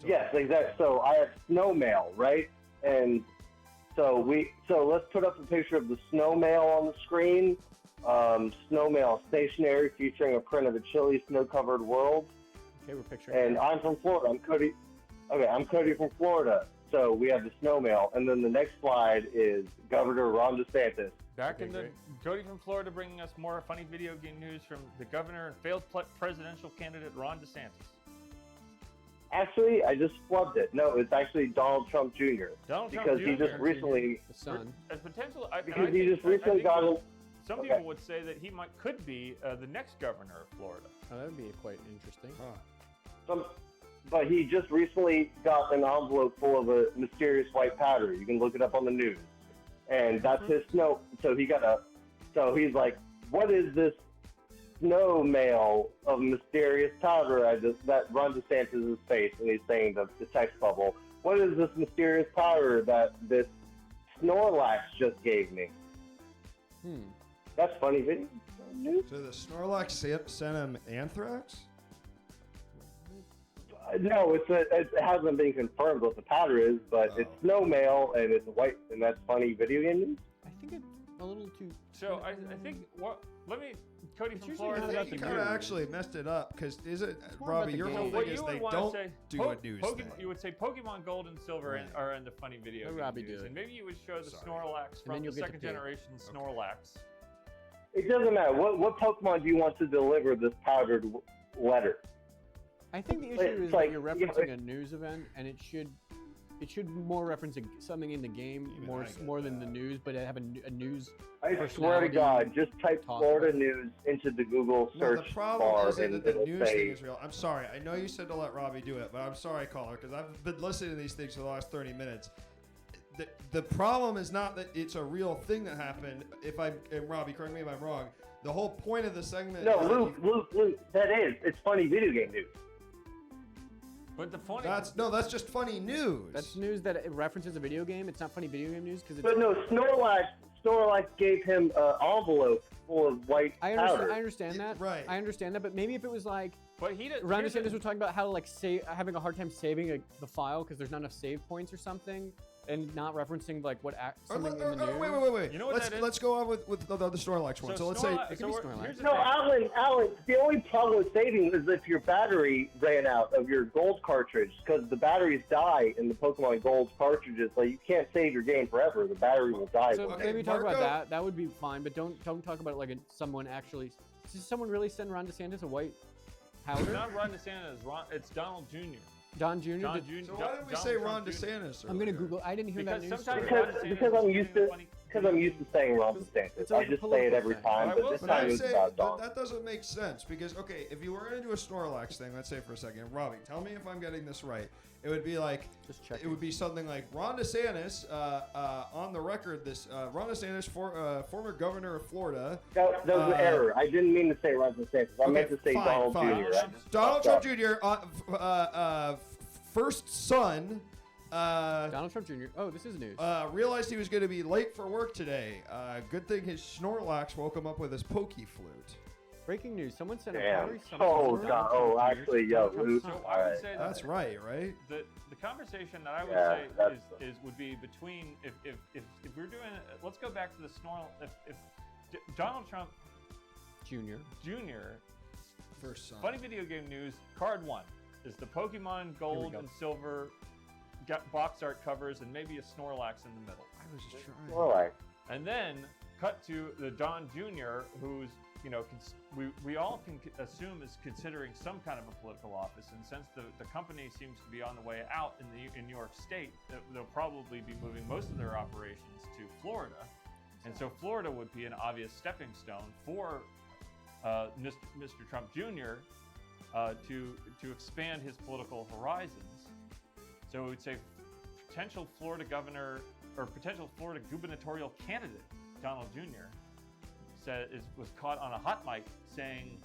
Yes, exactly. So I have snow mail, right? And so let's put up a picture of the snow mail on the screen. Snow mail stationery featuring a print of a chilly snow-covered world. Okay, we're picturing. And I'm from Florida. I'm Cody. Okay, I'm Cody from Florida. So we have the snow mail, and then the next slide is Governor Ron DeSantis. Cody from Florida bringing us more funny video game news from the governor and failed presidential candidate Ron DeSantis. Actually, I just flubbed it. No, it's actually Donald Trump Jr. Because he just recently. The son. As potential. Because he just recently got. Some people would say that he could be the next governor of Florida. Oh, that would be quite interesting. But he just recently got an envelope full of a mysterious white powder. You can look it up on the news. And that's his snow. So he's like, what is this snow mail of mysterious powder that Ron DeSantis' face? And he's saying the text bubble. What is this mysterious powder that this Snorlax just gave me? That's funny video news. So the Snorlax sent him anthrax? No, it hasn't been confirmed what the pattern is, but it's no male and it's white, and that's funny video game news. I think it's a little too. So I think Cody from usually Florida. not I about think the you kind of news. actually messed it up because is it, more about Robbie? the Your game. whole What thing is you they would want don't to say, do a news thing. You would say Pokemon Gold and Silver Right. are into funny video Let game Robbie news, do it. and maybe you would show the Sorry. Snorlax then from the you'll get to second pick. generation Snorlax. It doesn't matter. What Pokemon do you want to deliver this powdered letter? I think the issue It's is like, that you're you know, referencing a news event, and it should more reference something in the game Even more I get more than that. the news, but have a news. I swear to Personality God, just type talk Florida about it. news into the Google No, search the problem bar isn't and that the it'll news say, thing is real. I'm sorry. I know you said to let Robbie do it, but I'm sorry, caller, because I've been listening to these things for the last 30 minutes. The problem is not that it's a real thing that happened. And Robbie, correct me if I'm wrong. The whole point of the segment. no, is that Luke, that is. It's funny video game news. But the funny that's just funny news. That's news that it references a video game. It's not funny video game news because it's. But no, Snorlax gave him an envelope full of white I powder. understand that. Right. I understand that, but maybe if it was like But he did. Ron here's the- DeSantis was talking about how like having a hard time saving the file because there's not enough save points or something, and not referencing like something in the news. Wait. You know what that is? Let's go on with the Snorlax one. So let's say It can be Snorlax. here's the No, thing. Allan, the only problem with saving is if your battery ran out of your gold cartridge, because the batteries die in the Pokemon Gold cartridges. Like you can't save your game forever. The battery will die. So Okay, maybe talk about Marco- that. That would be fine, but don't talk about it like someone actually. Did someone really send Ron DeSantis a white It's powder? not Ron DeSantis. It's Donald Jr. Don Jr. John did- Jr. So why did we Donald say Trump Ron Jr. DeSantis? I'm gonna earlier? Google. I didn't hear Because that news. sometimes story. Ron DeSantis Because I'm is used really to funny. because I'm used to saying Ron DeSantis. It's like I a just say it political every thing. time, I but will this say- time But it I'm was saying about but Don. that doesn't make sense because okay, if you were gonna do a Snorlax thing, let's say for a second, Robbie, tell me if I'm getting this right. It would be like Just check. it would be something like Ron DeSantis on the record. This Ron DeSantis, former governor of Florida. That was an error. I didn't mean to say Ron DeSantis. I meant to say fine, Donald fine. Jr. I just Donald fucked Trump up. Jr. First son. Donald Trump Jr. Oh, this is news. Realized he was going to be late for work today. Good thing his Snorlax woke him up with his pokey flute. Breaking news. Someone sent a Damn. powdery Oh, substance. God. Oh, actually, yo, Luke. So I would Alright. say That's that right, right? the conversation that I would Yeah, say that's- would be between if we're doing let's go back to the Snorl if Donald Trump Jr. Jr. First son. Funny video game news card one is the Pokemon Gold go. and Silver box art covers and maybe a Snorlax in the middle. I was just trying. All right. And then cut to the Don Jr., who's, we all can assume is considering some kind of a political office. And since the company seems to be on the way out in New York State, they'll probably be moving most of their operations to Florida. And so Florida would be an obvious stepping stone for Mr. Trump Jr. To expand his political horizons. So it would say potential Florida governor or potential Florida gubernatorial candidate Donald Jr. was caught on a hot mic saying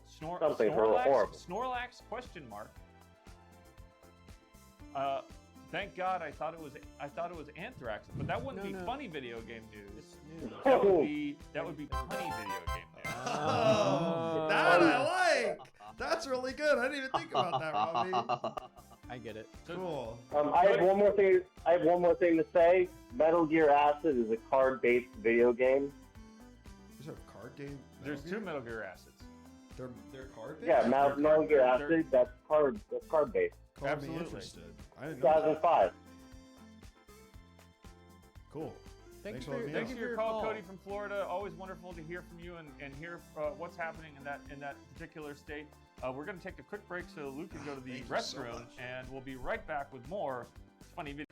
Something horrible. Snorlax question mark. Thank God I thought it was anthrax, but that wouldn't be No. funny video game news. It's news. That would be funny video game news. Oh, that I like. That's really good. I didn't even think about that, Robbie. I get it. Cool. I have one more thing. I have one more thing to say. Metal Gear Acid is a card-based video game. Is there a card game? There's two Metal Gear Acids. They're card based. Yeah, Metal Gear Acid. That's card-based. Call me Absolutely. interested. I didn't know that. 2005. Cool. Thank Thanks you for for letting me Thanks know. for your call, Cody from Florida. Always wonderful to hear from you and hear what's happening in that particular state. We're going to take a quick break so Luke can go to the Thank you so restroom, much. and we'll be right back with more funny videos.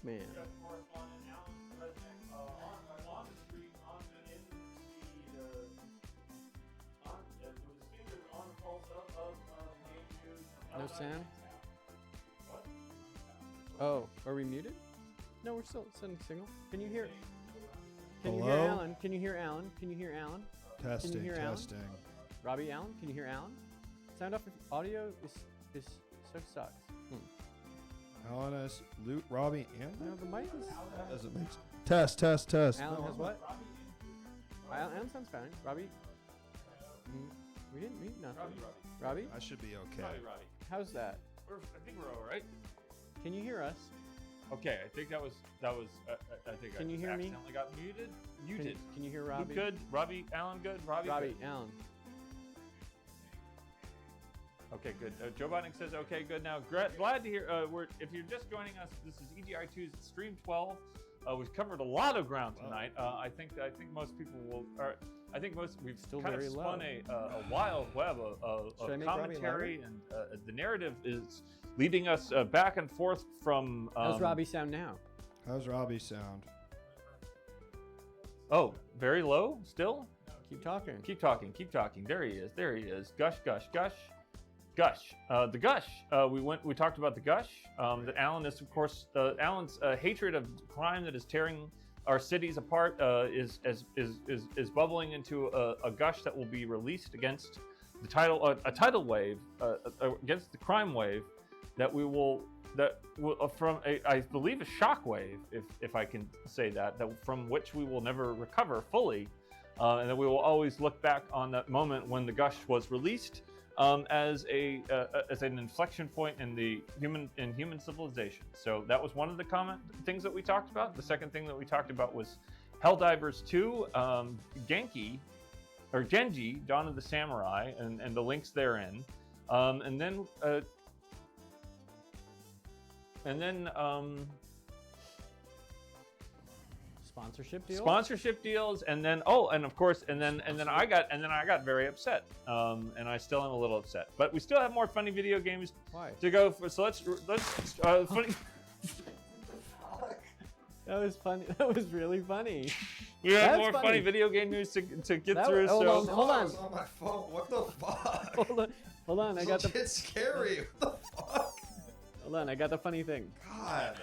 Man. Correspondent Allan Resnick on the street, on the with his fingers on the pulse of game news. No sound? What? Oh, are we muted? No, we're still sending signal. Can you hear? Can you Hello? hear Allan? Can you hear Allan? Can you hear Allan? Testing, hear Allan? testing. Robbie, Allan, can you hear Allan? Sound off. Audio is so sucks. Allan has Luke, Robbie, and No, the mic is. doesn't make sense. Test. Allan No, has what? Allan sounds fine. Robbie. We didn't mute nothing. Robbie? I should be okay. Robbie. How's that? I think we're all right. Can you hear us? Okay, I think that was. I think Can I you hear me? accidentally got muted. Can you hear Luke Robbie? good. Robbie, Allan good. Robbie. Robbie, Good. Allan. Okay, good. Joe Botnick says, okay, good. Now, glad to hear. If you're just joining us, this is EGI2's Stream 12. We've covered a lot of ground tonight. I think most people will. We've Still kind of very spun low. a wild web of Should I make Robbie commentary, and the narrative is leading us back and forth from. How's Robbie sound now? How's Robbie sound? Oh, very low still. Keep talking. Keep talking. There he is. Gush. The gush. We talked about the gush. That Allan is, of course, Allan's hatred of crime that is tearing our cities apart is bubbling into a gush that will be released against a tidal wave against the crime wave that will from I believe a shock wave, if I can say that from which we will never recover fully, and that we will always look back on that moment when the gush was released as an inflection point in human civilization. So that was one of the things that we talked about. The second thing that we talked about was Helldivers 2, Genji, Dawn of the Samurai, and the links therein, and then sponsorship deals, and then I got very upset, and I still am a little upset. But we still have more funny video games to go for. So let's funny. That was funny. That was really funny. We have more funny video game news to get through. Hold on. I was on my phone. What the fuck? Hold on. I got the. It's scary. What the fuck? Hold on. I got the funny thing. God.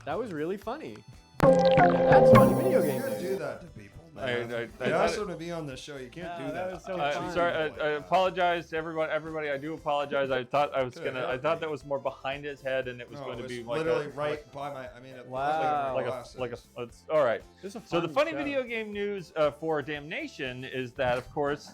That was really funny. That's funny video You game can't news. do that to people, man. I You asked them to be on the show. You can't do that. That was so I'm fun. sorry. I apologize to everybody. I do apologize. I thought that was more behind his head, and it was going to be like literally right by my. I mean, it Wow. like a. It's, all right. This is a So the fun funny show. video game news for Damnation is that, of course,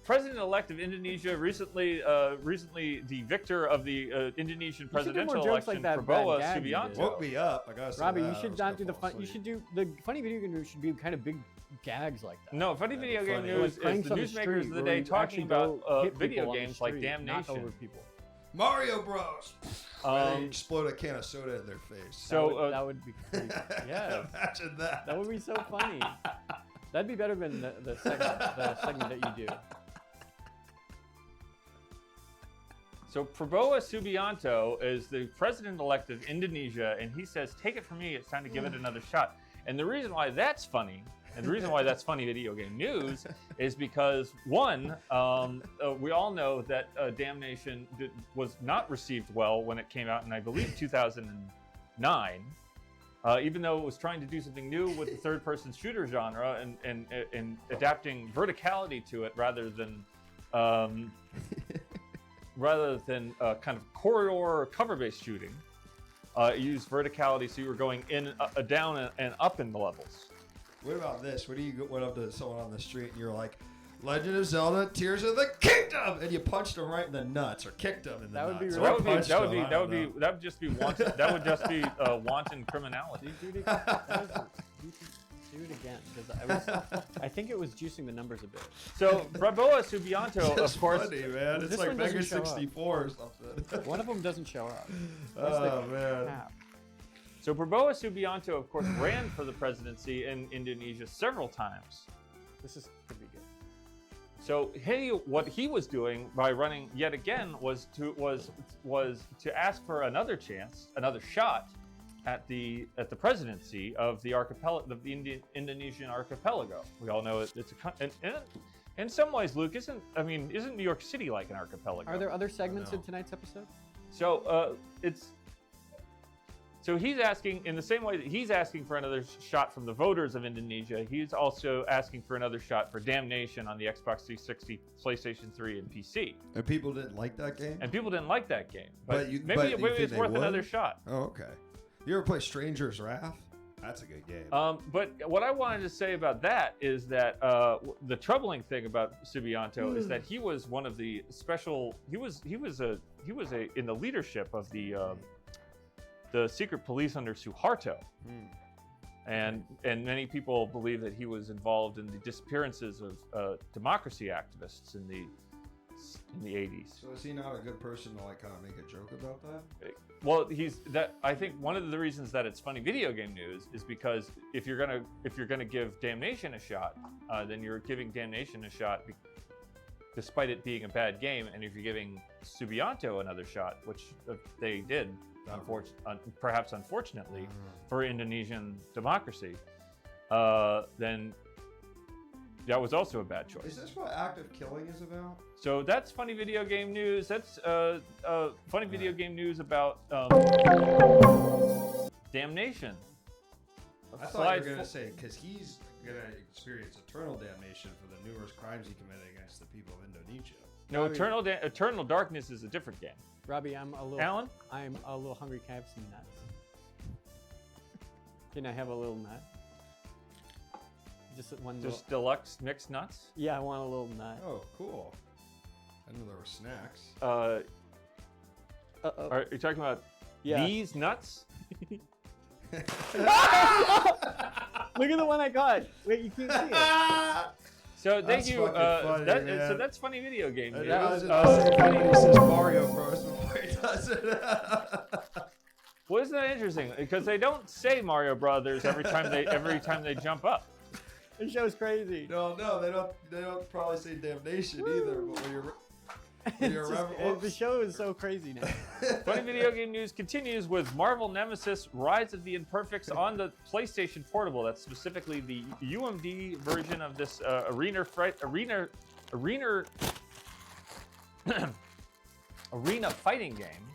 President-elect of Indonesia, recently the victor of the Indonesian presidential more jokes election, like that, Prabowo Brad Gagg, you Subianto. did. woke me up. I gotta say Robbie, that. you I should was not gonna do the fall fun. You asleep. should do the funny video game news. Should be kind of big gags like that. No, funny video game funny. news Like is the pranks on the newsmakers street of the where day you talking actually about go hit video people on the games like street, knock over Damnation. people. Mario Bros. They explode a can of soda in their face. So that would be pretty, yeah. Imagine that. That would be so funny. That'd be better than the segment that you do. So Prabowo Subianto is the president-elect of Indonesia, and he says, "Take it from me, it's time to give it another shot." And the reason why that's funny, and the reason why that's funny video game news, is because one, we all know that Damnation was not received well when it came out in, I believe, 2009. Even though it was trying to do something new with the third-person shooter genre and adapting verticality to it rather than kind of corridor cover-based shooting. It used verticality, so you were going in, down, and up in the levels. What about this? What do you went up to someone on the street and you're like, Legend of Zelda: Tears of the Kingdom, and you punched them right in the nuts or kicked them in the That would be nuts? really Or punched them, I don't know. that would just be wanton. That would just be wanton criminality. Do it again. Do it again, because I think it was juicing the numbers a bit. So Prabowo Subianto, It's of course, funny, man. It's This like one doesn't Mega show up. 64 or something. One of them doesn't show up. Oh man. Crap. So Prabowo Subianto, of course, ran for the presidency in Indonesia several times. This could be good. So what he was doing by running yet again was to ask for another chance, another shot, at the presidency of the archipelago, of the Indonesian archipelago. We all know it's and in some ways, Luke, isn't New York City like an archipelago? Are there other segments in tonight's episode? So So he's asking, in the same way that he's asking for another shot from the voters of Indonesia, he's also asking for another shot for Damnation on the Xbox 360, PlayStation 3, and PC. And people didn't like that game? But maybe it's worth another shot. Oh, okay. You ever play Stranger's Wrath? That's a good game. But what I wanted to say about that is that the troubling thing about Subianto is that he was one of the special. He was in the leadership of the secret police under Suharto, and many people believe that he was involved in the disappearances of democracy activists in the 80s. So is he not a good person to like kind of make a joke about that? Well, I think one of the reasons that it's funny video game news is because if you're gonna give Damnation a shot, then you're giving Damnation a shot despite it being a bad game, and if you're giving Subianto another shot, which they did. Perhaps unfortunately for Indonesian democracy, then that was also a bad choice. Is this what active killing is about? So that's funny video game news. That's funny video game news about Damnation. I thought you were going to say, because he's going to experience eternal damnation for the numerous crimes he committed against the people of Indonesia. No, Eternal Darkness is a different game. Robbie, I'm a little hungry. Can I have some nuts? Can I have a little nut? Just deluxe mixed nuts? Yeah, I want a little nut. Oh, cool. I knew there were snacks. Are you talking about these nuts? Look at the one I got. Wait, you can't see it. So thank you. Funny, so that's funny video game news. He says Mario Bros before he does it. Well, isn't that interesting? Because they don't say Mario Brothers every time they jump up. The show's crazy. No, they don't probably say Damnation either. But when you're the show is so crazy now. Funny video game news continues with Marvel Nemesis: Rise of the Imperfects on the PlayStation Portable. That's specifically the UMD version of this arena fighting game.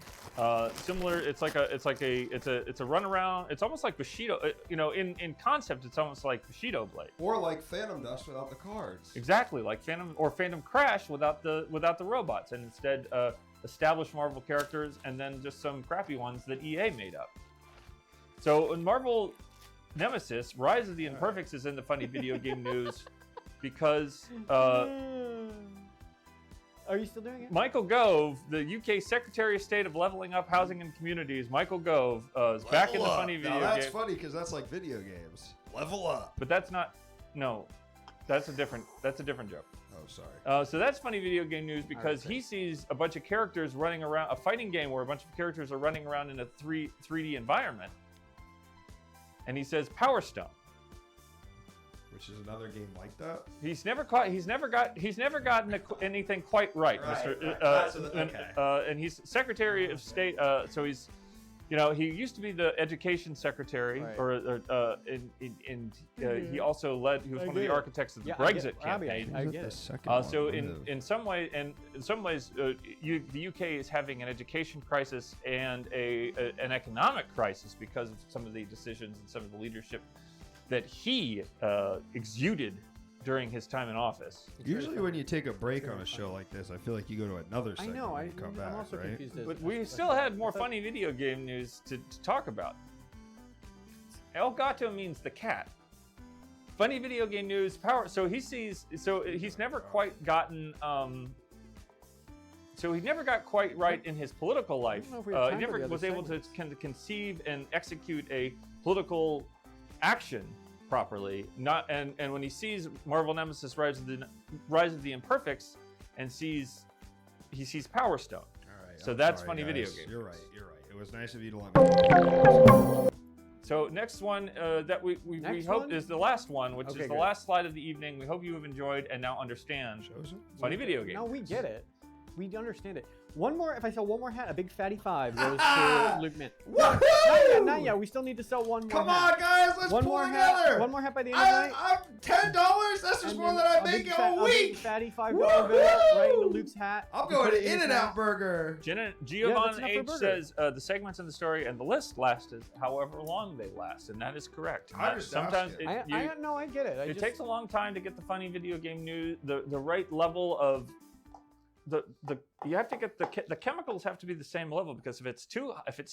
Similar, it's a run around. It's almost like Bushido. In concept, it's almost like Bushido Blade. Or like Phantom Dust without the cards. Exactly, like Phantom Crash without the robots, and instead established Marvel characters and then just some crappy ones that EA made up. So in Marvel Nemesis, Rise of the Imperfects is in the funny video game news because. Are you still doing it? Michael Gove, the UK Secretary of State of Leveling Up Housing and Communities, Michael Gove is back in the funny video game. That's funny because that's like video games. Level up. But that's not. No, that's a different joke. Oh, sorry. So that's funny video game news because he sees a bunch of characters running around, a fighting game where a bunch of characters are running around in a 3D environment, and he says Power Stone. Which is another game like that. He's never gotten anything quite right, Mr. And he's Secretary of State. So he's, he used to be the Education Secretary, he also led. He was one of the architects of the Brexit campaign. I get it. So in some ways, the UK is having an education crisis and an economic crisis because of some of the decisions and some of the leadership that he exuded during his time in office. Usually when you take a break on a show like this, I feel like you go to another segment when you come back, I'm also right? confused. But we still had more funny video game news to talk about. El Gato means the cat. Funny video game news, power. So he's never quite gotten. So he never got quite right in his political life. He never was able to conceive and execute a political action properly. And when he sees Marvel Nemesis: Rise of the Imperfects, and he sees Power Stone. All right. So that's funny video game. You're right. It was nice of you to let me know. So next one that we hope is the last one, which is the last slide of the evening. We hope you have enjoyed and now understand funny video game. No, we get it. We understand it. One more, if I sell one more hat, a big fatty 5 goes to Luke Mint. Woohoo! Not yet. We still need to sell one more Come hat. on, guys, let's one pull more together. Hat, one more hat by the end of the night. I'm $10. That's just more than I make in a A big week. fatty $5 bill right into Luke's hat. I'm going to In-N-Out Burger. Giovanni H says the segments in the story and the list last is however long they last, and that is correct. Sometimes I get it. It takes a long time to get the funny video game news, the right level of you have to get the chemicals have to be the same level, because if it's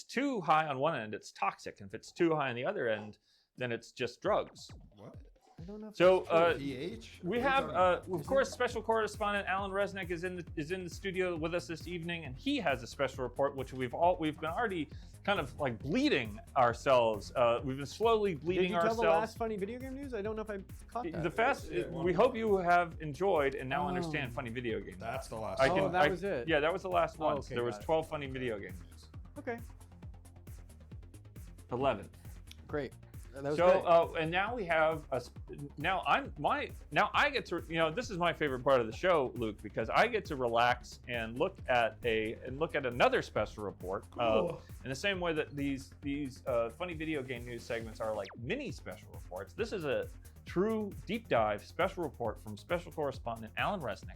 too high on one end, it's toxic, and if it's too high on the other end, then it's just drugs. What? I don't know. So pH? we have of course special correspondent Allan Resnick is in the studio with us this evening, and he has a special report which we've been already kind of like bleeding ourselves. We've been slowly bleeding ourselves. Did you tell the last funny video game news? I don't know if I caught that. We hope you have enjoyed and now understand funny video games. That's the last one. That was it. Yeah, that was the last one. Okay, there was 12 funny video game news. Okay. 11. Great. That was great. And now we have now I get to, this is my favorite part of the show, Luke, because I get to relax and look at another special report. In the same way that these funny video game news segments are like mini special reports, this is a true deep dive special report from special correspondent Allan Resnick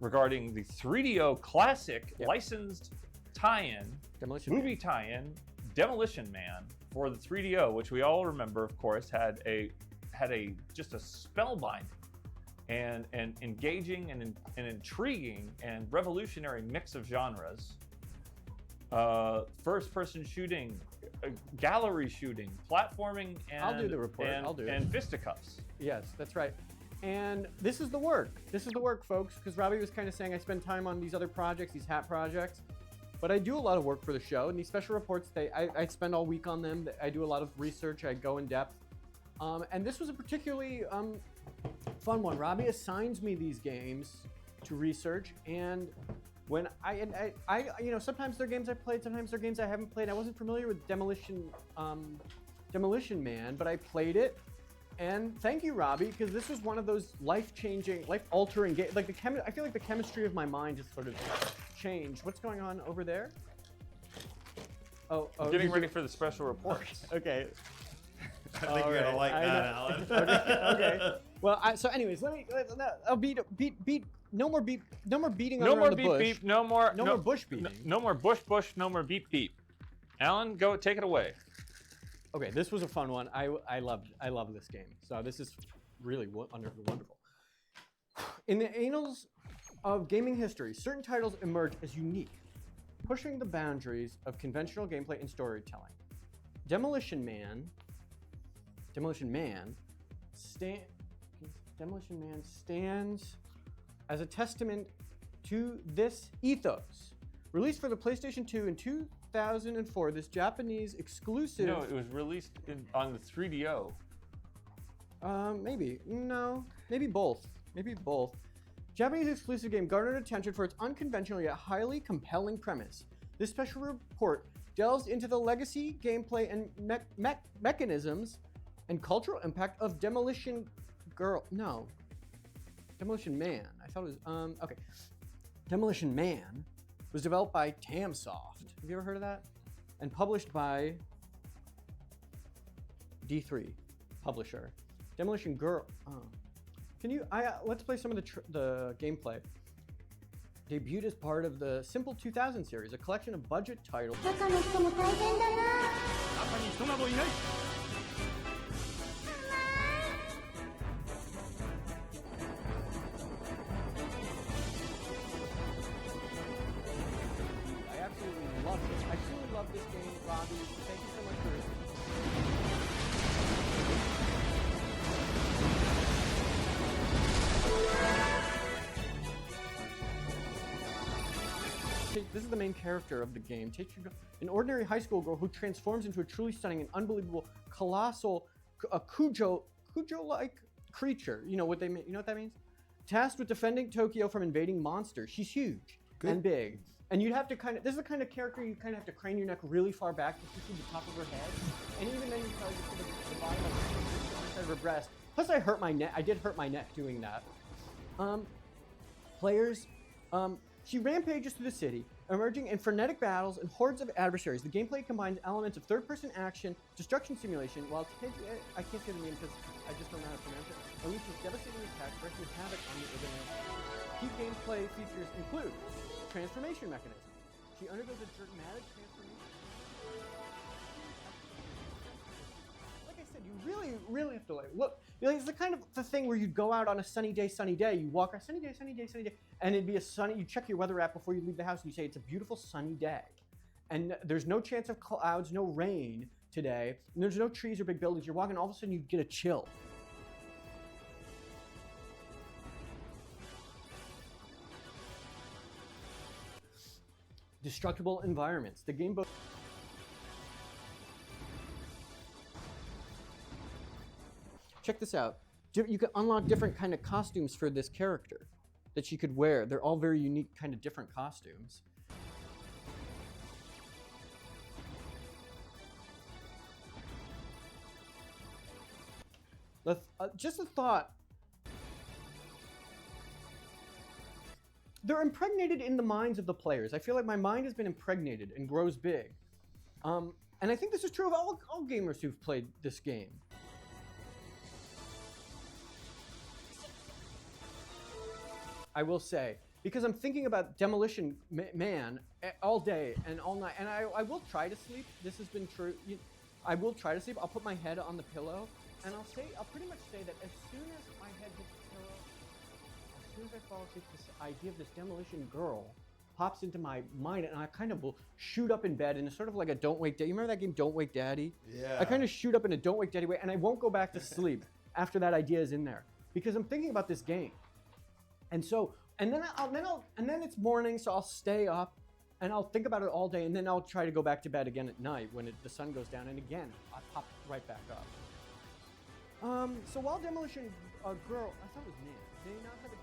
regarding the 3DO classic licensed tie-in, movie tie-in, Demolition Man for the 3DO, which we all remember, of course, had just a spellbinding and engaging and intriguing and revolutionary mix of genres. First-person shooting, gallery shooting, platforming, and I'll do the report. I'll do it. And fisticuffs. Yes, that's right. And this is the work. This is the work, folks, because Robbie was kind of saying I spend time on these other projects, these hat projects. But I do a lot of work for the show, and these special reports, I spend all week on them. I do a lot of research. I go in depth. And this was a particularly fun one. Robbie assigns me these games to research, and when I sometimes they're games I played, sometimes they're games I haven't played. I wasn't familiar with Demolition Man, but I played it. And thank you, Robbie, because this was one of those life-changing, life-altering games. Like I feel like the chemistry of my mind just sort of changed. What's going on over there? Oh, getting ready for the special reports. Okay. I think you're gonna like that, Allan. Okay. Well, so anyways, I'll beat. No more beating No more around the beep bush. beep. No more bush beating. No more bush. No more beep beep. Allan, go take it away. Okay, this was a fun one. I love this game. So this is really wonderful. In the annals of gaming history, certain titles emerge as unique, pushing the boundaries of conventional gameplay and storytelling. Demolition Man stands as a testament to this ethos. Released for the PlayStation 2 in 2004, this Japanese exclusive... No, it was released on the 3DO. Maybe. No. Maybe both. Japanese exclusive game garnered attention for its unconventional yet highly compelling premise. This special report delves into the legacy, gameplay, and mechanisms and cultural impact of Demolition Man. I thought it was... okay. Demolition Man was developed by Tamsoft. Have you ever heard of that? And published by D3 publisher. Demolition Girl. Oh. Can you? Let's play some of the gameplay. Debuted as part of the Simple 2000 series, a collection of budget titles. I truly love this game, Robbie. Thank you so much for This is the main character of the game. An ordinary high school girl who transforms into a truly stunning and unbelievable, colossal, Cujo-like creature. You know what that means? Tasked with defending Tokyo from invading monsters. She's huge and big. And you'd have to this is the kind of character you kind of have to crane your neck really far back just to see the top of her head. And even then you probably just see the bottom of her breast. Plus I hurt my neck. I did hurt my neck doing that. Players She rampages through the city, emerging in frenetic battles and hordes of adversaries. The gameplay combines elements of third-person action, destruction simulation, while I can't say the name because I just don't know how to pronounce it, unleashes devastating attacks, wreaking havoc on the urban landscape. Key gameplay features include transformation mechanism. She undergoes a dramatic transformation. Like I said, you really have to look. It's the kind of the thing where you'd go out on a sunny day, you walk a sunny day, and it'd be a sunny, you check your weather app before you leave the house and you say it's a beautiful sunny day. And there's no chance of clouds, no rain today, and there's no trees or big buildings. You're walking, all of a sudden you get a chill. Destructible environments. The game book. Check this out. You can unlock different kind of costumes for this character that she could wear. They're all very unique, kind of different costumes. Just a thought. They're impregnated in the minds of the players. I feel like my mind has been impregnated and grows big. And I think this is true of all gamers who've played this game. I will say, because I'm thinking about Demolition Man all day and all night, and I will try to sleep. This has been true. I will try to sleep. I'll put my head on the pillow, and I'll pretty much say that as soon as my head hits the pillow, as soon as I fall asleep, this idea of this Demolition Girl pops into my mind, and I kind of will shoot up in bed in a sort of like a Don't Wake Daddy. You remember that game, Don't Wake Daddy? Yeah. I kind of shoot up in a Don't Wake Daddy way, and I won't go back to sleep after that idea is in there, because I'm thinking about this game. And then it's morning, so I'll stay up and I'll think about it all day, and then I'll try to go back to bed again at night when the sun goes down, and again I pop right back up. So while Demolition Girl, I thought it was man. They now have a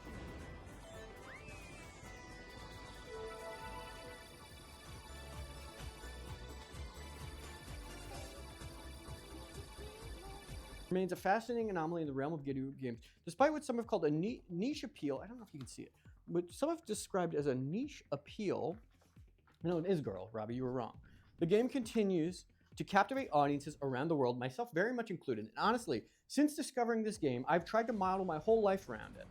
remains a fascinating anomaly in the realm of video games, despite what some have called a niche appeal. I don't know if you can see it, but some have described as a niche appeal. No, it is girl, Robbie, you were wrong. The game continues to captivate audiences around the world, myself very much included. And honestly, since discovering this game, I've tried to model my whole life around it.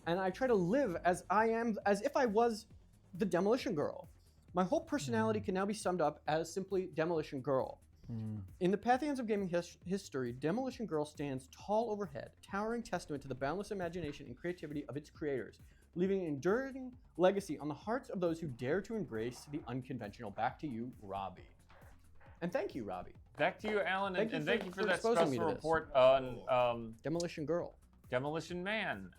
And I try to live as if I was the Demolition Girl. My whole personality can now be summed up as simply Demolition Girl. In the pantheons of gaming history, Demolition Girl stands tall overhead, towering testament to the boundless imagination and creativity of its creators, leaving an enduring legacy on the hearts of those who dare to embrace the unconventional. Back to you, Robbie. And thank you, Robbie. Back to you, Allan, thank you for that exposing me special to report on Demolition Girl. Demolition Man.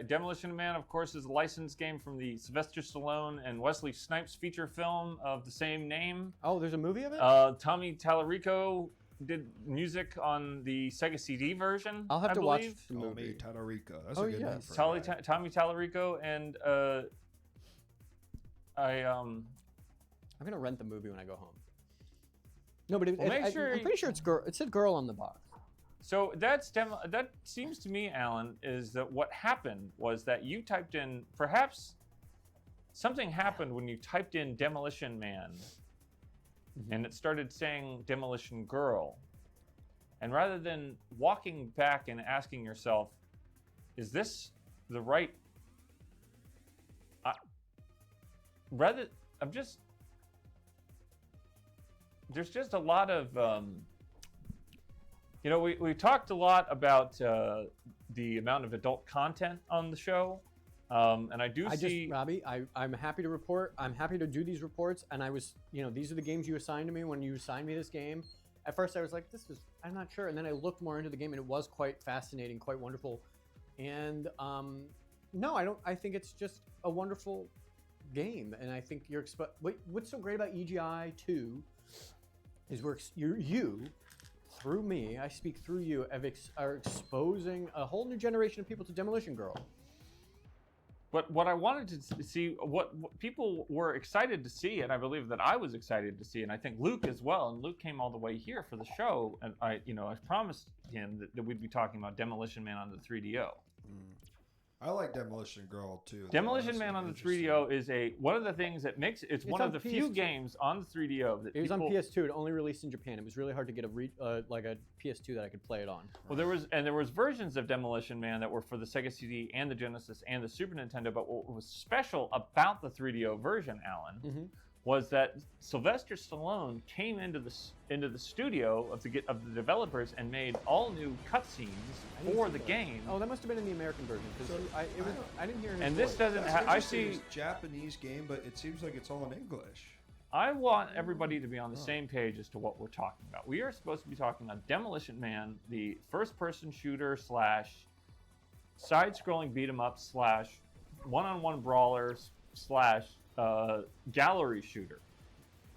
Demolition Man, of course, is a licensed game from the Sylvester Stallone and Wesley Snipes feature film of the same name. Oh, there's a movie of it? Tommy Tallarico did music on the Sega CD version. I'll have to watch the movie. movie. Tallarico. That's a good name for a guy. Tommy Tallarico, and I'm gonna rent the movie when I go home. No, but I'm pretty sure it's girl. It said girl on the box. So that seems to me, Allan, is that what happened was that you typed in, perhaps something happened when you typed in Demolition Man, and it started saying Demolition Girl. And rather than walking back and asking yourself, is this the right? There's just a lot of. We talked a lot about the amount of adult content on the show, and Robbie, I'm happy to report. I'm happy to do these reports, and these are the games you assigned to me when you assigned me this game. At first, I was like, I'm not sure, and then I looked more into the game, and it was quite fascinating, quite wonderful, and no, I don't. I think it's just a wonderful game, and I think what's so great about EGI 2 is you. Through me, I speak through you, are exposing a whole new generation of people to Demolition Girl. But what I wanted to see, what people were excited to see, and I believe that I was excited to see, and I think Luke as well, and Luke came all the way here for the show, and I promised him that we'd be talking about Demolition Man on the 3DO. I like Demolition Girl too. Demolition Man on the 3DO is one of the things that makes it's one of the few games on the 3DO that it was on PS2. It only released in Japan. It was really hard to get like a PS2 that I could play it on. Well, there was versions of Demolition Man that were for the Sega CD and the Genesis and the Super Nintendo. But what was special about the 3DO version, Alan, was that Sylvester Stallone came into the studio of the developers and made all new cutscenes for the game. Oh, that must have been in the American version because I didn't hear his And voice. this doesn't. I see It's a Japanese game, but it seems like it's all in English. I want everybody to be on the same page as to what we're talking about. We are supposed to be talking about Demolition Man, the first-person shooter / side-scrolling beat-em-up / one-on-one brawler / gallery shooter.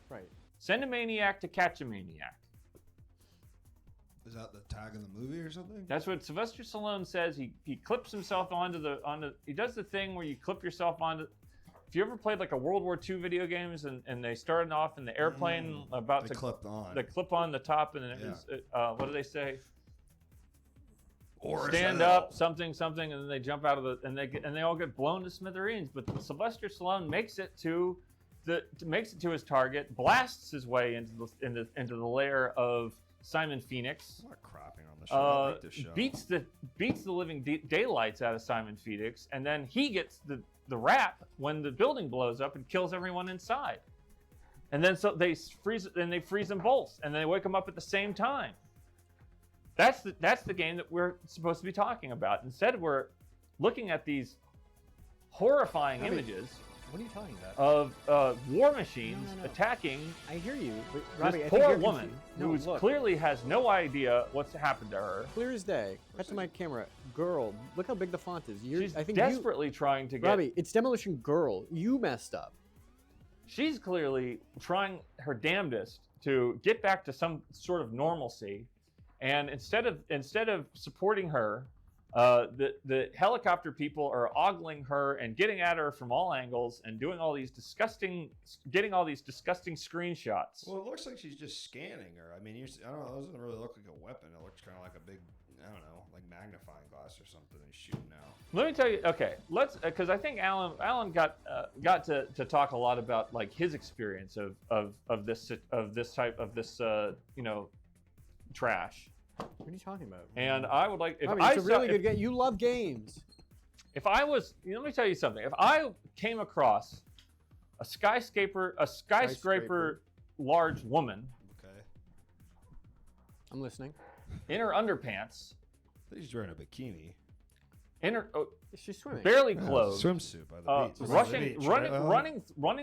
Right. Send a maniac to catch a maniac. Is that the tag in the movie or something? That's what Sylvester Stallone says. He clips himself onto he does the thing where you clip yourself onto. If you ever played like a World War II video games and they started off in the airplane about to clip on. They clip on the top and then it was what do they say? Or stand up, something, and then they jump out of the and they all get blown to smithereens. But Sylvester Stallone makes it to his target, blasts his way into the lair of Simon Phoenix. I'm not crapping on the show. I like this show. Beats the living daylights out of Simon Phoenix, and then he gets the rap when the building blows up and kills everyone inside. And then so they freeze them both, and they wake them up at the same time. That's the game that we're supposed to be talking about. Instead, we're looking at these horrifying images. What are you talking about? Of war machines attacking. I hear you, but Robbie, this I think poor you're woman who clearly has no idea what's happened to her. Clear as day. Cut to my camera. Girl, look how big the font is. She's desperately trying to get. Robbie, it's Demolition Girl. You messed up. She's clearly trying her damnedest to get back to some sort of normalcy, and instead of supporting her, the helicopter people are ogling her and getting at her from all angles and doing all these disgusting screenshots. Well, it looks like she's just scanning her. I mean, I don't know. It doesn't really look like a weapon. It looks kind of like a big, I don't know, like magnifying glass or something. He's shooting out. Let me tell you. Okay, let's because I think Allan got to talk a lot about like his experience of this type of this trash. What are you talking about? And I would like if it's a really good game. You love games. If I was, let me tell you something. If I came across a skyscraper large woman, okay, I'm listening, in her underpants, she's wearing a bikini. In her, she's swimming, barely clothed, swimsuit by the beach. running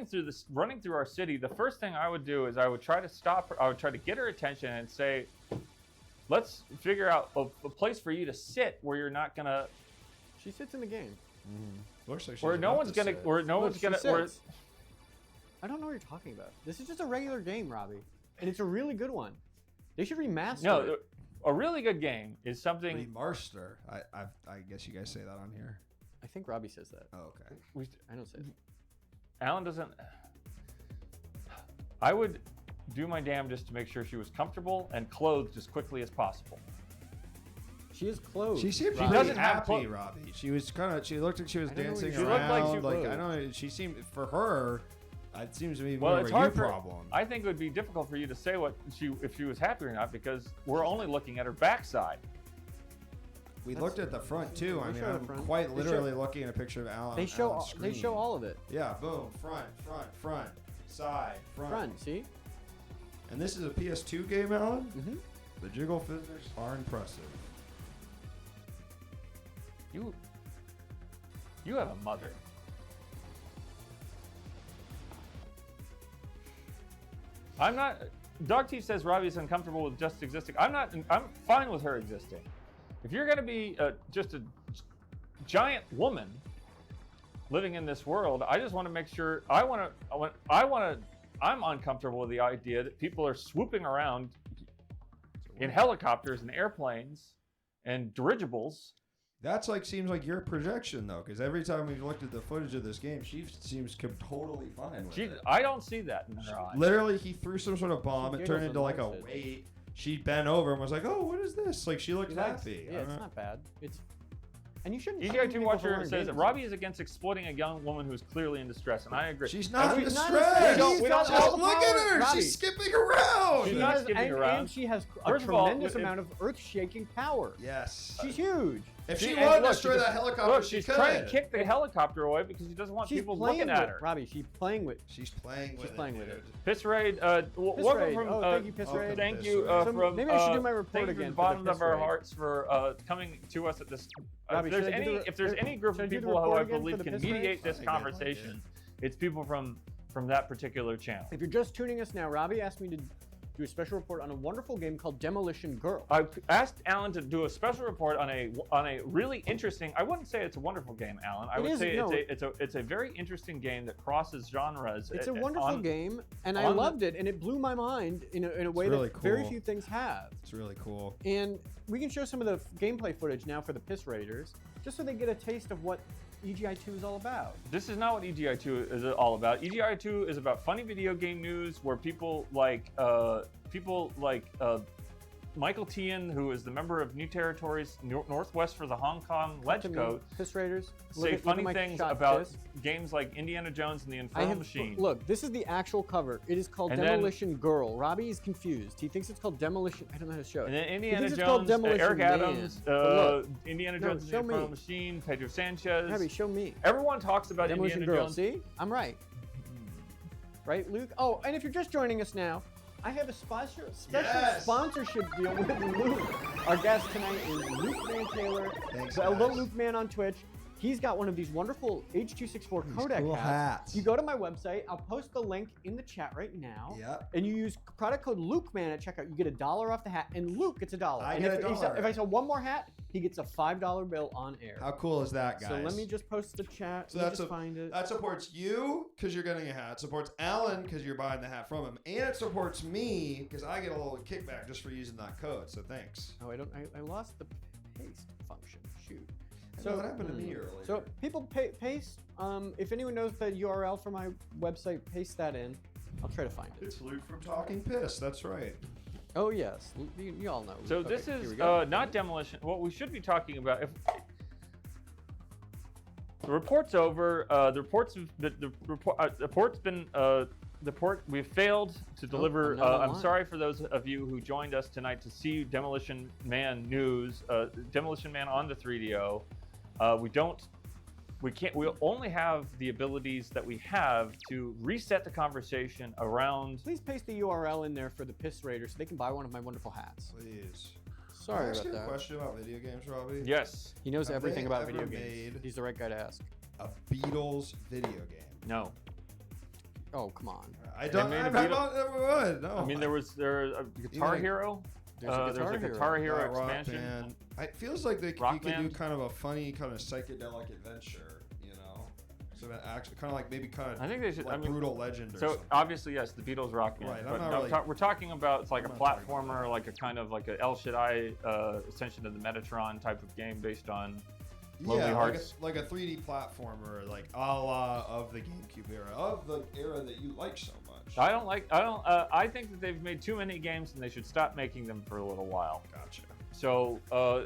through our city. The first thing I would do is I would try to stop her. I would try to get her attention and say, let's figure out a place for you to sit where you're not gonna. She sits in the game. Looks like where no one's gonna. Where no one's gonna. Where, I don't know what you're talking about. This is just a regular game, Robbie, and it's a really good one. They should remaster it. A really good game is something. Remaster. I guess you guys say that on here. I think Robbie says that. Oh, okay. I don't say that. Allan doesn't. I would do my damnedest to make sure she was comfortable and clothed as quickly as possible. She is clothed. She seemed doesn't have happy, Robbie. She was she looked like she was dancing She around. looked like she I don't know. She seemed, for her, it seems to be well, more it's of a hard you problem. I think it would be difficult for you to say if she was happy or not because we're only looking at her backside. We looked at the front too. I mean, I'm quite literally looking at a picture of Allan. They show all of it. Yeah, boom, front, side, front. See? And this is a PS2 game, Allan? Mm-hmm. The jiggle physics are impressive. You have a mother. I'm not. Dog Teeth says Robbie's uncomfortable with just existing. I'm fine with her existing. If you're going to be just a giant woman living in this world, I just want to make sure. I'm uncomfortable with the idea that people are swooping around in helicopters and airplanes and dirigibles. That's seems like your projection though, because every time we've looked at the footage of this game, she seems totally fine with it. I don't see that in her eyes. Literally, he threw some sort of bomb. It turned into like a weight. She bent over and was like, "Oh, what is this?" Like she looked happy. Yeah, it's not bad. And you shouldn't. EGI2 Watcher says Robbie is against exploiting a young woman who's clearly in distress, and I agree. She's not in distress. We don't Just look at her. Robbie. She's skipping around. She's not skipping around. And she has a First of all, tremendous amount of earth-shaking power. Yes. She's huge. If she wanted to destroy that helicopter, look, she she's could. trying to kick the helicopter away because she doesn't want people looking at her. Robbie, she's playing with. She's playing with it. Piss Raid, welcome Raid. from. Thank you, Piss Raid. Thank you So from. maybe I should do my report thank you again. from the bottom for of our hearts for coming to us at this. Robbie, If there's any group of people who I believe can mediate this conversation, it's people from that particular channel. If you're just tuning us now, Robbie asked me to do a special report on a wonderful game called Demolition Girl. I asked Allan to do a special report on a really interesting. I wouldn't say it's a wonderful game, Allan. I would say it's a very interesting game that crosses genres. It's a wonderful game, and I loved it, and it blew my mind in a way really that very cool. few things have. It's really cool. And we can show some of the gameplay footage now for the Piss Raiders, just so they get a taste of what EGI2 is all about. This is not what EGI2 is all about. EGI2 is about funny video game news where people like Michael Tian, who is the member of New Territories Northwest for the Hong Kong Ledge Code, Piss Raiders, say funny things about games like Indiana Jones and the Infernal Machine. Look, this is the actual cover. It is called Demolition Girl. Robbie is confused. He thinks it's called Demolition. I don't know how to show it. And then Indiana Jones, Eric Adams, Indiana Jones and the Infernal me. Machine, Pedro Sanchez. Robbie, show me. Everyone talks about Demolition Indiana Girl. Jones. See? I'm right. Right, Luke? Oh, and if you're just joining us now, I have a special sponsorship deal with Luke. Our guest tonight is Luke Man Taylor, the Luke Man on Twitch. He's got one of these wonderful H.264 codec cool hats. You go to my website. I'll post the link in the chat right now. Yep. And you use product code LukeMan at checkout. You get $1 off the hat, and Luke gets $1. I and get $1. If I sell one more hat, he gets a $5 bill on air. How cool is that, guys? So let me just post the chat. So find it. That supports you because you're getting a hat. It supports Allan because you're buying the hat from him, and it supports me because I get a little kickback just for using that code. So thanks. Oh, I lost the paste function. Shoot. So what happened to me earlier? So people paste. If anyone knows the URL for my website, paste that in. I'll try to find it. It's Luke from Talking Piss. That's right. Oh yes, you all know. So Okay, this here is we go. not demolition. What we should be talking about. If the report's over, the report's been. The report, we've failed to deliver. I'm sorry for those of you who joined us tonight to see Demolition Man news. Demolition Man on the 3DO. We only have the abilities that we have to reset the conversation around. Please paste the URL in there for the Piss Raiders so they can buy one of my wonderful hats. Please. Sorry Can I ask about you that. a question about video games, Robbie? Yes. He knows Have everything they about ever video made games. He's the right guy to ask. A Beatles video game. No. Oh, come on. I don't. They made I a don't. No. I mean, there was a Guitar Hero. There's a Guitar Hero Rock expansion. Band. It feels like you Rock could do Band. kind of a funny, kind of psychedelic adventure, you know? So that actually, kind of like maybe kind of. I think they should. Like I mean, Brutal Legend or so something. obviously, yes, the Beatles Rock Band. Right, I'm But not no, really- we're talking about it's like a I'm not talking about platformer, like a kind of like a El Shaddai Ascension of the Metatron type of game based on Lonely Hearts. like a 3D platformer, like a la of the GameCube era, of the era that you like so much. I think that they've made too many games and they should stop making them for a little while. Gotcha. So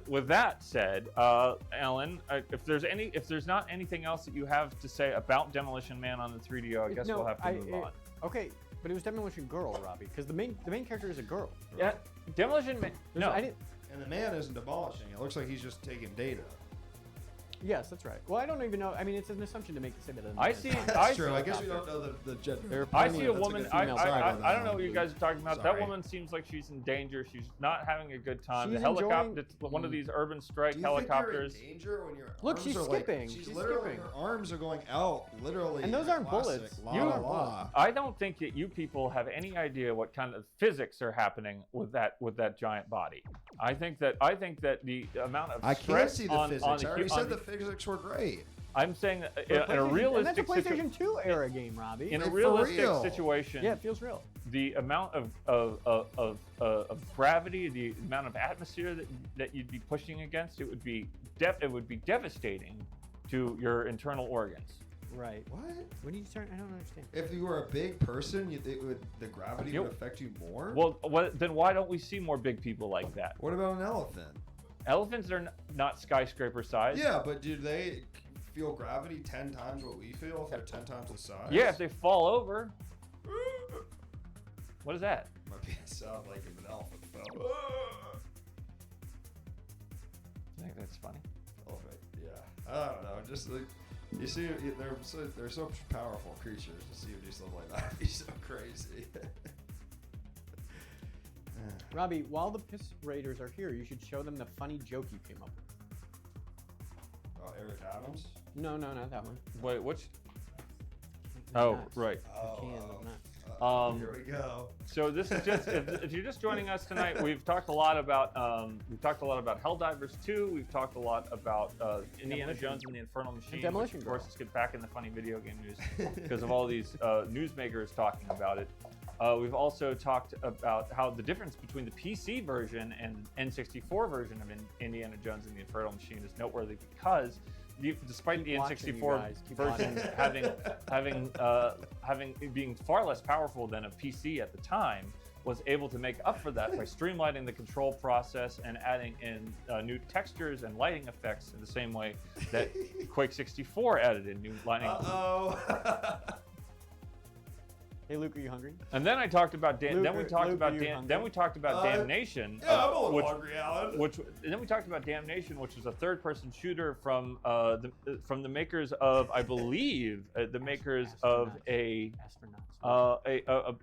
with that said, Allan, if there's not anything else that you have to say about Demolition Man on the 3DO, I guess we'll have to move on. Okay, but it was Demolition Girl, Robbie, because the main character is a girl. Yeah, Demolition Man. No, I didn't. And the man isn't demolishing. It looks like he's just taking data. Yes, that's right. Well, I don't even know. I mean, it's an assumption to say that. I see. That's true. I guess we don't know the gender. I see a That's woman. good I female. Sorry about don't know that. what you guys are talking about. Sorry. That woman seems like she's in danger. She's not having a good time. She's The helicopter, enjoying- it's one of these urban strike Do you helicopters. think you're in danger when your Look, arms she's are like, skipping. she's She's literally, skipping. her arms are going out, literally. And those like aren't classic bullets. La, You la, aren't la. I don't think that you people have any idea what kind of physics are happening with that giant body. I think that the amount of I can't stress see the on, physics. on the, I already on said the- the physics were great. I'm saying that And in a that's a realistic PlayStation 2 era game, Robbie. in a For realistic real. situation, Yeah, it feels real. the amount of gravity, the amount of atmosphere that you'd be pushing against, it would be devastating to your internal organs. Right. What? What are you starting? I don't understand. If you were a big person, the gravity You- would affect you more? Well, then why don't we see more big people like that? What about an elephant? Elephants are not skyscraper size. Yeah, but do they feel gravity 10 times what we feel if they're 10 times the size? Yeah, if they fall over. What is that? Might be a sound like if an elephant fell. I think that's funny. Elephant, yeah. I don't know. Just like you see, they're such powerful creatures. To see them do something like that would be so crazy. Robbie, while the piss raiders are here, you should show them the funny joke you came up with. Eric Adams? No, not that one. Wait, which? They're Oh, nuts. right. The can of nuts. Here we go. So this is just if you're just joining us tonight, we've talked a lot about Helldivers 2. We've talked a lot about Indiana Jones and the Infernal Machine. Demolition which, of course, let's get back in the funny video game news because of all these newsmakers talking about it. We've also talked about how the difference between the PC version and N64 version of Indiana Jones and the Infernal Machine is noteworthy because despite the N64 version being far less powerful than a PC at the time, was able to make up for that by streamlining the control process and adding in new textures and lighting effects in the same way that Quake 64 added in new lighting. Hey Luke, are you hungry? And then I talked about Damnation. Yeah, I'm a little hungry, Alan. Then we talked about Damnation, which was a third-person shooter from the makers of, I believe, the makers of a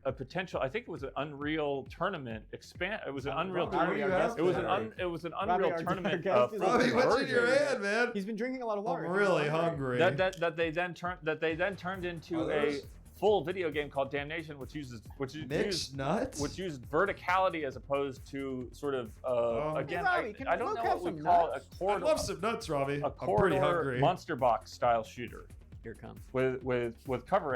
potential. I think it was an Unreal tournament expand. It was an Unreal tournament. It was an Unreal tournament. Robbie, what's in your hand, man? He's been drinking a lot of water. I'm really hungry. That they then turned into a full video game called Damnation, which uses verticality as opposed to sort of again, Robbie, I don't know what we call it, a corridor. I love some nuts, Robbie. A corridor monster box style shooter. Here it comes. With cover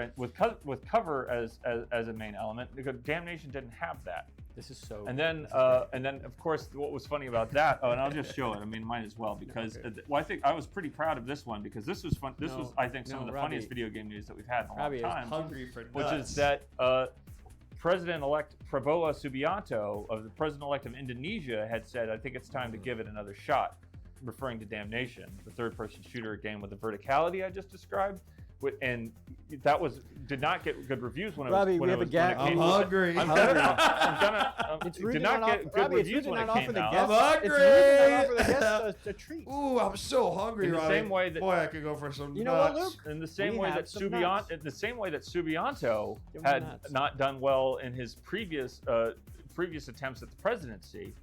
as a main element, because Damnation didn't have that. This is so. And then of course, what was funny about that? Oh, and I'll just show it. I mean, might as well because I think I was pretty proud of this one because this was fun. This was, I think, some of the funniest video game news that we've had in a long time. Hungry for nuts. Which is that President-elect Prabowo Subianto, of the President-elect of Indonesia, had said, "I think it's time to give it another shot," referring to Damnation, the third-person shooter game with the verticality I just described. And that did not get good reviews when Robbie, it was. we have a gap. I'm hungry. It's really did not get good reviews when it came out. I'm hungry. It's really not offer the guests a treat. Ooh, I'm so hungry, In the Robbie. same way that, boy, I could go for some You know what, nuts. Luke? in the same way that Subianto Give him had nuts. not done well in his previous attempts at the presidency.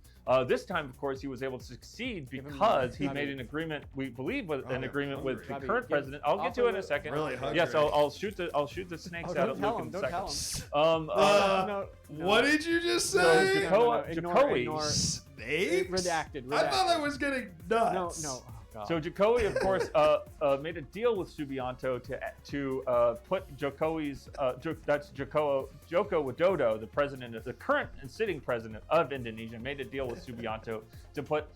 This time, of course, he was able to succeed because he made an agreement. We believe with an agreement with the current president. I'll get to it in a second. Really hungry. Yes, I'll shoot the snakes out at Luke in a second. What did you just So say? Ignore. Snakes? Redacted. I thought I was getting nuts. No. Oh, God. So Jokowi, of course, made a deal with Subianto to put Jokowi's Joko Widodo, the current and sitting president of Indonesia, made a deal with Subianto to put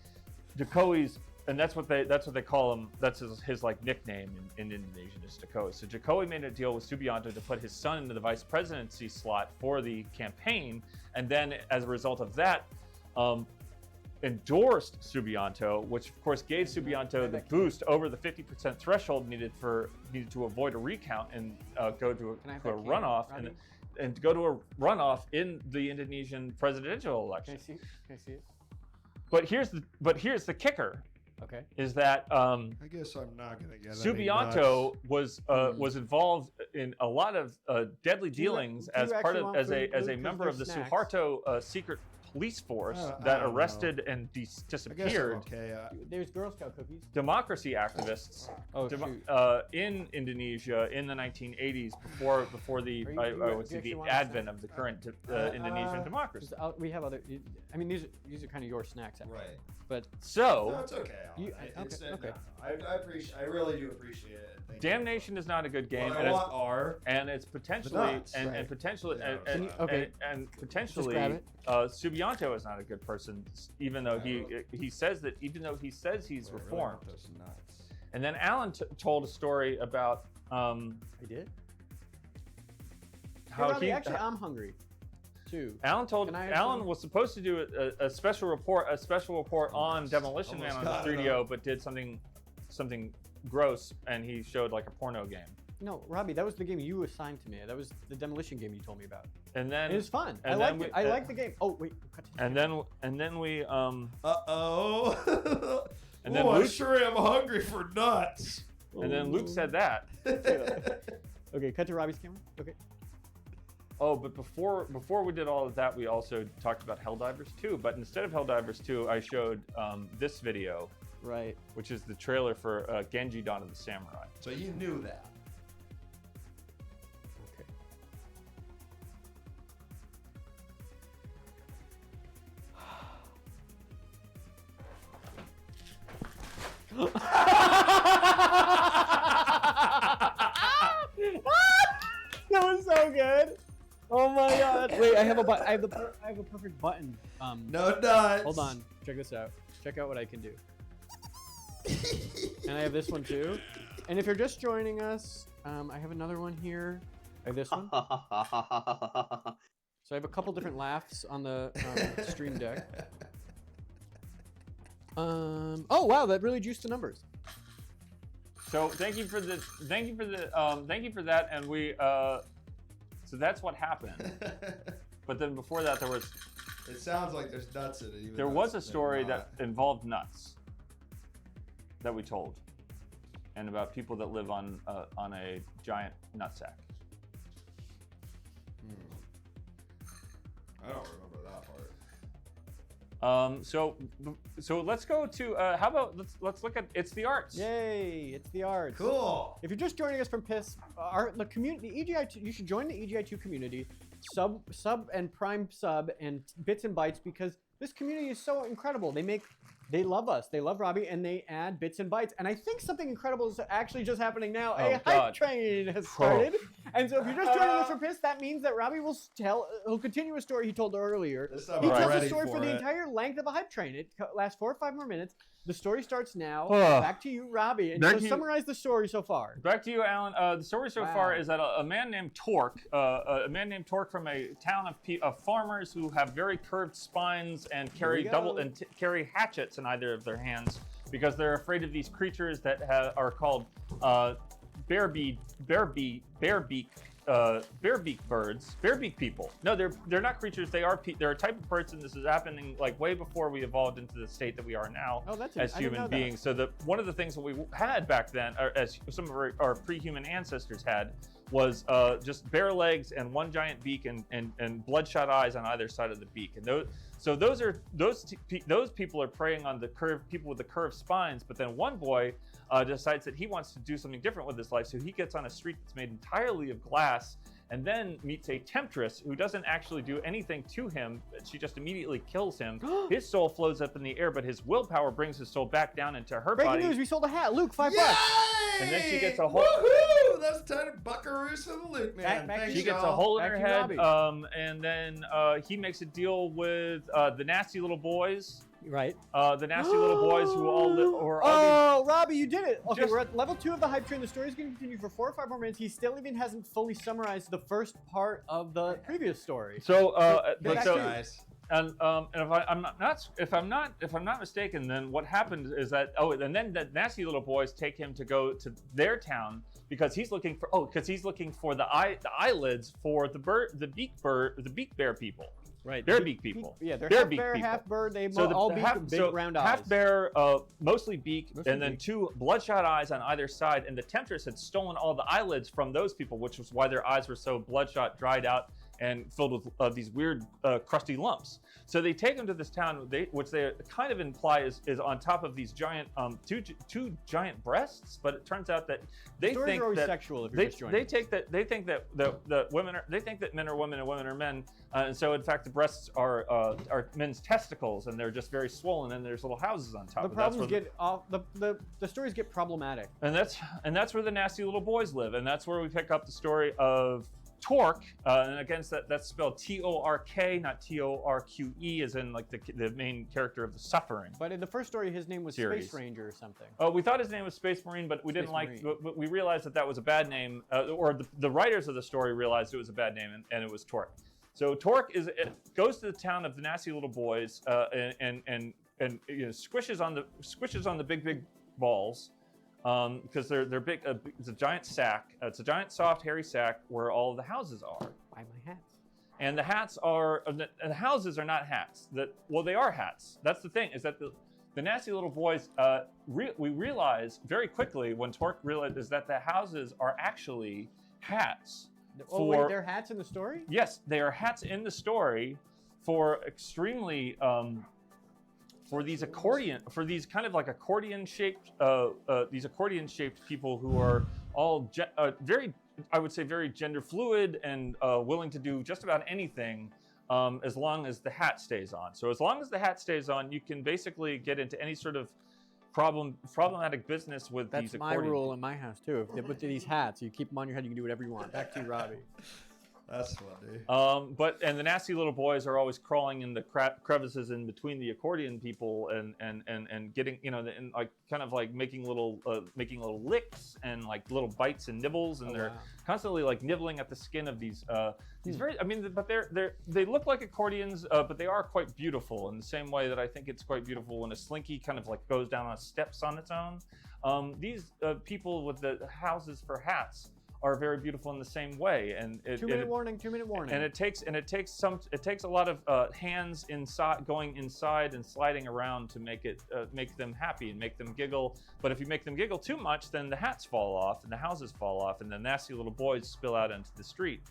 Jokowi's, and that's what they call him. That's his like nickname in Indonesian is Jokowi. So Jokowi made a deal with Subianto to put his son into the vice presidency slot for the campaign, and then as a result of that, endorsed Subianto, which of course gave Subianto the boost over the 50% threshold needed to avoid a recount and go to a runoff and go to a runoff in the Indonesian presidential election. Can I see it? But here's the kicker. Okay. Is that I guess I'm not gonna get Subianto was involved in a lot of deadly dealings as a member of the Suharto secret police force that arrested and disappeared There's Girl Scout cookies. democracy activists in Indonesia in the 1980s before the advent of the current Indonesian democracy. We have other. I mean, these are kind of your snacks, actually. Right. But no, it's okay. Okay. I really do appreciate it. Damnation is not a good game, and it's potentially Subianto is not a good person, even though he says he's reformed. And then Allan told a story about I did. how Robbie, actually, I'm hungry. too. Allan was supposed to do a special report on Demolition Man on the 3DO, but did something gross, and he showed like a porno game. No, Robbie, that was the game you assigned to me. That was the Demolition game you told me about. And then it was fun. I liked it. I liked the game. Oh wait. And then we Uh-oh. And then I sure am hungry for nuts. And then Luke said that. Okay, cut to Robbie's camera. Okay. Oh, but before we did all of that, we also talked about Helldivers 2. But instead of Helldivers 2, I showed this video, right, which is the trailer for Genji Dawn of the Samurai. So you knew that. That was so good. Oh my god. Wait, I have a button. I have a perfect button. No nuts. Hold on. Check this out. Check out what I can do. And I have this one too. And if you're just joining us, I have another one here. I have this one. So I have a couple different laughs on the stream deck. Oh wow, that really juiced the numbers. So thank you for that, and we. So that's what happened. But then before that, there was. It sounds like there's nuts in it. Even there was a story that involved nuts. That we told, and about people that live on a giant nutsack. I don't remember that part. So let's go to how about let's look at It's the Arts. Yay! It's the Arts. Cool. If you're just joining us from PISS, the community, EGI2, you should join the EGI2 community, sub and prime sub and bits and bytes, because this community is so incredible. They love us. They love Robbie, and they add bits and bytes. And I think something incredible is actually just happening now. A hype train has started. And so if you're just joining us for PISS, that means that Robbie he'll continue a story he told earlier. He tells a story for the entire length of a hype train. It lasts 4 or 5 more minutes. The story starts now. Back to you, Robbie. And so summarize the story so far. Back to you, Allan. The story so far is that a man named Torque, from a town of farmers who have very curved spines and carry carry hatchets in either of their hands because they're afraid of these creatures that are called bear-beak birds, bear-beak people. No, they're not creatures. They're a type of person. This is happening like way before we evolved into the state that we are now as human beings. So one of the things that we had back then, or as some of our pre-human ancestors had, was just bare legs and one giant beak and bloodshot eyes on either side of the beak. And those people are preying on the people with the curved spines. But then one boy decides that he wants to do something different with his life, so he gets on a street that's made entirely of glass, and then meets a temptress who doesn't actually do anything to him. She just immediately kills him. His soul floats up in the air, but his willpower brings his soul back down into her body. Breaking news, we sold a hat. Luke, $5. And then she gets a whole... Woohoo! That's tiny buckaroos for the Luke, man. She gets a hole in her head, and then he makes a deal with the nasty little boys. Right. The nasty little boys who all live. Robbie, you did it. Okay, we're at level 2 of the hype train. The story's going to continue for 4 or 5 more minutes. He still even hasn't fully summarized the first part of the previous story. And if I'm not mistaken, then what happened is that and then the nasty little boys take him to go to their town because he's looking for the eyelids for the beak bear people. Right. Bear beak people. Yeah, they're half bear, half bird. They all beak with big round eyes. Half bear, mostly beak, and then 2 bloodshot eyes on either side. And the temptress had stolen all the eyelids from those people, which was why their eyes were so bloodshot, dried out, and filled with these weird crusty lumps. So they take him to this town, which they kind of imply is on top of these giant two giant breasts. But it turns out that they think that sexual. If they think that men are women and women are men, and so in fact the breasts are men's testicles, and they're just very swollen, and there's little houses on top. The problems the stories get problematic, and that's where the nasty little boys live, and that's where we pick up the story of Torque, and again, that's spelled T-O-R-K, not T-O-R-Q-E, as in like the main character of the Suffering. But in the first story, his name was series. Space Ranger or something. Oh, we thought his name was Space Marine, but we didn't but we realized that was a bad name, or the writers of the story realized it was a bad name, and it was Torque. So Torque goes to the town of the nasty little boys and squishes on the big balls because they're big. It's a giant sack. It's a giant soft hairy sack where all of the houses are. Buy my hats. And the houses are not hats. They are hats. That's the thing, is that the nasty little boys, we realize very quickly when Torque realizes that the houses are actually hats. Oh, wait, they're hats in the story? Yes, they are hats in the story for extremely, for these kind of like accordion-shaped people who are all I would say very gender fluid and willing to do just about anything as long as the hat stays on. So as long as the hat stays on, you can basically get into any sort of problematic business with these accordion. That's my rule in my house too. If they put these hats, you keep them on your head, you can do whatever you want. Back to you, Robbie. That's funny. And the nasty little boys are always crawling in the crevices in between the accordion people and getting, and like kind of like making little licks and like little bites and nibbles, and they're constantly like nibbling at the skin of these very. I mean, but they look like accordions, but they are quite beautiful in the same way that I think it's quite beautiful when a slinky kind of like goes down on steps on its own. These people with the houses for hats are very beautiful in the same way, and 2 minute warning. And it takes a lot of hands going inside and sliding around to make them happy and make them giggle. But if you make them giggle too much, then the hats fall off and the houses fall off, and the nasty little boys spill out into the street,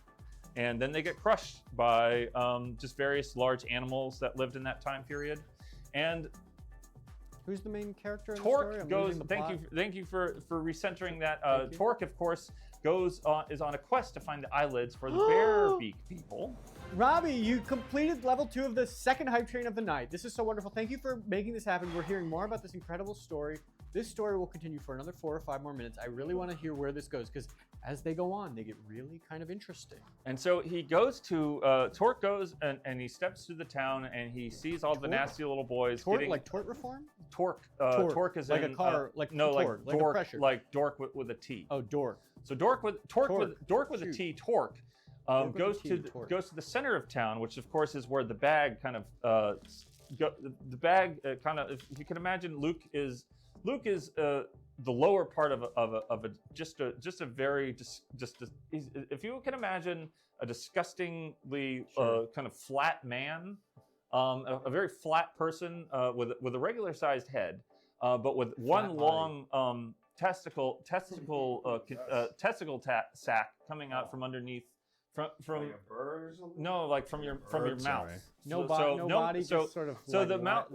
and then they get crushed by just various large animals that lived in that time period. And who's the main character in Torque the story? goes. Thank you for recentering that. Torque, of course, is on a quest to find the eyelids for the bear beak people. Robbie, you completed level 2 of the second hype train of the night. This is so wonderful. Thank you for making this happen. We're hearing more about this incredible story. This story will continue for another 4 or 5 more minutes. I really want to hear where this goes, because as they go on, they get really kind of interesting. And so he goes to, Torque goes and he steps through the town and he sees all the nasty little boys. Like tort reform? Torque is like in, a car, like no, like torque, dork, like, like dork with a T. Oh, dork. So dork with a T. Torque goes to the center of town, which of course is where the bag kind of if you can imagine, Luke is the lower part if you can imagine a disgustingly kind of flat man, a very flat person with a regular sized head, but with one long testicle sack coming out from underneath. From like a bird or something? No, like from your mouth. No body, just sort of. So the mouth.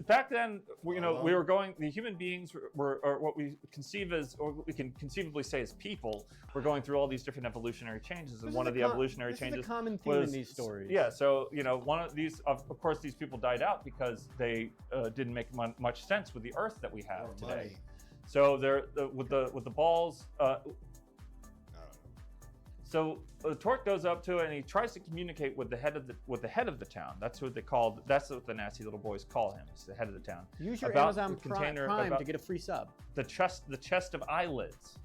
Back then, we were going. The human beings were what we conceive as, or we can conceivably say as people. We're going through all these different evolutionary changes, and one of the evolutionary changes is a common theme in these stories. Yeah. So one of these, of course, these people died out because they didn't make much sense with the Earth that we have today. Money. So they're with the balls. So Torque goes up to it and he tries to communicate with the head of the town. That's what the nasty little boys call him. He's the head of the town. Use your Amazon Prime to get a free sub. The chest of eyelids.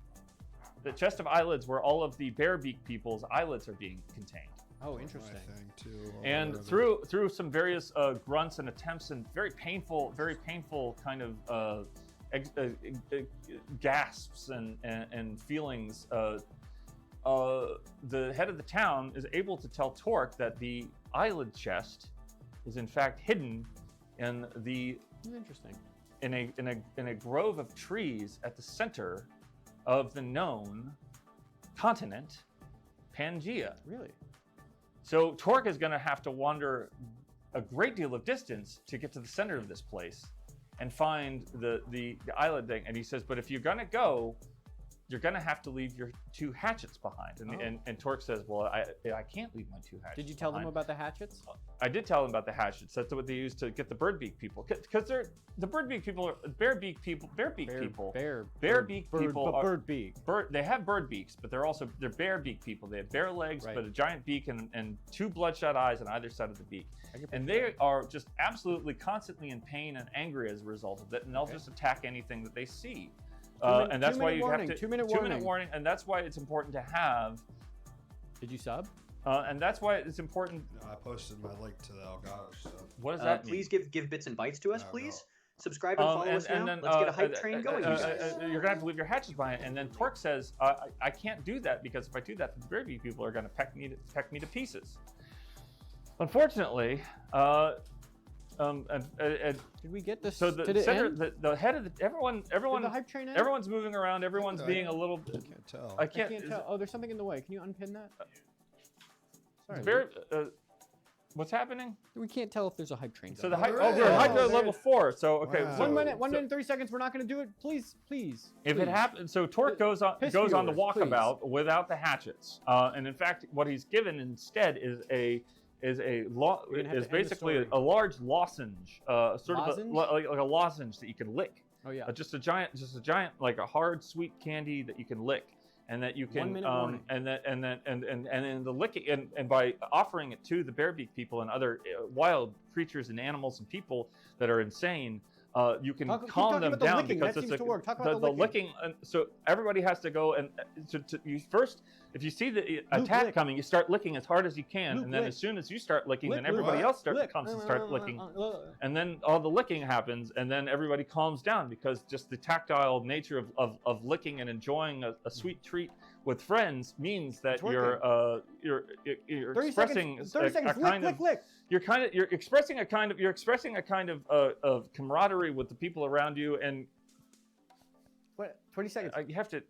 The chest of eyelids where all of the bear beak people's eyelids are being contained. Oh, interesting. And through some various grunts and attempts and very painful kind of gasps and feelings. The head of the town is able to tell Torque that the eyelid chest is in fact hidden in a grove of trees at the center of the known continent, Pangea. Really? So Torque is going to have to wander a great deal of distance to get to the center of this place and find the eyelid thing. And he says, but if you're going to go, you're going to have to leave your 2 hatchets behind. And Torque says, well, I can't leave my 2 hatchets. Did you tell them about the hatchets? I did tell them about the hatchets. That's what they use to get the bird beak people. Because the bird beak people are bear beak people. They have bird beaks, but they're bear beak people. They have bare legs, but a giant beak and 2 bloodshot eyes on either side of the beak. And they are just absolutely constantly in pain and angry as a result of it. And they'll just attack anything that they see. And that's why you have to 2 minute warning, and that's why it's important to have. Did you sub? And that's why it's important. I posted my link to the Elgato stuff. What does that mean? Please give bits and bytes to us, please. No. Subscribe and follow us now. Then, Let's get a hype train going, you guys. You're gonna have to leave your hatches behind. And then Torque says, I can't do that because if I do that, the Derby people are gonna peck me to pieces. Unfortunately, Did we get this? so the did it center, end? the head of the everyone, Did the hype train end? everyone's moving around. Everyone's being a little. I can't tell. I I can't. can't tell. Oh, there's something in the way. Can you unpin that? Sorry. It's very. What's happening? We can't tell if there's a hype train. So the going. hype. there Oh, we're is. hype Oh, at there level is. 4. So okay. Wow. So, 1 minute, 1 so minute and 30 seconds. We're not going to do it. Please. if it happens, so Torque goes on Piss the viewers, walkabout without the hatchets, and in fact, what he's given instead is gonna have to end the basically story. a large lozenge, sort Lozenge? of like a lozenge that you can lick. Oh yeah. Just a giant, like a hard sweet candy that you can lick, and that you 1 can, minute warning. and then the licking, and by offering it to the bearbeak people and other wild creatures and animals and people that are insane, you can Keep calm talking them about the down licking. because That it's seems to work. Talk about the the licking. licking. So everybody has to go and you first. If you see the attack lick. coming, you start licking as hard as you can, Luke, and then lick. as soon as you start licking, then Lick, everybody Luke. else Lick. comes and starts licking. Lick. And then all the licking happens, and then everybody calms down because just the tactile nature of licking and enjoying a sweet treat with friends means that It's working. you're 30 expressing seconds. 30 seconds. a kind Lick, of lick, lick. you're expressing a kind of camaraderie with the people around you, and What? 20 seconds. you have to.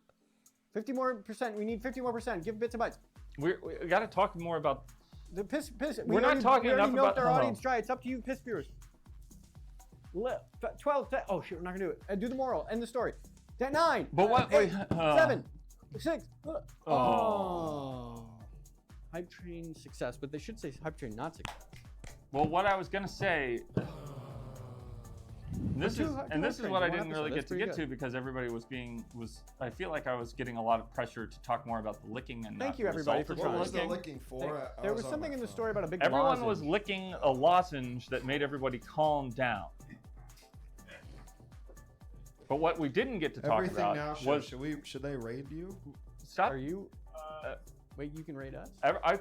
50 more percent. We need 50 more percent. Give bits and bytes. We got to talk more about. The piss. We're not talking we already enough milked about- our oh. audience dry. It's up to you, piss viewers. 12. Oh shit, we're not gonna do it. Do the moral. End the story. 9. But what? 8, wait, 7, 6. Oh. Oh. Hype train success, but they should say hype train not success. Well, what I was gonna say. This two is hype what trains I in one didn't really episode. get That's to pretty get to because everybody was. I feel like I was getting a lot of pressure to talk more about the licking and. Thank not you, the everybody, result for of What trying. was the licking. licking for? There was something in the story about a big Everyone was lozenge. licking a lozenge that made everybody calm down. But what we didn't get to talk Everything about now. was Should they raid you? stop. Are you? Wait, you can rate us?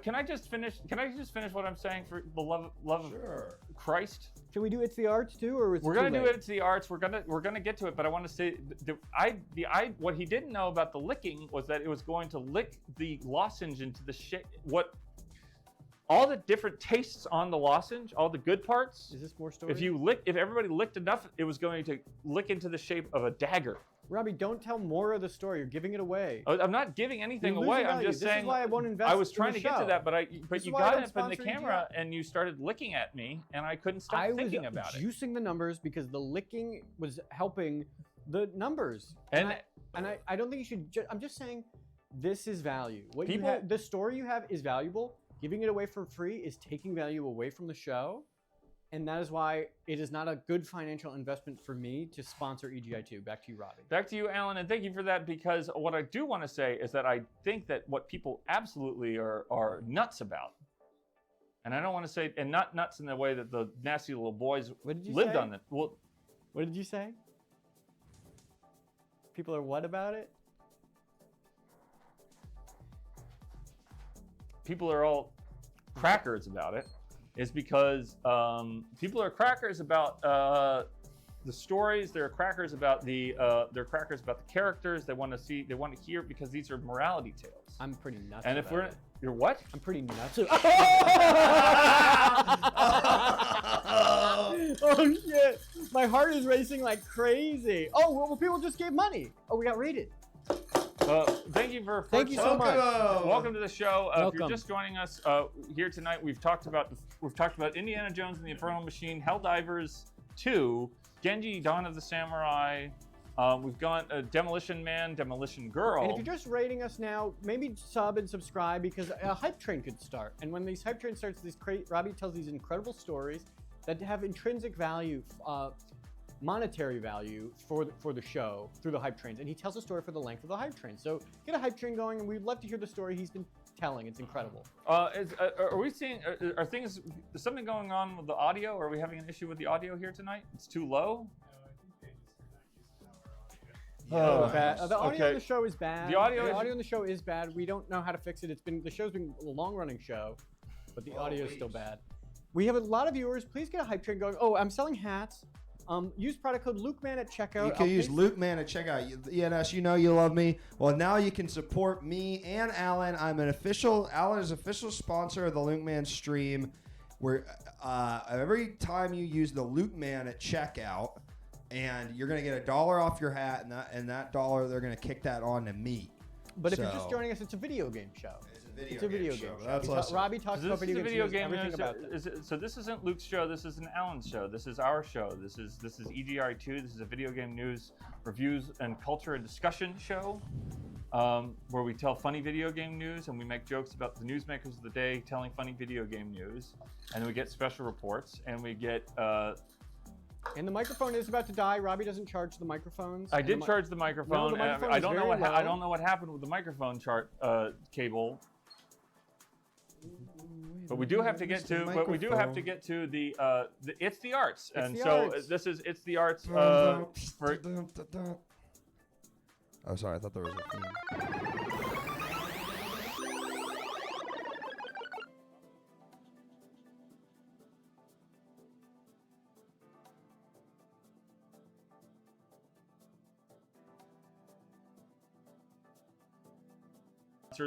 Can I just finish? Can I just finish what I'm saying for the love of Sure. Christ? Can we do It's the Arts too, or is We're too gonna do late? it to the arts. We're gonna get to it, but I want to say what he didn't know about the licking was that it was going to lick the lozenge into the shape. All the different tastes on the lozenge, all the good parts. Is this more story? If everybody licked enough, it was going to lick into the shape of a dagger. Robbie, don't tell more of the story. You're giving it away. I'm not giving anything You're away. losing I'm value. just This saying. is why I won't invest I was in trying the to get to show. that, but This you is why I got don't up in the sponsor camera and you started licking at me, and I couldn't stop I was thinking about it. juicing the numbers because the licking was helping the numbers. And I don't think you should. I'm just saying, this is value. People- the story you have is valuable. Giving it away for free is taking value away from the show, and that is why it is not a good financial investment for me to sponsor EGI2. Back to you, Robbie. Back to you, Allan, and thank you for that, because what I do want to say is that I think that what people absolutely are nuts about, and I don't want to say, and not nuts in the way that the nasty little boys What did you lived say? on it. Well, What did you say? People are what about it? people are all crackers about it, is because people are crackers about the stories. They're crackers about the characters. They want to hear, because these are morality tales. I'm pretty nuts. And if about it. you're what? I'm pretty nuts. Oh shit! My heart is racing like crazy. Oh well, people just gave money. Oh, we got rated. Thank you for Thank you so much. Welcome to the show. If you're Welcome. just joining us here tonight, we've talked about Indiana Jones and the Infernal Machine, Helldivers 2, Genji, Dawn of the Samurai. We've gone Demolition Man, Demolition Girl. And if you're just rating us now, maybe sub and subscribe, because a hype train could start. And when these hype train starts, Robbie tells these incredible stories that have intrinsic value, monetary value for the show through the hype trains. And he tells a story for the length of the hype train. So get a hype train going, and we'd love to hear the story he's been telling. It's incredible. Are we seeing? Is something going on with the audio? Are we having an issue with the audio here tonight? It's too low. bad. The audio okay. on the show is bad. The audio on the show is bad. We don't know how to fix it. The show's been a long-running show, but the audio is still bad. We have a lot of viewers. Please get a hype train going. Oh, I'm selling hats. Use product code LukeMan at checkout. You can use LukeMan at checkout. ENS, you know you love me. Well, now you can support me and Allan. Allan is official sponsor of the LukeMan stream. Where every time you use the LukeMan at checkout, and you're gonna get $1 off your hat, and that $1 they're gonna kick that on to me. But if you're just joining us, it's a video game show. It's a video game show. That's Robbie talks about video games. Everything about it. So this isn't Luke's show. This is an Allan's show. This is our show. This is EGI2. This is a video game news, reviews, and culture and discussion show, where we tell funny video game news and we make jokes about the newsmakers of the day telling funny video game news, and we get special reports, and we get. And the microphone is about to die. Robbie doesn't charge the microphones. I did charge the microphone. No, the microphone I don't know what I don't know what happened with the microphone cable. But we do have to get to. But we do have to get to the it's the arts, and so this is it's the arts. For... Oh, sorry. I thought there was a theme.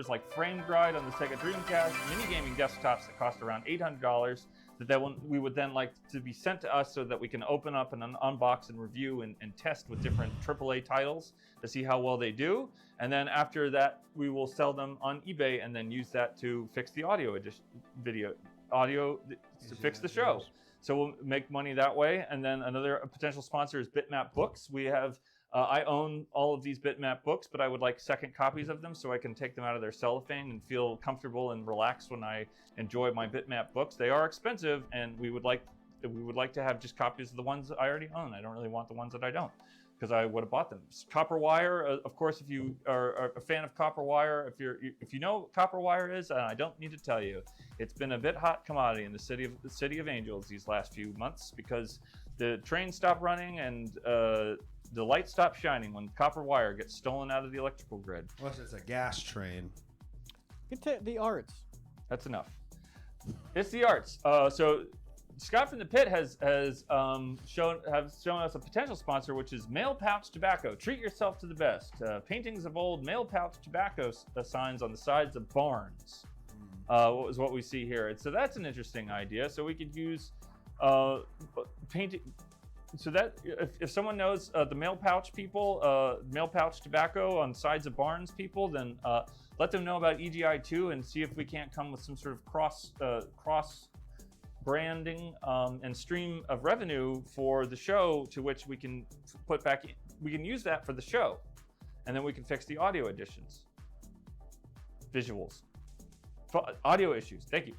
Like Frame Guide on the Sega Dreamcast, mini gaming desktops that cost around $800 we would then like to be sent to us so that we can open up and unbox and review and test with different AAA titles to see how well they do. And then after that, we will sell them on eBay and then use that to fix the audio to fix the show. So we'll make money that way. And then another potential sponsor is Bitmap Books. We have I own all of these Bitmap books, but I would like second copies of them so I can take them out of their cellophane and feel comfortable and relaxed when I enjoy my Bitmap books. They are expensive, and we would like to have just copies of the ones that I already own. I don't really want the ones that I don't, because I would have bought them. Copper wire, of course, if you are a fan of copper wire, if you know what copper wire is, I don't need to tell you. It's been a bit hot commodity in the city of Angels these last few months because the trains stopped running and the lights stop shining when copper wire gets stolen out of the electrical grid. Unless it's a gas train. Get to the arts. That's enough. It's the arts. So Scott from the Pit has shown us a potential sponsor, which is Mail Pouch Tobacco. Treat yourself to the best. Paintings of old Mail Pouch Tobacco signs on the sides of barns. What we see here. And so that's an interesting idea. So we could use painting. So that if someone knows the Mail Pouch people, Mail Pouch Tobacco on sides of barns people, then let them know about EGI2 and see if we can't come with some sort of cross branding and stream of revenue for the show, to which we can put back. We can use that for the show, and then we can fix the audio additions, visuals, audio issues. Thank you.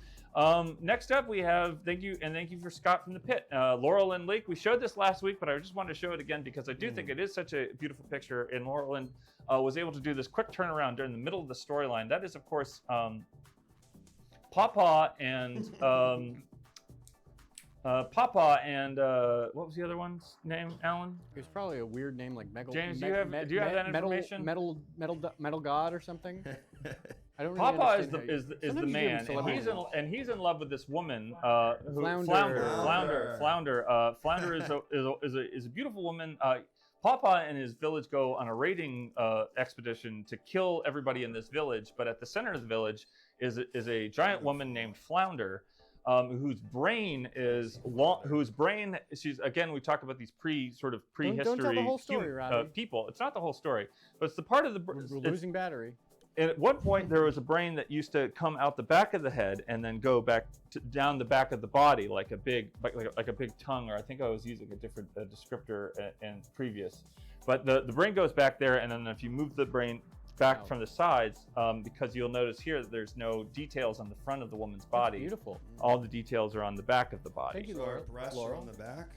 Next up, we have thank you for Scott from the Pit. Laurel Lynn Leak. We showed this last week, but I just wanted to show it again because I do think it is such a beautiful picture. And Laurel Lynn was able to do this quick turnaround during the middle of the storyline. That is, of course, Papa and what was the other one's name, Allan? It was probably a weird name like Megal. James, do you have that information? Metal God or something. I don't really Papa understand is the man, and he's in love with this woman who Flounder. Flounder is a beautiful woman. Papa and his village go on a raiding expedition to kill everybody in this village, but at the center of the village is a giant woman named Flounder. Whose brain she's, again, we talk about these prehistory don't tell the whole story, people. It's not the whole story, but it's the part of the We're losing battery. And at one point, there was a brain that used to come out the back of the head and then go back down the back of the body like a big tongue, or I think I was using a different descriptor in previous. But the brain goes back there, and then if you move the brain back from the sides, because you'll notice here that there's no details on the front of the woman's body. That's beautiful. All the details are on the back of the body. Thank you, So our breasts are on the back?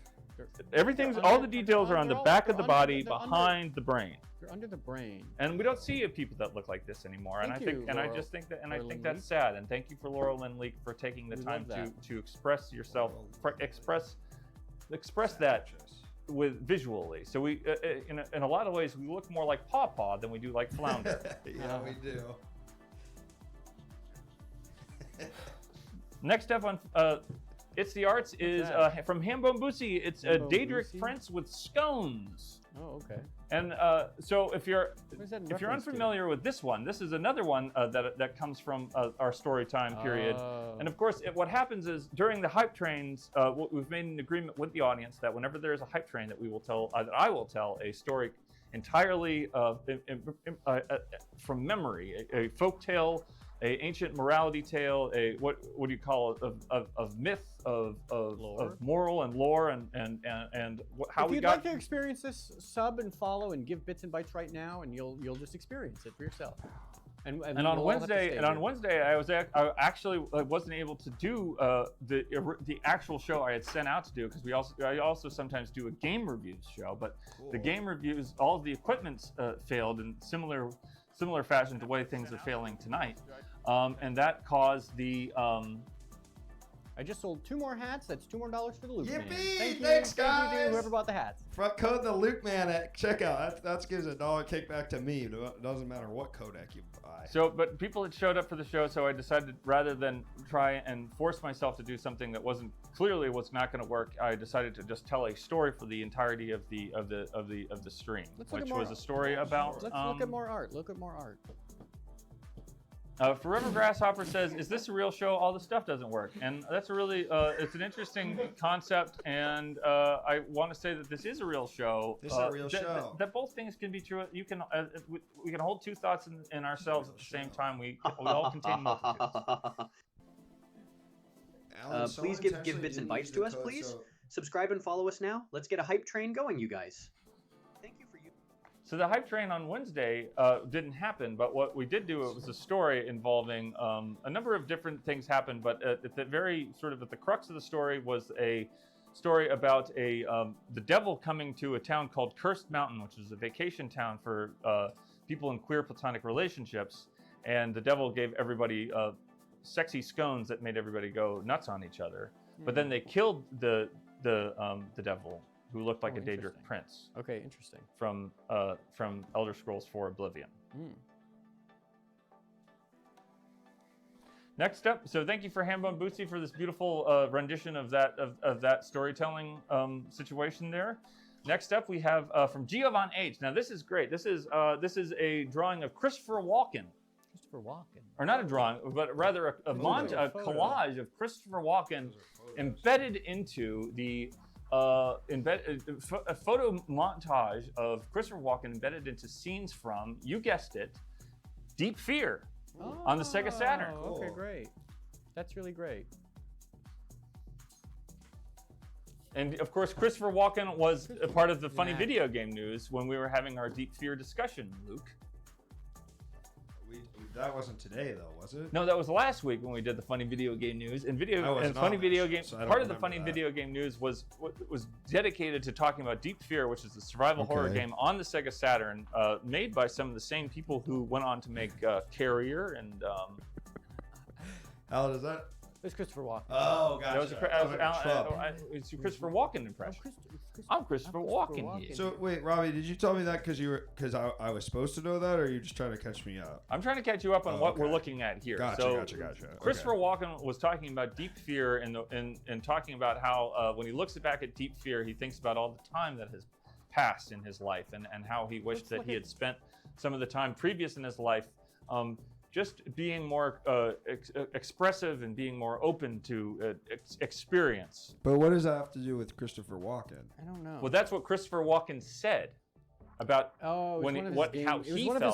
All the details are on the back of the body, behind the brain. They're under the brain. And we don't see people that look like this anymore. I think that's sad. And thank you for Laurel Lynn Leak for taking the time to express yourself, express that visually. So we, in a lot of ways, we look more like Paw Paw than we do like Flounder. Yeah, we do. Next up on It's the Arts is from Hambombusi. It's Daedric Prince with scones. Oh, okay. And so if you're reference to? unfamiliar with this one, this is another one that comes from our story time period. And of course, what happens is during the hype trains, we've made an agreement with the audience that whenever there is a hype train, that we will tell, that I will tell a story entirely from memory, a folk tale, a ancient morality tale, a what do you call it, of myth, of moral and lore, and how if we you'd got. like to experience this, sub and follow and give bits and bytes right now, and you'll just experience it for yourself. And on Wednesday, I actually wasn't able to do the actual show I had sent out to do, because I also sometimes do a game reviews show, but the game reviews, all of the equipment failed in similar fashion to the way things are failing tonight, and that caused the. I just sold 2 more hats. That's $2 more for the Luke Man. Yippee! Thanks, guys. Thank you to whoever bought the hats. Front code the Luke Man at checkout. That gives $1 kickback to me. It doesn't matter what codec you buy. So, but people had showed up for the show, so I decided rather than try and force myself to do something that was not going to work, I decided to just tell a story for the entirety of the stream, which was a story about. Let's look at more art. Look at more art. Forever Grasshopper says, "Is this a real show? All the stuff doesn't work," and that's a really it's an interesting concept, and I want to say that this is a real show. This is a real show. That both things can be true. You can we can hold 2 thoughts in ourselves at the same time. We all contain multitudes. Allan, Please give bits and bytes to us, please. Subscribe and follow us now. Let's get a hype train going, you guys. Thank you for you. So the hype train on Wednesday didn't happen, but what we did do, it was a story involving a number of different things happened, but at the very sort of at the crux of the story was a story about the devil coming to a town called Cursed Mountain, which is a vacation town for people in queer platonic relationships, and the devil gave everybody sexy scones that made everybody go nuts on each other. But then they killed the devil, who looked like a Daedric prince. Okay, interesting. From Elder Scrolls 4 Oblivion. Next up, so thank you for Hambombusi for this beautiful rendition of that storytelling situation there. Next up, we have from Giovanni H. Now this is great. This is a drawing of Christopher Walken. Christopher Walken. Or not a drawing, but rather a collage of Christopher Walken embedded into the a photo montage of Christopher Walken embedded into scenes from, you guessed it, Deep Fear on the Sega Saturn. Okay, great. That's really great. And of course, Christopher Walken was a part of the funny video game news when we were having our Deep Fear discussion, Luke. That wasn't today, though, was it? No, that was last week when we did the funny video game news. And funny video game. Part of the funny video game news was dedicated to talking about Deep Fear, which is a survival horror game on the Sega Saturn, made by some of the same people who went on to make Carrier and. Allan, is that? It's Christopher Walken. Oh, gotcha. It's a Christopher Walken impression. I'm Christopher Walken here. So wait, Robbie, did you tell me that because I was supposed to know that, or are you just trying to catch me up? I'm trying to catch you up on what we're looking at here. Gotcha. Christopher Walken was talking about Deep Fear and talking about how when he looks back at Deep Fear, he thinks about all the time that has passed in his life and how he wished that he had spent some of the time previous in his life just being more expressive and being more open to experience. But what does that have to do with Christopher Walken? I don't know. Well, that's what Christopher Walken said about how he felt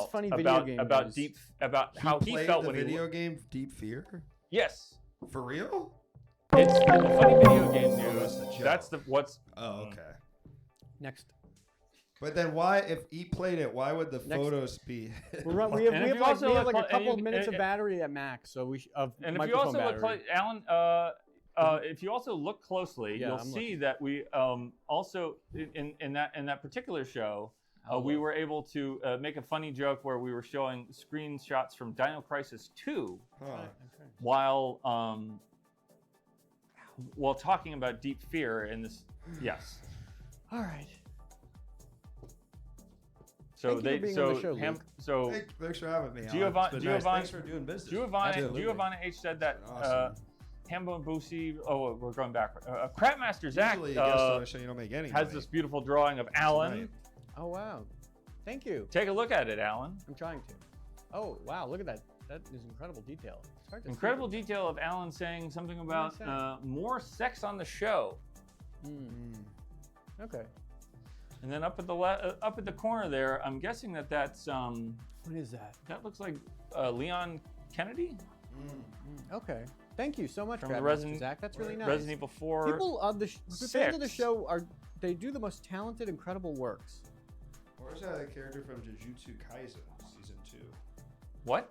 about how he felt when he video game Deep Fear. Yes. For real? It's in the funny video game news. That's what's. Oh, okay. Next. But then why, if he played it, why would the photos be? We have like a couple of minutes of battery at max, so and if you also look, Allan, if you also look closely, you'll see that we also in that particular show, we were able to make a funny joke where we were showing screenshots from Dino Crisis 2 while talking about Deep Fear in this. Yes. All right. So Thank you for being on the show, Luke. Thanks for having me. Giovanni, Thanks for doing business. Giovanni H said that Awesome. Hambo and Boosie. Oh, we're going back. Crapmaster Zach Usually, guest on the show, you don't make any has money. this beautiful drawing of Allan. Right. Oh wow. Thank you. Take a look at it, Allan. I'm trying to. Oh wow, look at that. That is incredible detail. It's hard to Incredible see. detail of Allan saying something What about did he say? more sex on the show. Okay. And then up at the corner there, I'm guessing that's What is that? that looks like Leon Kennedy Okay. Thank you so much, from the Crabmaster Resident Zach. That's really nice. Resident Evil 4. People on the fans of the 6. show they do the most talented, incredible works. Where's that character from Jujutsu Kaisen season 2? What?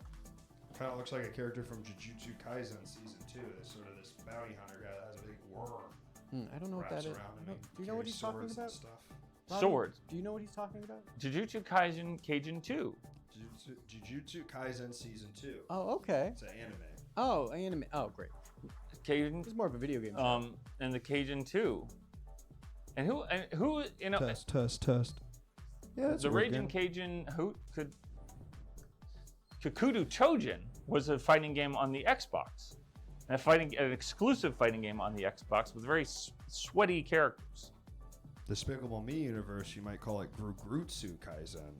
Kind of looks like a character from Jujutsu Kaisen season 2. It's sort of this bounty hunter guy that has a big worm. I don't know what that wraps is. around him and Do you know what carries he's talking swords and about? stuff. Robbie, Swords. Do you know what he's talking about? Jujutsu Kaisen Cajun 2. Jujutsu Kaisen season 2. Oh, okay. It's an anime. Oh, anime. Oh, great. Cajun. It's more of a video game. show. And the Cajun 2. And who you know Test. Yeah, it's the Raging Cajun who could Kakudu Chojin was a fighting game on the Xbox. An exclusive fighting game on the Xbox with very sweaty characters. Despicable Me universe, you might call it Grutsu Kaisen.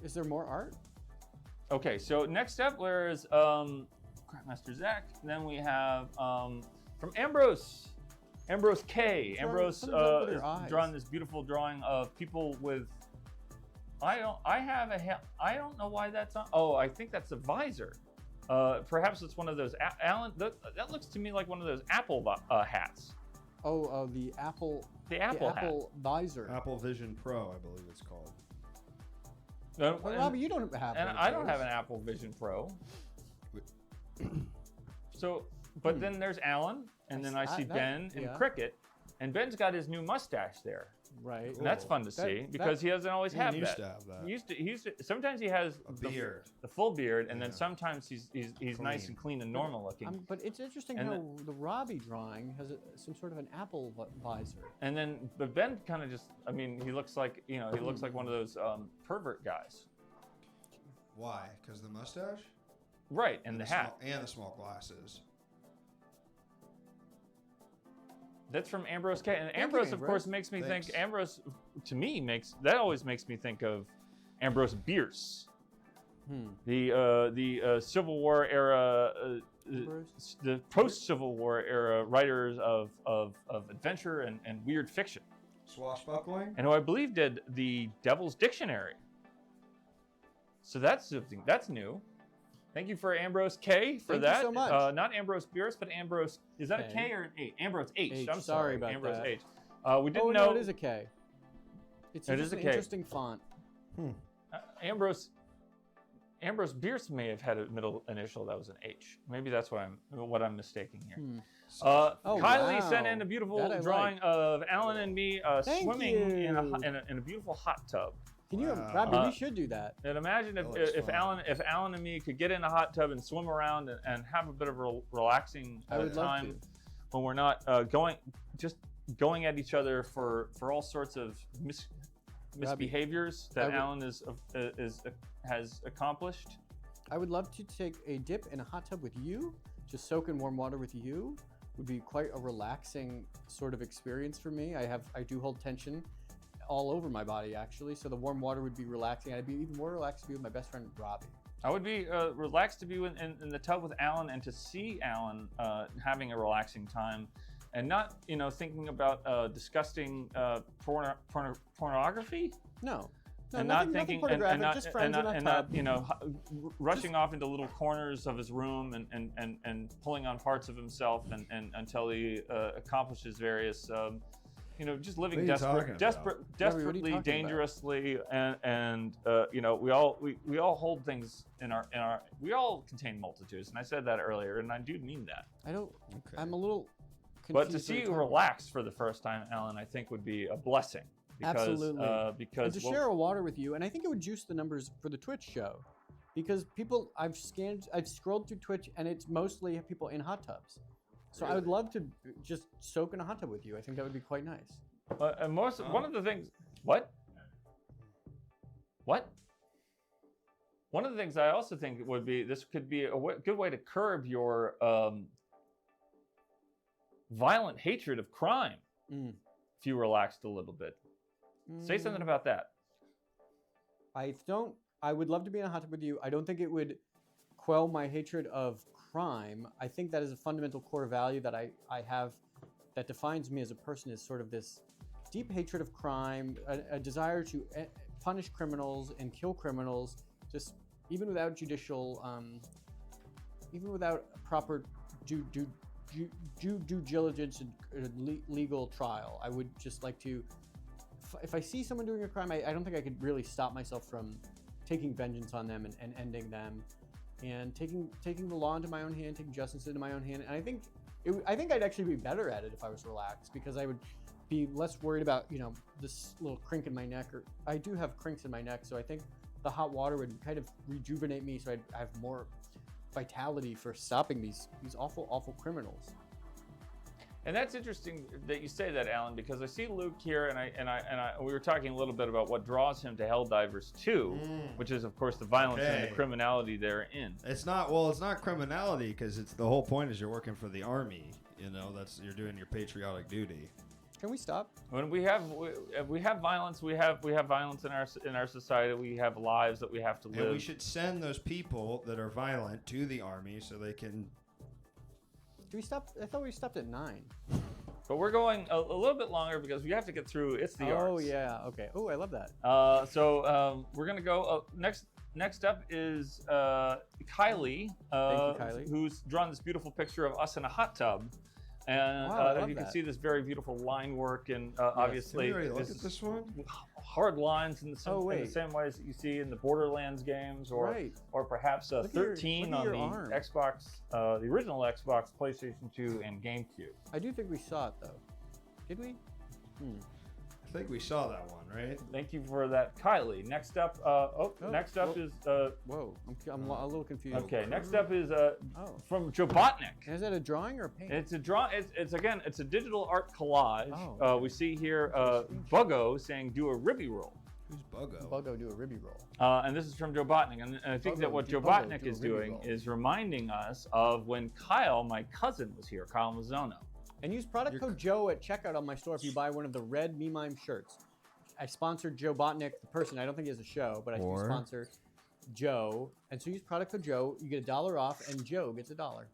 Is there more art? Okay, so next up there's Grandmaster Zach. Then we have from Ambrose K. Ambrose something's up with is your eyes. drawn this beautiful drawing of people with. I don't know why that's on. Oh, I think that's a visor. Perhaps it's one of those. Allan, that looks to me like one of those Apple hats. Oh, the Apple. The Apple hat. visor. Apple Vision Pro, I believe it's called. Well, Well, Robbie, you don't have. and one of I don't those. have an Apple Vision Pro. So, but then there's Allan, and then I see Ben and yeah. Cricket, and Ben's got his new mustache there. Right. And that's fun to see because he doesn't always have used that. to have that. He used to. Sometimes he has A beard. the full beard, and then Yeah. sometimes he's nice and clean and normal looking. But it's interesting And how the Robbie drawing has some sort of an Apple visor. And then, but Ben kind of just. I mean, he looks like he looks like one of those pervert guys. Why? Because the mustache? Right, and the hat. And the small glasses. That's from Ambrose K. And you, Ambrose, of course, Ambrose. makes me Thanks. think. Ambrose, to me, always makes me think of Ambrose Bierce, the Civil War era, Ambrose? the post-Civil War era writers of adventure and weird fiction, Swashbuckling? and who I believe did the Devil's Dictionary. So that's new. Thank you for Ambrose K for Thank that. you so much. Not Ambrose Bierce, but Ambrose. Is that a K or an H? Ambrose H. H, I'm sorry about Ambrose that. H. We didn't Oh know. no, it is a K. It's It just is a an K. interesting font. Ambrose Bierce may have had a middle initial that was an H. Maybe that's what I'm mistaking here. Oh, Kylie sent wow. in a beautiful That I drawing like. of Allan and me Thank swimming in you. a beautiful hot tub. Can you, Wow. Robbie? We should do that. And imagine That looks if fun. Allan and me could get in a hot tub and swim around and have a bit of a relaxing I would love time to. when we're not going at each other for all sorts of misbehaviors that would- Allan has accomplished. I would love to take a dip in a hot tub with you. Just soak in warm water with you would be quite a relaxing sort of experience for me. I do hold tension all over my body actually, so the warm water would be relaxing. I'd be even more relaxed to be with my best friend Robbie. I would be relaxed to be in the tub with Allan and to see Allan having a relaxing time, and not thinking about disgusting pornography. No, And nothing, not thinking, nothing and pornographic, just friends in a tub. rushing off into little corners of his room and pulling on parts of himself and until he accomplishes various, just living What are you talking about? desperately, about? dangerously, and we all hold things in our we all contain multitudes, and I said that earlier, and I do mean that. I don't. Okay. I'm a little. But to confused see what you you're talking relax for the first time, Allan, I think would be a blessing. Because, Absolutely. And because to share a water with you, and I think it would juice the numbers for the Twitch show, because I've scrolled through Twitch, and it's mostly people in hot tubs. So I would love to just soak in a hot tub with you. I think that would be quite nice. And one of the things. What? One of the things I also think would be this could be a good way to curb your violent hatred of crime if you relaxed a little bit. Say something about that. I would love to be in a hot tub with you. I don't think it would quell my hatred of crime. I think that is a fundamental core value that I have that defines me as a person, is sort of this deep hatred of crime, a desire to punish criminals and kill criminals, just even without judicial, even without proper due diligence and legal trial. I would just like to, if I see someone doing a crime, I don't think I could really stop myself from taking vengeance on them and ending them, and taking the law into my own hand, taking justice into my own hand. And I think I'd actually be better at it if I was relaxed, because I would be less worried about, this little crink in my neck, or I do have crinks in my neck, so I think the hot water would kind of rejuvenate me, so I'd have more vitality for stopping these awful criminals. And that's interesting that you say that, Allan, because I see Luke here, and we were talking a little bit about what draws him to Helldivers 2, which is, of course, the violence and the criminality therein. It's not criminality, because it's the whole point is you're working for the army. You're doing your patriotic duty. Can we stop? When we have violence, we have violence in our society. We have lives that we have to live. And we should send those people that are violent to the army so they can. Do we stop? I thought we stopped at 9. But we're going a little bit longer because we have to get through It's the Arts. Oh yeah, okay. Oh, I love that. So we're gonna go next up is Kylie, Thank you, Kylie, who's drawn this beautiful picture of us in a hot tub. And wow, you can see this very beautiful line work, and obviously Can we already look at this one? hard lines in the same ways that you see in the Borderlands games, or perhaps 13 on the Xbox, the original Xbox, PlayStation 2, and GameCube. I do think we saw it though. Did we? I think we saw that one, right? Thank you for that, Kylie. Next up, is whoa, I'm a little confused. Okay, next up is from Jobotnik. Is that a drawing or a paint? It's a it's a digital art collage. We see here Buggo saying do a ribby roll. Who's Buggo? Buggo do a ribby roll. And this is from Jobotnik, and I think that what Jobotnik is doing is reminding us of when Kyle, my cousin, was here, Kyle Mazzono. And use product code Joe at checkout on my store if you buy one of the red Me Mime shirts. I sponsored Joe Botnick, the person. I don't think he has a show, but I do sponsor Joe. And so use product code Joe. You get $1 off, and Joe gets $1.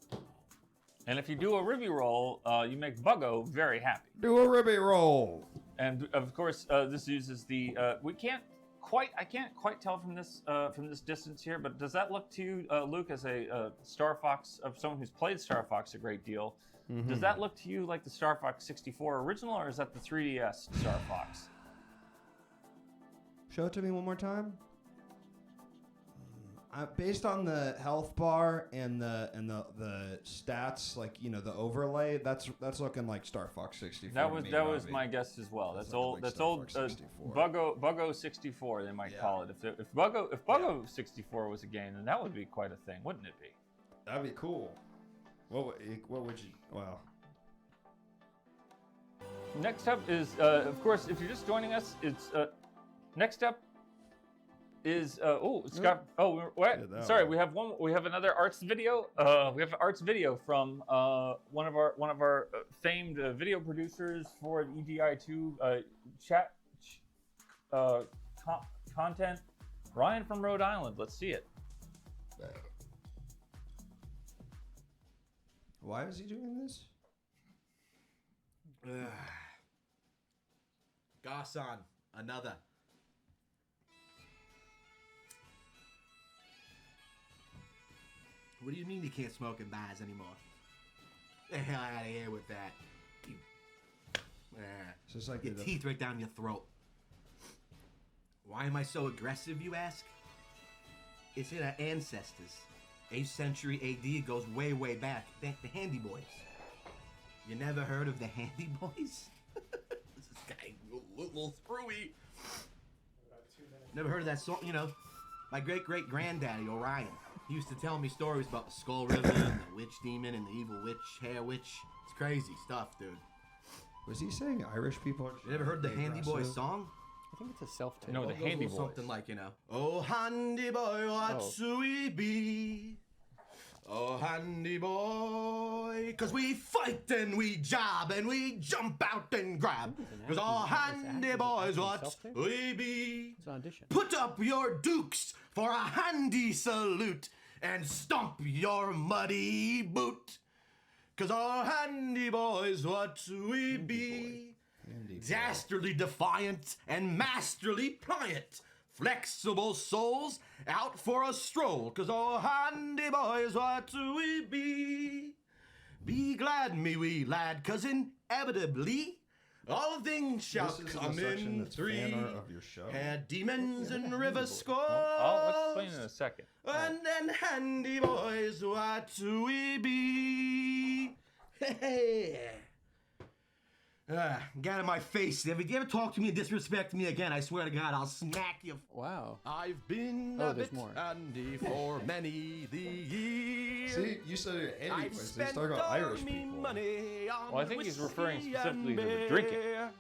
And if you do a ribby roll, you make Buggo very happy. Do a ribby roll. And of course, this uses the. I can't quite tell from this distance here, but does that look to you, Luke, as a Star Fox, of someone who's played Star Fox a great deal? Mm-hmm. Does that look to you like the Star Fox 64 original, or is that the 3DS Star Fox? Show it to me one more time. Based on the health bar and the stats, like the overlay, that's looking like Star Fox 64. That was my guess as well. That's old. That's old. Buggo 64. They might call it. If Buggo 64 was a game, then that would be quite a thing, wouldn't it be? That'd be cool. What would you? Well. Next up is, of course, if you're just joining us, it's next up is Scott. Oh, what? Sorry, we have another arts video. We have an arts video from one of our famed video producers for the EDI2 chat content, Ryan from Rhode Island. Let's see it. Why is he doing this? Garcon, another. What do you mean you can't smoke in bars anymore? Get the hell out of here with that. It's just like your teeth right down your throat. Why am I so aggressive, you ask? It's in our ancestors. 8th century AD goes way, way back. The Handy Boys. You never heard of the Handy Boys? This guy, a little screwy. Never heard of that song? My great-great-granddaddy, Orion, he used to tell me stories about the Skull River and the Witch Demon and the Evil Witch, Hair Witch. It's crazy stuff, dude. Was he saying Irish people? You ever heard the Handy Boy song? I think it's a self-tape. No, the It goes a Handy little Boys. something like, oh, Handy Boy, what's we be? Oh, Handy Boy, 'cause we fight and we job and we jump out and grab. 'Cause all Handy Boys, what we be? It's an audition. Put up your dukes for a handy salute and stomp your muddy boot. 'Cause all Handy Boys, what we be? Dastardly defiant and masterly pliant. Flexible souls out for a stroll. 'Cause all Handy Boys, what we be? Be glad, me wee lad, 'cause inevitably all things shall This is the come section in that's three. fan art of your show. Had demons and river scores. I'll explain in a second. And then Handy Boys, what we be? Hey. Get out of my face. If you ever talk to me and disrespect me again, I swear to God, I'll smack you. Wow. I've been Oh, a there's bit more. handy for many the years. See, you said it Handy I've Boys. He's spent talking about all Irish me people. money on Well, I think he's referring whiskey specifically and to the drinking. beer.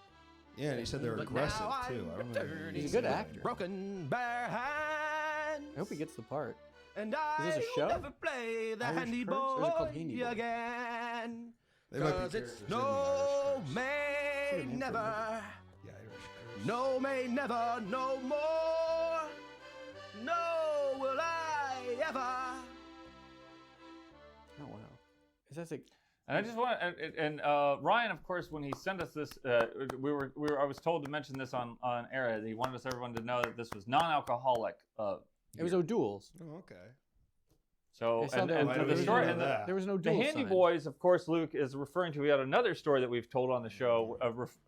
Yeah, and he said they're But aggressive now too. I don't know. I'm He's a good actor. Broken bare hands. I hope he gets the part. And Is this a show? never play the Irish handy Curse, or is it called boy Handy Boy? again. They might be 'Cause characters it's in the no Irish Curse. may Should've been never, The Irish Curse. no may never, no more, no will I ever. Oh wow. Is that like? And I just want and Ryan, of course, when he sent us this, I was told to mention this on air. He wanted everyone to know that this was non-alcoholic. It was O'Doul's. Oh, okay. So I saw and, there and was- the there was story no- and the, There was no the O'Doul's Handy sign. Boys, of course, Luke is referring to yet another story that we've told on the show,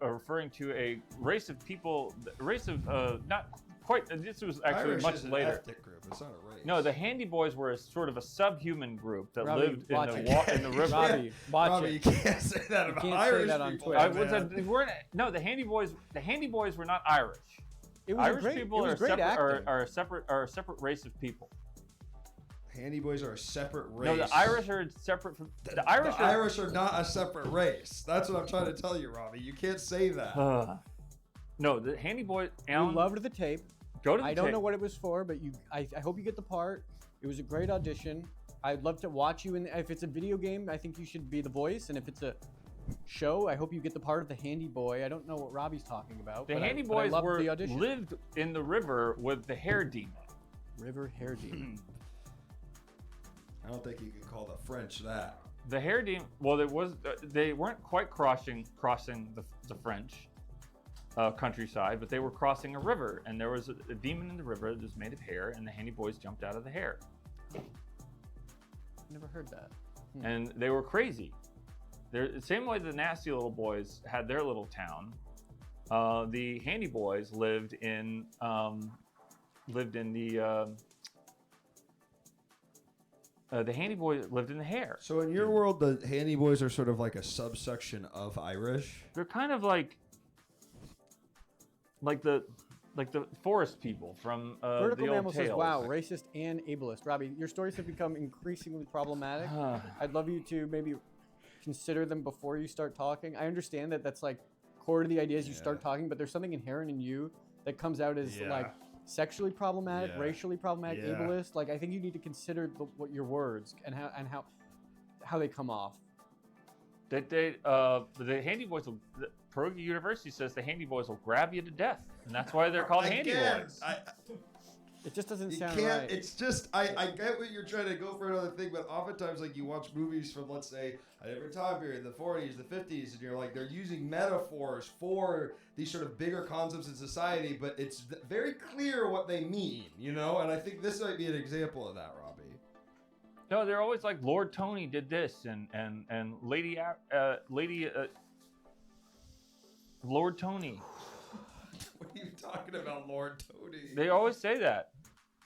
referring to a race of people, not quite. This was actually Irish much is an later. ethnic group. It's not a race. No, the Handy Boys were a sort of a subhuman group that Robbie, lived in watch the it. in the river. Robbie, watch Robbie, you it. can't say that about can't say Irish that on people. Twitter. I was man. they weren't. No, the Handy Boys were not Irish. It was Irish a great, people it was are great acting. are a separate race of people. Handy Boys are a separate race. No, the Irish are separate from the Irish. are not a separate race. That's what I'm trying to tell you, Robbie. You can't say that. No, the Handy Boys. You Alan, loved the tape. go to the I don't tape. know what it was for, but I hope you get the part. It was a great audition. I'd love to watch you. If it's a video game, I think you should be the voice. And if it's a show, I hope you get the part of the Handy Boy. I don't know what Robbie's talking about. The but Handy but Boys loved the audition. lived in the river with the hair demon. River Hair Demon. I don't think you can call the French that. The hair demon. Well, it was. They weren't quite crossing the French countryside, but they were crossing a river, and there was a demon in the river that was made of hair, and the Handy Boys jumped out of the hair, Never heard that. and they were crazy. They're the same way the nasty little boys had their little town. The Handy Boys lived in the Handy Boys lived in the hair. So in your world, the Handy Boys are sort of like a subsection of Irish. They're kind of like the forest people from Vertical the old Mammal says, tales. wow, racist and ableist. Robbie, your stories have become increasingly problematic. I'd love you to maybe consider them before you start talking. I understand that that's like core to the idea as you start talking, but there's something inherent in you that comes out as like sexually problematic, racially problematic, ableist. Like I think you need to consider what your words and how they come off. The Handy Boys will. Pierogi University says the Handy Boys will grab you to death, and that's why they're called Handy Boys. It just doesn't You sound can't. right. It's just I get what you're trying to go for another thing, but oftentimes like you watch movies from let's say a different time period, the 40s, the 50s, and you're like they're using metaphors for these sort of bigger concepts in society, but it's very clear what they mean, you know. And I think this might be an example of that, Robbie. No, they're always like Lord Tony did this, and Lord Tony. What are you talking about, Lord Tony? They always say that,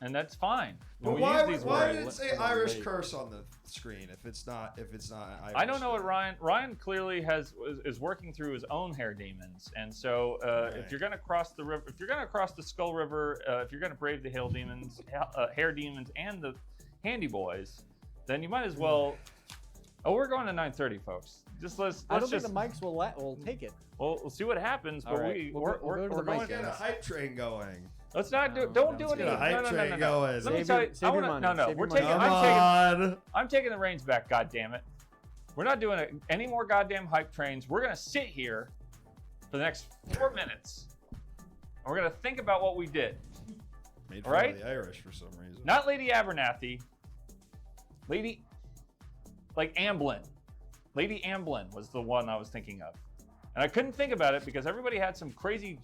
and that's fine. But We why, use these why words. did it say Irish curse on the screen if it's not Irish? I don't know what Ryan clearly is working through his own hair demons, and so if you're gonna cross the river, if you're gonna cross the Skull River, if you're gonna brave the hair demons, and the Handy Boys, then you might as well Oh, we're going to 9:30, folks. Let's I don't just. think the mics will take it. Well, we'll see what happens. But All right. We'll go to the we're mic going. Let's get a hype train going. Let's not do. No, Don't no, do it. get a hype train No. going. Let me Save tell your- you. save your money. No. Save We're your money. taking. Come on. I'm taking the reins back. God damn it. We're not doing any more goddamn hype trains. We're gonna sit here for the next 4 minutes. And we're gonna think about what we did. Made fun Right? of the Irish for some reason. Not Lady Abernathy. Lady, like Amblin. Lady Amblin was the one I was thinking of. And I couldn't think about it because everybody had some crazy.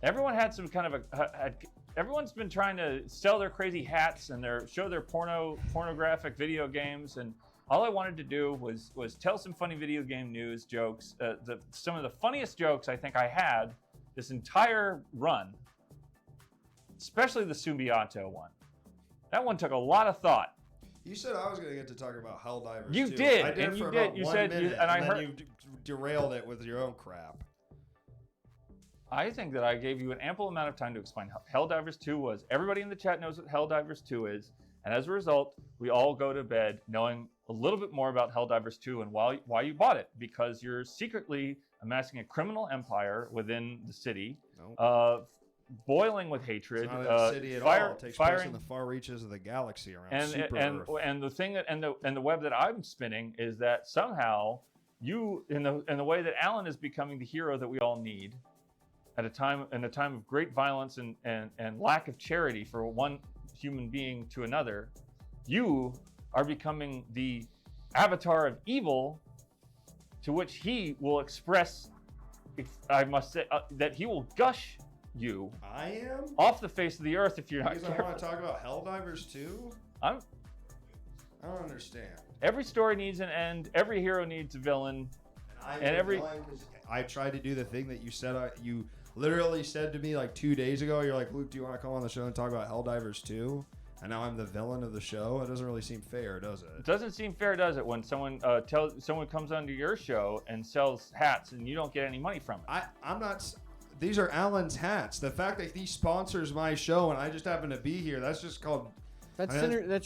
Everyone had some kind of everyone's been trying to sell their crazy hats and show their pornographic video games, and all I wanted to do was tell some funny video game news jokes. Some of the funniest jokes I think I had this entire run, especially the Sumbianto one. That one took a lot of thought. You said I was going to get to talk about Helldivers. You too. did, I did and for you about did. You 1 said, minute, and I then heard. you derailed it with your own crap. I think that I gave you an ample amount of time to explain how Helldivers 2 was. Everybody in the chat knows what Helldivers 2 is, and as a result, we all go to bed knowing a little bit more about Helldivers 2 and why you bought it, because you're secretly amassing a criminal empire within the city, boiling with hatred. It's not a city at all. It takes place in the far reaches of the galaxy around Super Earth. And the thing that and the web that I'm spinning is that somehow you, in the way that Allan is becoming the hero that we all need, in a time of great violence and lack of charity for one human being to another, you are becoming the avatar of evil, to which he will express, I must say, that he will gush you. I am? Off the face of the earth if you're not Because I careful. want to talk about Helldivers too? I don't understand. Every story needs an end. Every hero needs a villain. I tried to do the thing that you said. You literally said to me like 2 days ago. You're like, Luke, do you want to come on the show and talk about Helldivers 2? And now I'm the villain of the show. It doesn't really seem fair, does it? It doesn't seem fair, does it, when someone comes onto your show and sells hats and you don't get any money from it? I'm not. These are Allan's hats. The fact that he sponsors my show and I just happen to be here, that's just called. That's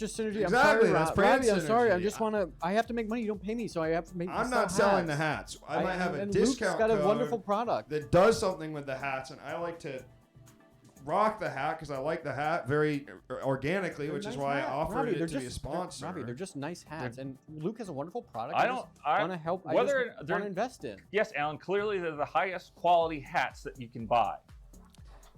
just synergy. Exactly, I'm sorry, that's brand Robbie. I'm sorry. I synergy. just want to. I have to make money. You don't pay me, so I have to make. I'm not selling the hats. I might have a discount Luke's got a code wonderful product that does something with the hats, and I like to rock the hat because I like the hat very organically, which is why I offered it to be a sponsor. Robbie, they're just nice hats, and Luke has a wonderful product. I want to help. I want to invest in. Yes, Allan. Clearly, they're the highest quality hats that you can buy.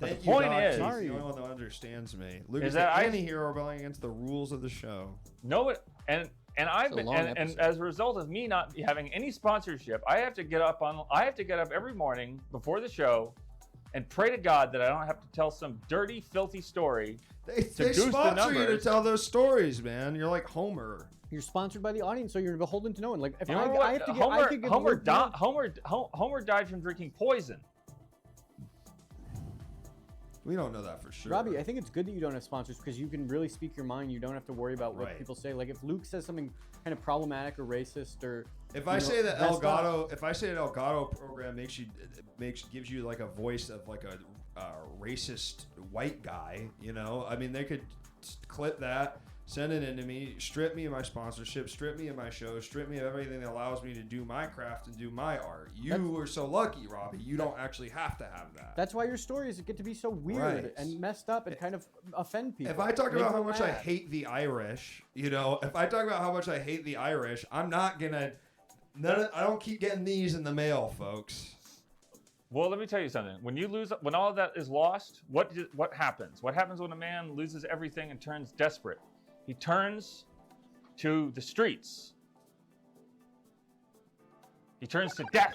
But Thank the point you, is, the only one that understands me. Luke is is that the anti-hero rebelling against the rules of the show. No, and I've been, and as a result of me not having any sponsorship, I have to get up every morning before the show and pray to God that I don't have to tell some dirty, filthy story. They sponsor you to tell those stories, man. You're like Homer. You're sponsored by the audience, so you're beholden to no one. Like if You know I what? have to get, Homer died from drinking poison. We don't know that for sure. Robbie, I think it's good that you don't have sponsors because you can really speak your mind. You don't have to worry about what people say. Like if Luke says something kind of problematic or racist, or if I say that Elgato program gives you like a voice of like a racist white guy, you know, I mean they could clip that, send it into me, strip me of my sponsorship, strip me of my show, strip me of everything that allows me to do my craft and do my art. You are so lucky, Robbie. You don't actually have to have that. That's why your stories get to be so weird and messed up and kind of offend people. If I talk about how much I hate the Irish, you know, I'm not gonna. I don't keep getting these in the mail, folks. Well, let me tell you something. When all of that is lost, what happens? What happens when a man loses everything and turns desperate? He turns to the streets. He turns to death.